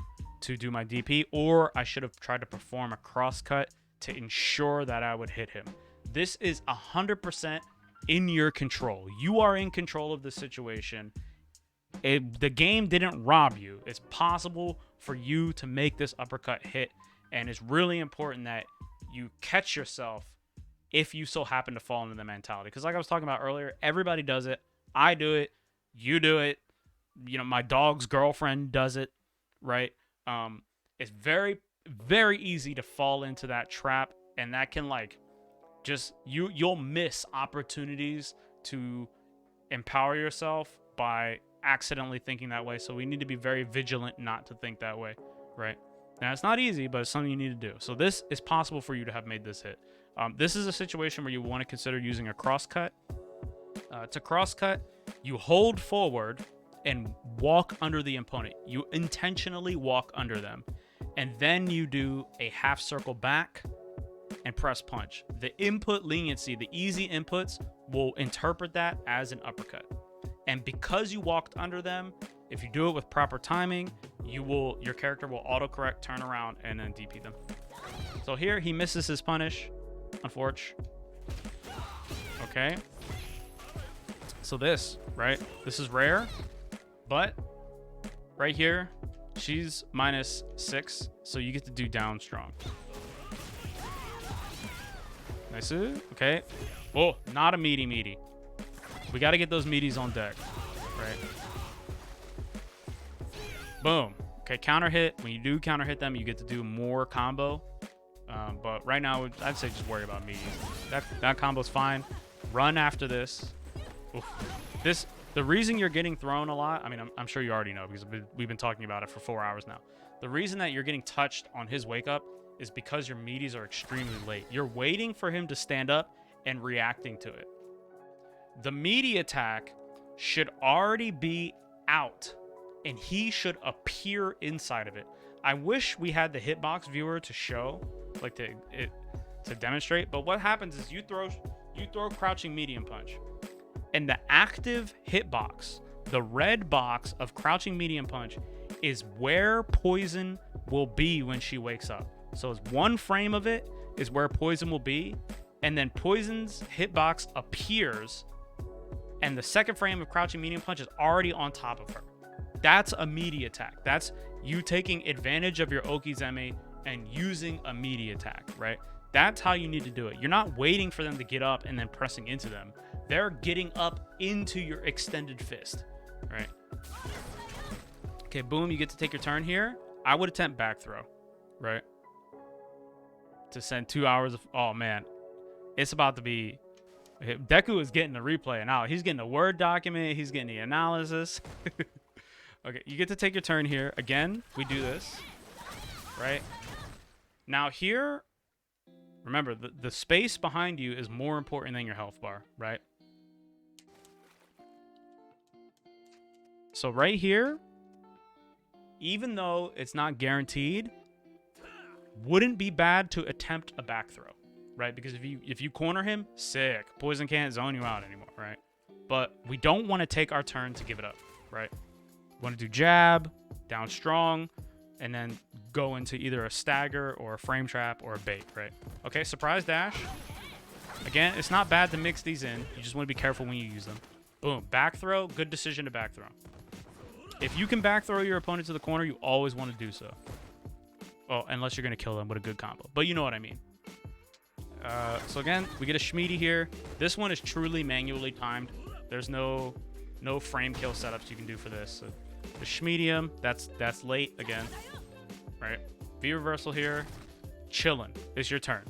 to do my DP, or I should have tried to perform a cross cut to ensure that I would hit him. This is 100% in your control. You are in control of the situation. The game didn't rob you. It's possible for you to make this uppercut hit, and it's really important that you catch yourself if you so happen to fall into the mentality. Because like I was talking about earlier, everybody does it. I do it. You do it. You know, my dog's girlfriend does it, right? It's very, very easy to fall into that trap, and that can like just you'll miss opportunities to empower yourself by accidentally thinking that way. So we need to be very vigilant not to think that way, right? Now it's not easy, but it's something you need to do. So this is possible for you to have made this hit. This is a situation where you want to consider using a cross cut. To cross cut, you hold forward and walk under the opponent. You intentionally walk under them, and then you do a half circle back and press punch. The input leniency, the easy inputs, will interpret that as an uppercut. And because you walked under them, if you do it with proper timing, your character will autocorrect, turn around, and then DP them. So here he misses his punish, unfortunately. Okay. So this, right? This is rare, but right here, she's -6, so you get to do down strong. Nice. Okay. Oh, not a meaty. We got to get those meaties on deck, right? Boom. Okay, counter hit. When you do counter hit them, you get to do more combo. But right now, I'd say just worry about meaties. That combo's fine. Run after this. Oof. The reason you're getting thrown a lot, I mean, I'm sure you already know because we've been talking about it for 4 hours now. The reason that you're getting touched on his wake up is because your meaties are extremely late. You're waiting for him to stand up and reacting to it. The meaty attack should already be out, and he should appear inside of it. I wish we had the hitbox viewer to show, like to demonstrate. But what happens is you throw crouching medium punch, and the active hitbox, the red box of crouching medium punch, is where poison will be when she wakes up. So it's one frame of it is where poison will be, and then poison's hitbox appears, and the second frame of crouching medium punch is already on top of her. That's a meaty attack. That's you taking advantage of your Okizeme and using a meaty attack, right? That's how you need to do it. You're not waiting for them to get up and then pressing into them. They're getting up into your extended fist, right? Okay, boom, you get to take your turn here. I would attempt back throw, right? To send 2 hours of... Oh, man. It's about to be... Deku is getting the replay now. He's getting a Word document. He's getting the analysis. Okay, you get to take your turn here. Again, we do this, right? Now here, remember, the space behind you is more important than your health bar, right? So right here, even though it's not guaranteed, wouldn't be bad to attempt a back throw, right? Because if you corner him, sick. Poison can't zone you out anymore, right? But we don't want to take our turn to give it up, right? We want to do jab, down strong, and then go into either a stagger or a frame trap or a bait, right? Okay, surprise dash. Again, it's not bad to mix these in. You just want to be careful when you use them. Boom, back throw, good decision to back throw. If you can back throw your opponent to the corner, you always want to do so. Well, unless you're going to kill them with a good combo. But you know what I mean. So again, we get a Schmiede here. This one is truly manually timed. There's no frame kill setups you can do for this. So the Schmiedium, that's late again. Right? V reversal here. Chillin'. It's your turn.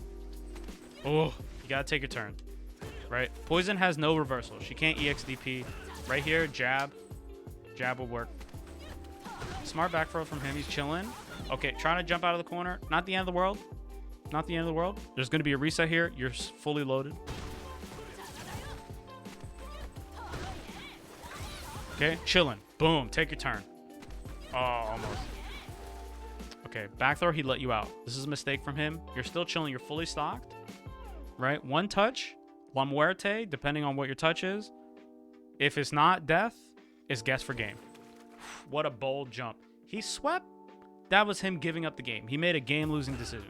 Oh, you got to take your turn. Right? Poison has no reversal. She can't EXDP. Right here, jab. Jab will work. Smart back throw from him. He's chilling. Okay, trying to jump out of the corner. Not the end of the world. Not the end of the world. There's going to be a reset here. You're fully loaded. Okay, chilling. Boom. Take your turn. Oh, almost. Okay, back throw. He let you out. This is a mistake from him. You're still chilling. You're fully stocked. Right? One touch. La muerte, depending on what your touch is. If it's not death, it's guess for game. What a bold jump. He swept. That was him giving up the game. He made a game-losing decision.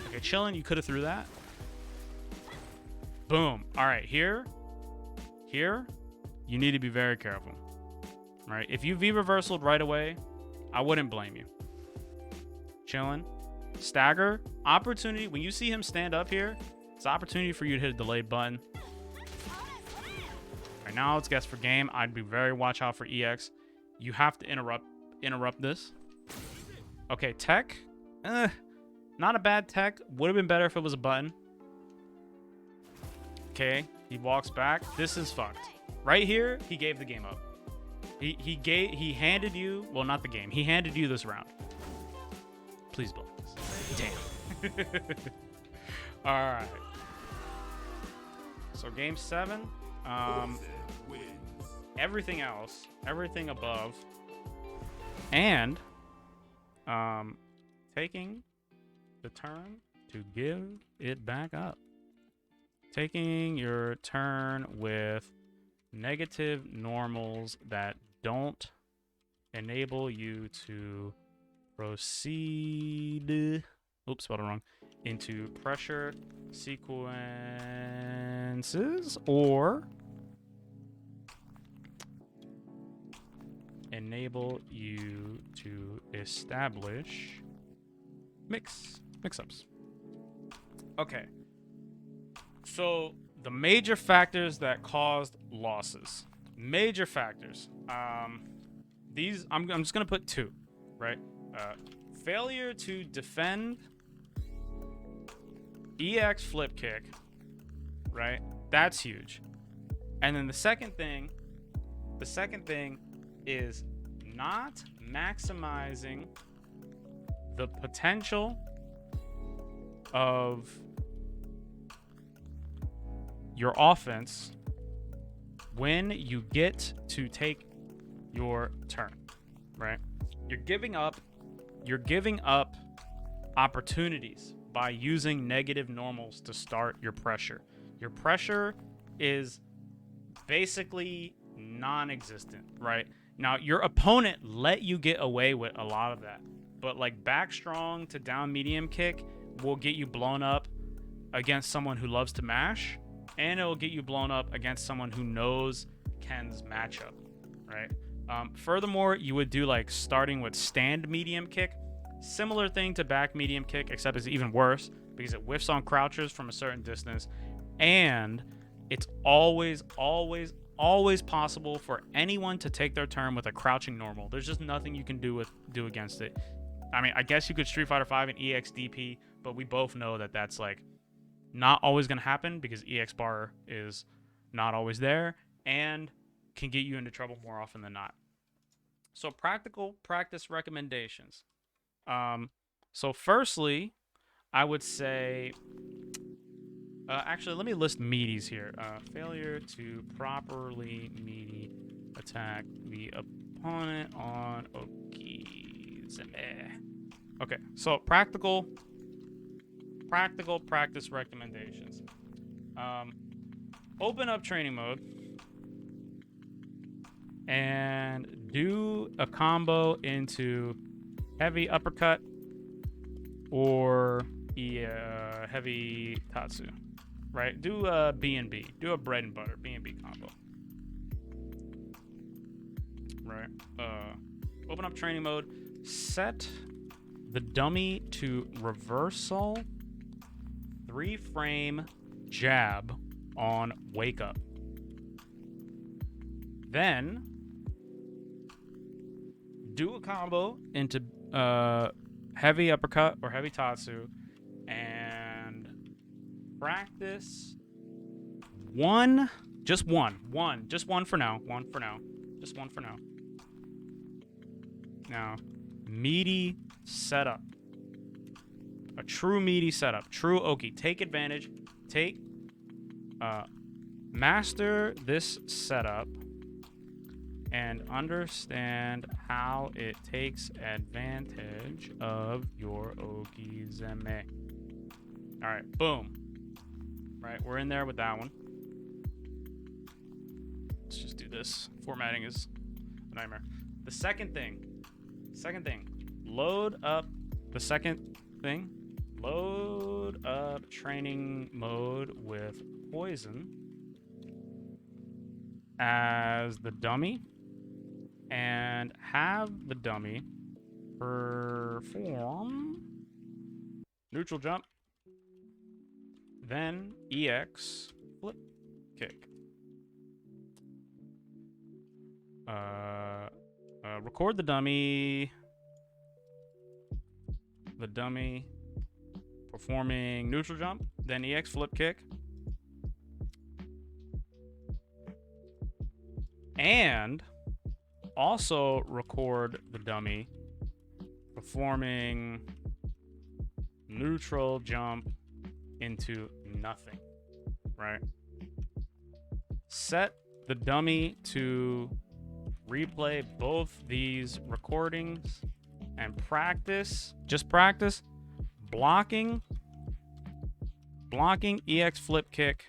Okay, chilling. You could have threw that. Boom. All right, here, you need to be very careful. All right, if you V-reversaled right away, I wouldn't blame you. Chilling. Stagger. Opportunity. When you see him stand up here, it's an opportunity for you to hit a delayed button. Right now, it's guess for game. I'd be very watch out for EX. You have to interrupt this. Okay, tech. Not a bad tech. Would have been better if it was a button. Okay, he walks back. This is fucked. Right here, he gave the game up. He handed you, well, not the game. He handed you this round. Please block this. Damn. All right. So game 7. Everything else, everything above, and taking the turn to give it back up. Taking your turn with negative normals that don't enable you to proceed. Oops, spelled it wrong. Into pressure sequences or enable you to establish mix-ups. Okay. So the major factors that caused losses. Major factors. These I'm just gonna put 2, right? Failure to defend EX flip kick, right? That's huge. And then the second thing is not maximizing the potential of your offense when you get to take your turn, right? You're giving up opportunities by using negative normals to start your pressure. Your pressure is basically non-existent, right? Now, your opponent let you get away with a lot of that, but like back strong to down medium kick will get you blown up against someone who loves to mash, and it will get you blown up against someone who knows Ken's matchup, right? Furthermore, you would do like starting with stand medium kick. Similar thing to back medium kick, except it's even worse because it whiffs on crouchers from a certain distance. And it's always, always, always possible for anyone to take their turn with a crouching normal. There's just nothing you can do against it. I mean, I guess you could Street Fighter 5 and EXDP, but we both know that that's like not always going to happen because EX bar is not always there and can get you into trouble more often than not. So practical practice recommendations. So firstly, I would say, actually, let me list meaties here. Failure to properly meaty attack the opponent on Okizeme. Okay, so practical practice recommendations. Open up training mode and do a combo into heavy uppercut or heavy tatsu, right? Do a B&B. Do a bread and butter B&B combo, right? Open up training mode. Set the dummy to reversal 3-frame jab on wake up. Then do a combo into heavy uppercut or heavy tatsu and practice just one for now. Just one for now. Now, meaty setup. A true meaty setup. True Oki. Take advantage. Master this setup and understand how it takes advantage of your Okizeme. Alright, boom. Right, we're in there with that one. Let's just do this. Formatting is a nightmare. The second thing. Load up the second thing. Load up training mode with poison as the dummy and have the dummy perform neutral jump, then EX flip kick. Record the dummy performing neutral jump, then EX flip kick, and also record the dummy performing neutral jump into nothing, right? Set the dummy to replay both these recordings and practice blocking EX flip kick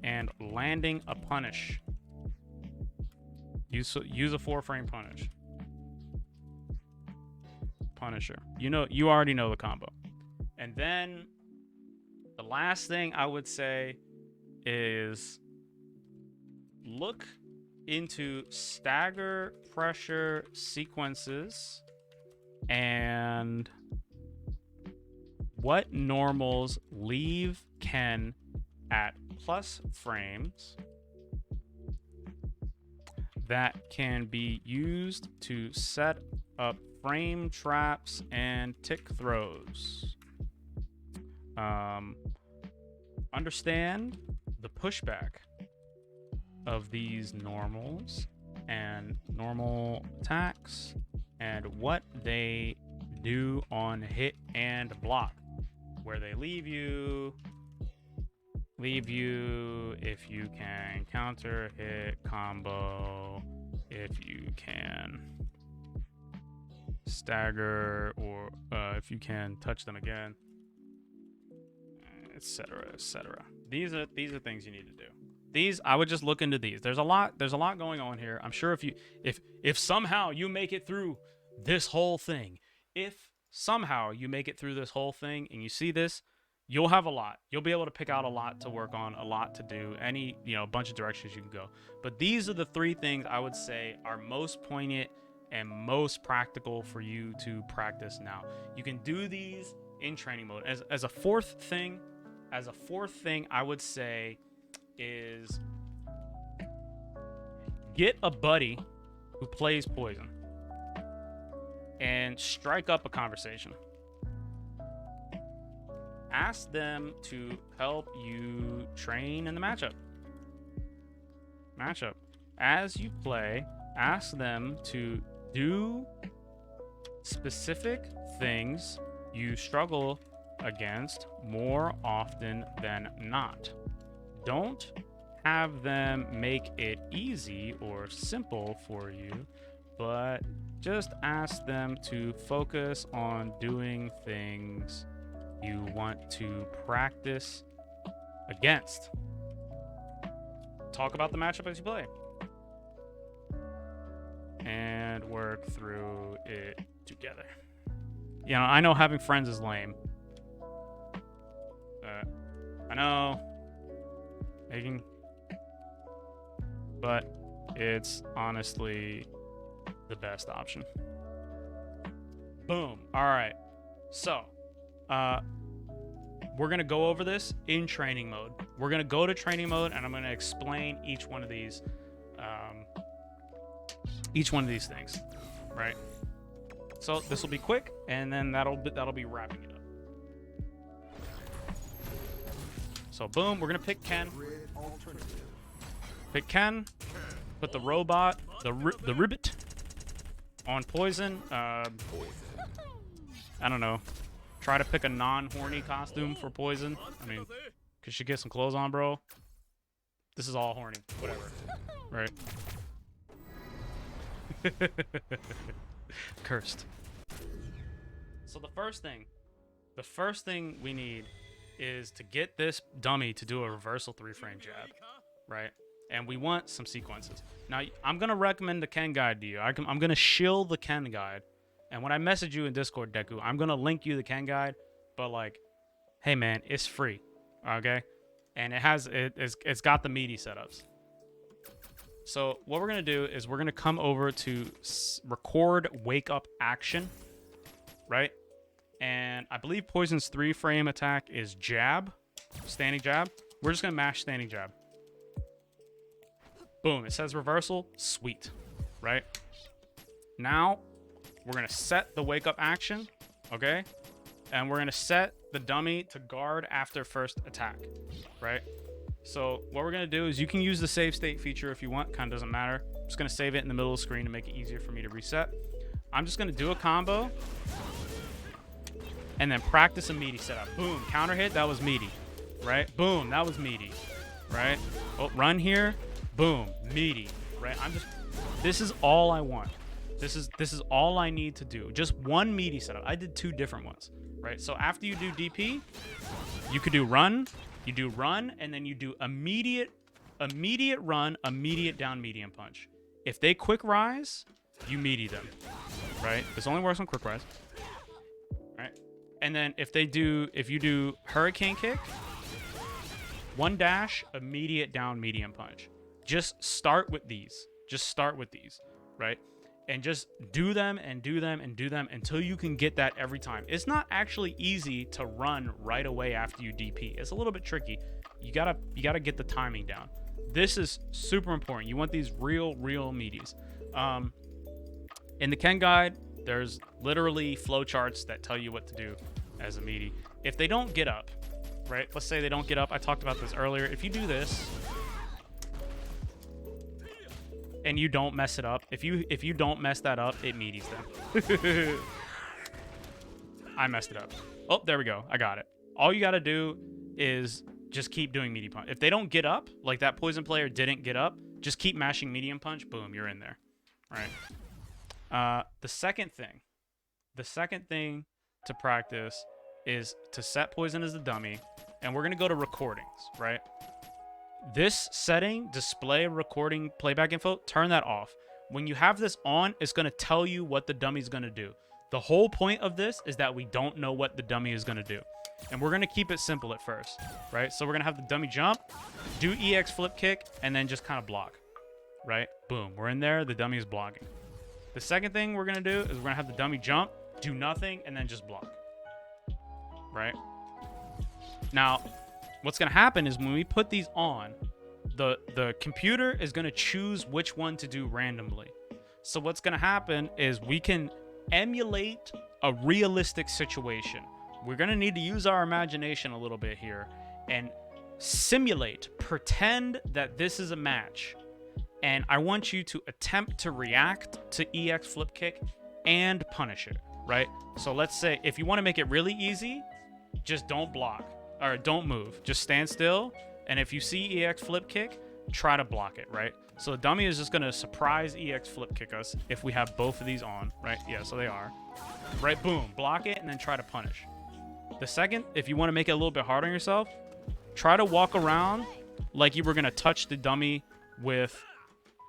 and landing a punish. Use a 4-frame Punisher. You already know the combo. And then the last thing I would say is look into stagger pressure sequences and what normals leave Ken at plus frames that can be used to set up frame traps and tick throws. Understand the pushback of these normals and normal attacks and what they do on hit and block, where they leave you if you can counter hit combo, if you can stagger, or if you can touch them again, etc. These are things you need to do. These, I would just look into these. There's a lot going on here. I'm sure if somehow you make it through this whole thing, and you see this, you'll have a lot. You'll be able to pick out a lot to work on, a lot to do, any, a bunch of directions you can go. But these are the 3 things I would say are most poignant and most practical for you to practice now. You can do these in training mode. As a fourth thing, I would say is get a buddy who plays poison and strike up a conversation. Ask them to help you train in the matchup. As you play, ask them to do specific things you struggle against more often than not. Don't have them make it easy or simple for you, but just ask them to focus on doing things you want to practice against. Talk about the matchup as you play and work through it together. I know having friends is lame. I know making, but it's honestly the best option. Boom. All right. So, we're going to go over this in training mode. We're going to go to training mode, and I'm going to explain each one of these things, right? So this will be quick, and then that'll be wrapping it up. So boom, we're going to pick Ken. Pick Ken. Put the robot, the ribbit on poison. I don't know. Try to pick a non-horny costume for poison. I mean, could she get some clothes on, bro? This is all horny. Whatever. Right? Cursed. So the first thing we need is to get this dummy to do a reversal 3-frame jab. Right? And we want some sequences. Now, I'm going to recommend the Ken guide to you. I'm going to shill the Ken guide. And when I message you in Discord, Deku, I'm going to link you the Ken guide. But, hey, man, it's free. Okay? And it's got the meaty setups. So what we're going to do is we're going to come over to record wake up action. Right? And I believe Poison's 3-frame attack is jab. Standing jab. We're just going to mash standing jab. Boom. It says reversal. Sweet. Right? Now, we're going to set the wake up action, okay? And we're going to set the dummy to guard after first attack, right? So what we're going to do is you can use the save state feature if you want. Kind of doesn't matter. I'm just going to save it in the middle of the screen to make it easier for me to reset. I'm just going to do a combo and then practice a meaty setup. Boom. Counter hit. That was meaty, right? Boom. That was meaty, right? Oh, run here. Boom. Meaty, right? This is all I want. This is all I need to do. Just one meaty setup. I did 2 different ones, right? So after you do DP, you could do run, and then you do immediate run, immediate down medium punch. If they quick rise, you meaty them, right? This only works on quick rise, right? And then if you do hurricane kick, 1 dash, immediate down medium punch. Just start with these. Right? And just do them and do them and do them until you can get that every time. It's not actually easy to run right away after you DP. It's a little bit tricky. You gotta get the timing down. This is super important. You want these real meaties. In the Ken guide, there's literally flowcharts that tell you what to do as a meaty. If they don't get up, right? Let's say they don't get up. I talked about this earlier. If you do this and you don't mess it up, if you don't mess that up, it meaties them. I messed it up. Oh, there we go. I got it. All you got to do is just keep doing meaty punch. If they don't get up, like that poison player didn't get up, just keep mashing medium punch. Boom, you're in there. Right. The second thing to practice is to set poison as the dummy, and we're gonna go to recordings, right? This setting, display recording playback info, turn that off. When you have this on, it's gonna tell you what the dummy's gonna do. The whole point of this is that we don't know what the dummy is gonna do. And we're going to keep it simple at first, right? So we're going to have the dummy jump, do EX flip kick, and then just kind of block, right? Boom. We're in there. The dummy is blocking. The second thing we're going to do is we're going to have the dummy jump, do nothing, and then just block, right? Now, what's going to happen is when we put these on, the computer is going to choose which one to do randomly. So what's going to happen is we can emulate a realistic situation. We're going to need to use our imagination a little bit here and simulate, pretend that this is a match. And I want you to attempt to react to EX flip kick and punish it, right? So let's say if you want to make it really easy, just don't block or don't move. Just stand still. And if you see EX flip kick, try to block it, right? So the dummy is just going to surprise EX flip kick us if we have both of these on, right? Yeah, so they are. Right, boom, block it and then try to punish. The second, if you want to make it a little bit hard on yourself, try to walk around like you were going to touch the dummy with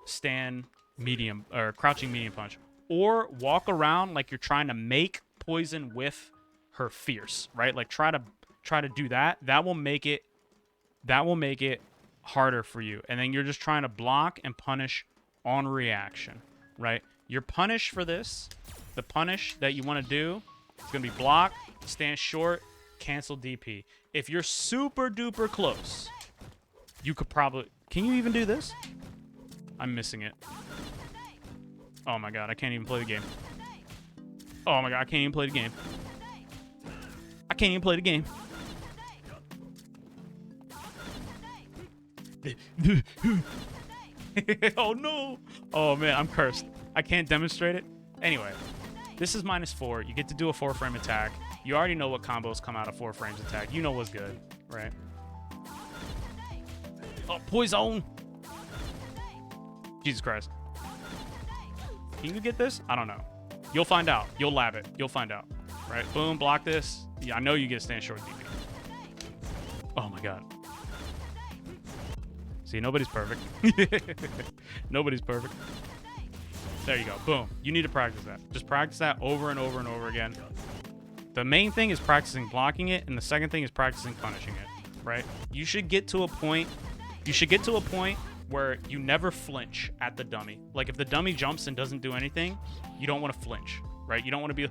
stand medium or crouching medium punch, or walk around like you're trying to make poison with her fierce, right? Like try to do that. That will make it harder for you. And then you're just trying to block and punish on reaction, right? Your punish for this, the punish that you want to do, is going to be block, stand short, cancel DP. If you're super duper close, you could probably... Can you even do this? I'm missing it. Oh my god, I can't even play the game. Oh my god, I can't even play the game. I can't even play the game. Oh no! Oh man, I'm cursed. I can't demonstrate it. Anyway, this is -4. You get to do a 4-frame attack. You already know what combos come out of 4 frames attack. You know what's good, right? Oh, poison! Jesus Christ. Can you get this? I don't know. You'll find out. You'll lab it. You'll find out. Right? Boom, block this. Yeah, I know you get stand short DP. Oh my god. See, nobody's perfect. Nobody's perfect. There you go. Boom. You need to practice that. Just practice that over and over and over again. The main thing is practicing blocking it, and the second thing is practicing punishing it, right? You should get to a point where you never flinch at the dummy. Like if the dummy jumps and doesn't do anything, you don't want to flinch, right? You don't want to be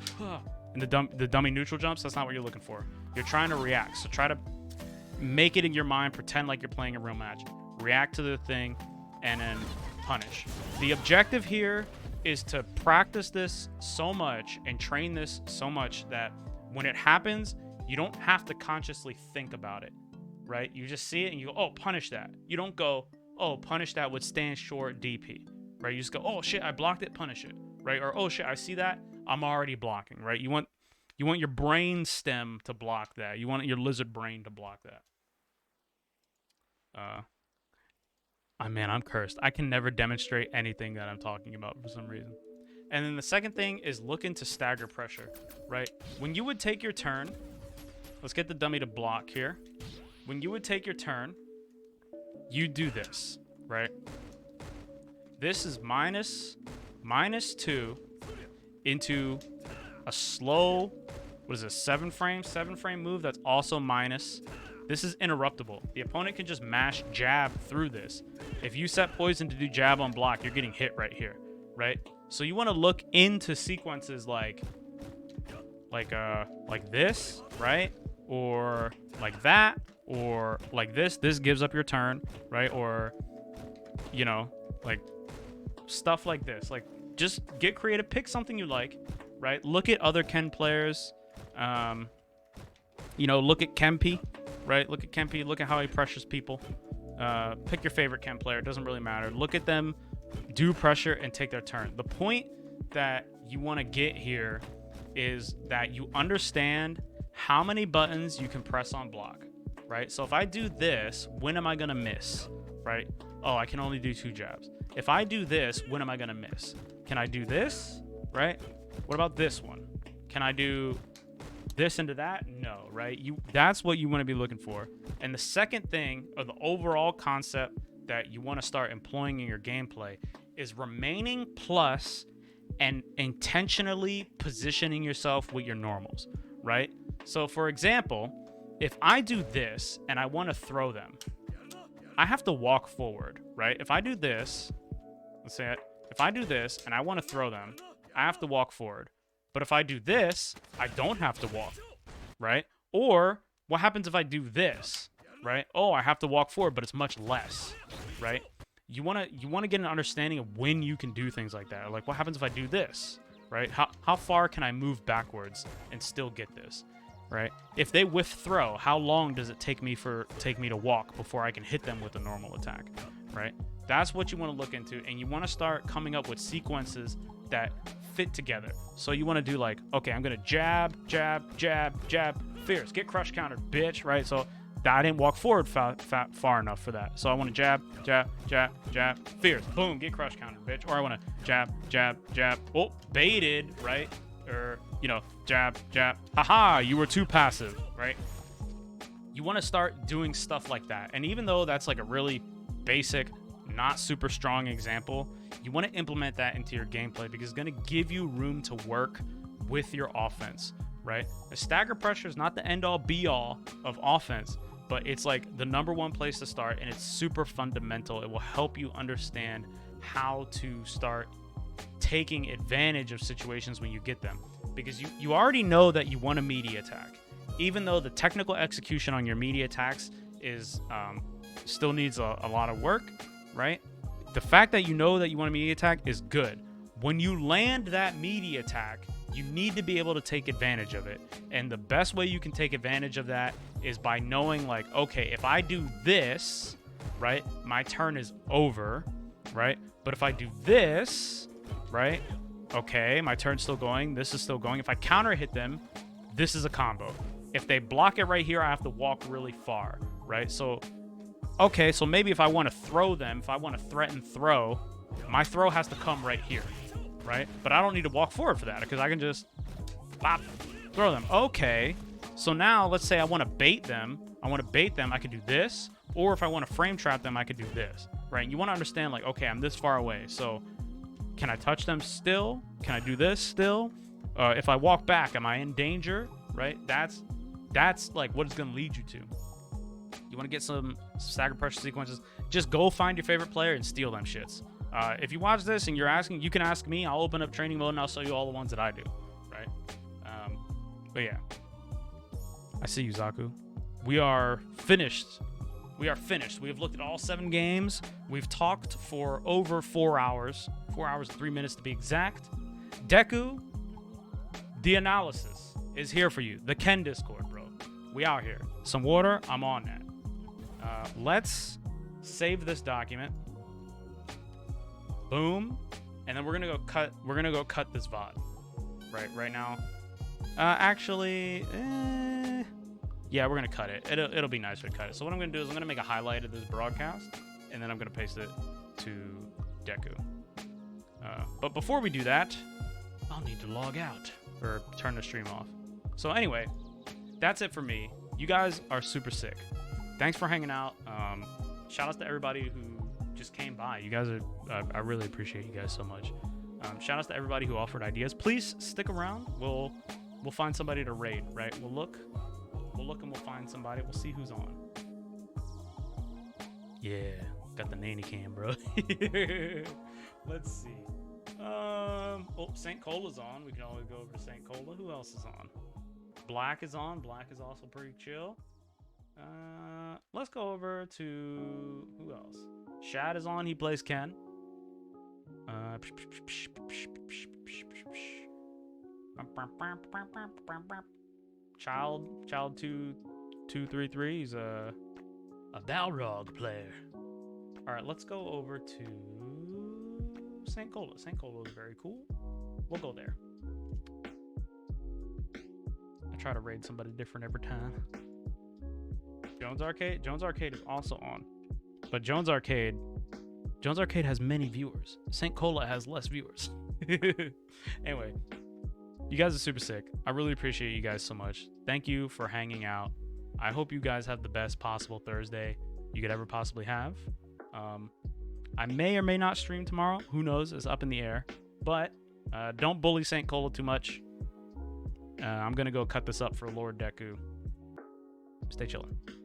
and the dummy neutral jumps. That's not what you're looking for. You're trying to react. So try to make it in your mind, pretend like you're playing a real match. React to the thing and then punish. The objective here is to practice this so much and train this so much that when it happens, you don't have to consciously think about it, right? You just see it and you go, oh, punish that. You don't go, oh, punish that with stand short DP, right? You just go, oh shit, I blocked it, punish it, right? Or oh shit, I see that, I'm already blocking, right? You want your brain stem to block that. You want your lizard brain to block that. Oh man, I'm cursed. I can never demonstrate anything that I'm talking about for some reason. And then the second thing is looking to stagger pressure, right? When you would take your turn, let's get the dummy to block here. When you would take your turn, you do this, right? This is -2 into a slow, what is this, 7-frame move that's also minus. This is interruptible. The opponent can just mash jab through this. If you set poison to do jab on block, you're getting hit right here, right? So you want to look into sequences like this, right? Or like that, or like this. This gives up your turn, right? Or, you know, like stuff like this. Like just get creative. Pick something you like, right? Look at other Ken players. You know, look at Kempi. Right? Look at Kempi. Look at how he pressures people. Pick your favorite Ken player. It doesn't really matter. Look at them do pressure and take their turn. The point that you want to get here is that you understand how many buttons you can press on block, right? So if I do this, when am I going to miss, right? Oh, I can only do 2 jabs. If I do this, when am I going to miss? Can I do this, right? What about this one? Can I do this into that? No, right? That's what you want to be looking for. And the second thing, or the overall concept that you want to start employing in your gameplay, is remaining plus and intentionally positioning yourself with your normals, right? So for example, if I do this and I want to throw them, I have to walk forward, right? If I do this, let's say if I do this and I want to throw them, I have to walk forward. But if I do this, I don't have to walk, right? Or what happens if I do this, right? Oh, I have to walk forward, but it's much less, right? You want to get an understanding of when you can do things like that. Like, what happens if I do this, right? How far can I move backwards and still get this, right? If they whiff throw, how long does it take me to walk before I can hit them with a normal attack, right? That's what you want to look into, and you want to start coming up with sequences that fit together. So you want to do like, okay, I'm gonna jab, jab, jab, jab, fierce, get crush countered, bitch, right? So I didn't walk forward far enough for that. So I want to jab, jab, jab, jab, fierce, boom, get crush countered, bitch. Or I want to jab, jab, jab, oh, baited, right? Or, you know, jab, jab, haha, you were too passive, right? You want to start doing stuff like that. And even though that's like a really basic, not super strong example, you want to implement that into your gameplay because it's going to give you room to work with your offense, right? A stagger pressure is not the end all be all of offense, but it's like the number one place to start, and it's super fundamental. It will help you understand how to start taking advantage of situations when you get them, because you already know that you want a meaty attack, even though the technical execution on your meaty attacks is still needs a lot of work, right? The fact that you know that you want a meaty attack is good. When you land that meaty attack, you need to be able to take advantage of it. And the best way you can take advantage of that is by knowing, like, okay, if I do this, right, my turn is over, right? But if I do this, right, okay, my turn's still going, this is still going. If I counter hit them, this is a combo. If they block it right here, I have to walk really far, right? So okay, so maybe if I want to throw them, if I want to threaten throw, my throw has to come right here, right? But I don't need to walk forward for that because I can just pop, throw them. Okay, so now let's say I want to bait them. I could do this. Or if I want to frame trap them, I could do this, right? You want to understand, like, okay, I'm this far away. So can I touch them still? Can I do this still? If I walk back, am I in danger, right? That's like what it's going to lead you to. You want to get some stagger pressure sequences, just go find your favorite player and steal them shits. If you watch this and you're asking, you can ask me. I'll open up training mode and I'll show you all the ones that I do, right? But yeah. I see you, Zaku. We are finished. We have looked at all 7 games. We've talked for over 4 hours. 4 hours and 3 minutes to be exact. Deku, the analysis is here for you. The Ken Discord, bro. We out here. Some water, I'm on that. Let's save this document. Boom. And then we're gonna go cut this VOD. Right now. Actually, yeah, we're gonna cut it. It'll be nicer to cut it. So what I'm gonna do is I'm gonna make a highlight of this broadcast, and then I'm gonna paste it to Deku. But before we do that, I'll need to log out or turn the stream off. So anyway, that's it for me. You guys are super sick. Thanks for hanging out. Shout outs to everybody who just came by. You guys are, I really appreciate you guys so much. Shout outs to everybody who offered ideas. Please stick around. We'll find somebody to raid, right? We'll look and we'll find somebody. We'll see who's on. Yeah, got the nanny cam, bro. Let's see. Oh, St. Cola's on. We can always go over to St. Cola. Who else is on? Black is on. Black is also pretty chill. Let's go over to who else? Shad is on. He plays Ken. Child 2233. He's a Balrog player. All right, let's go over to St. Cola. St. Cola is very cool. We'll go there. I try to raid somebody different every time. Jones Arcade is also on, but Jones Arcade has many viewers. St. Cola has less viewers. Anyway, you guys are super sick. I really appreciate you guys so much. Thank you for hanging out. I hope you guys have the best possible Thursday you could ever possibly have. I may or may not stream tomorrow. Who knows? It's up in the air. But don't bully St. Cola too much. I'm going to go cut this up for Lord Deku. Stay chillin'.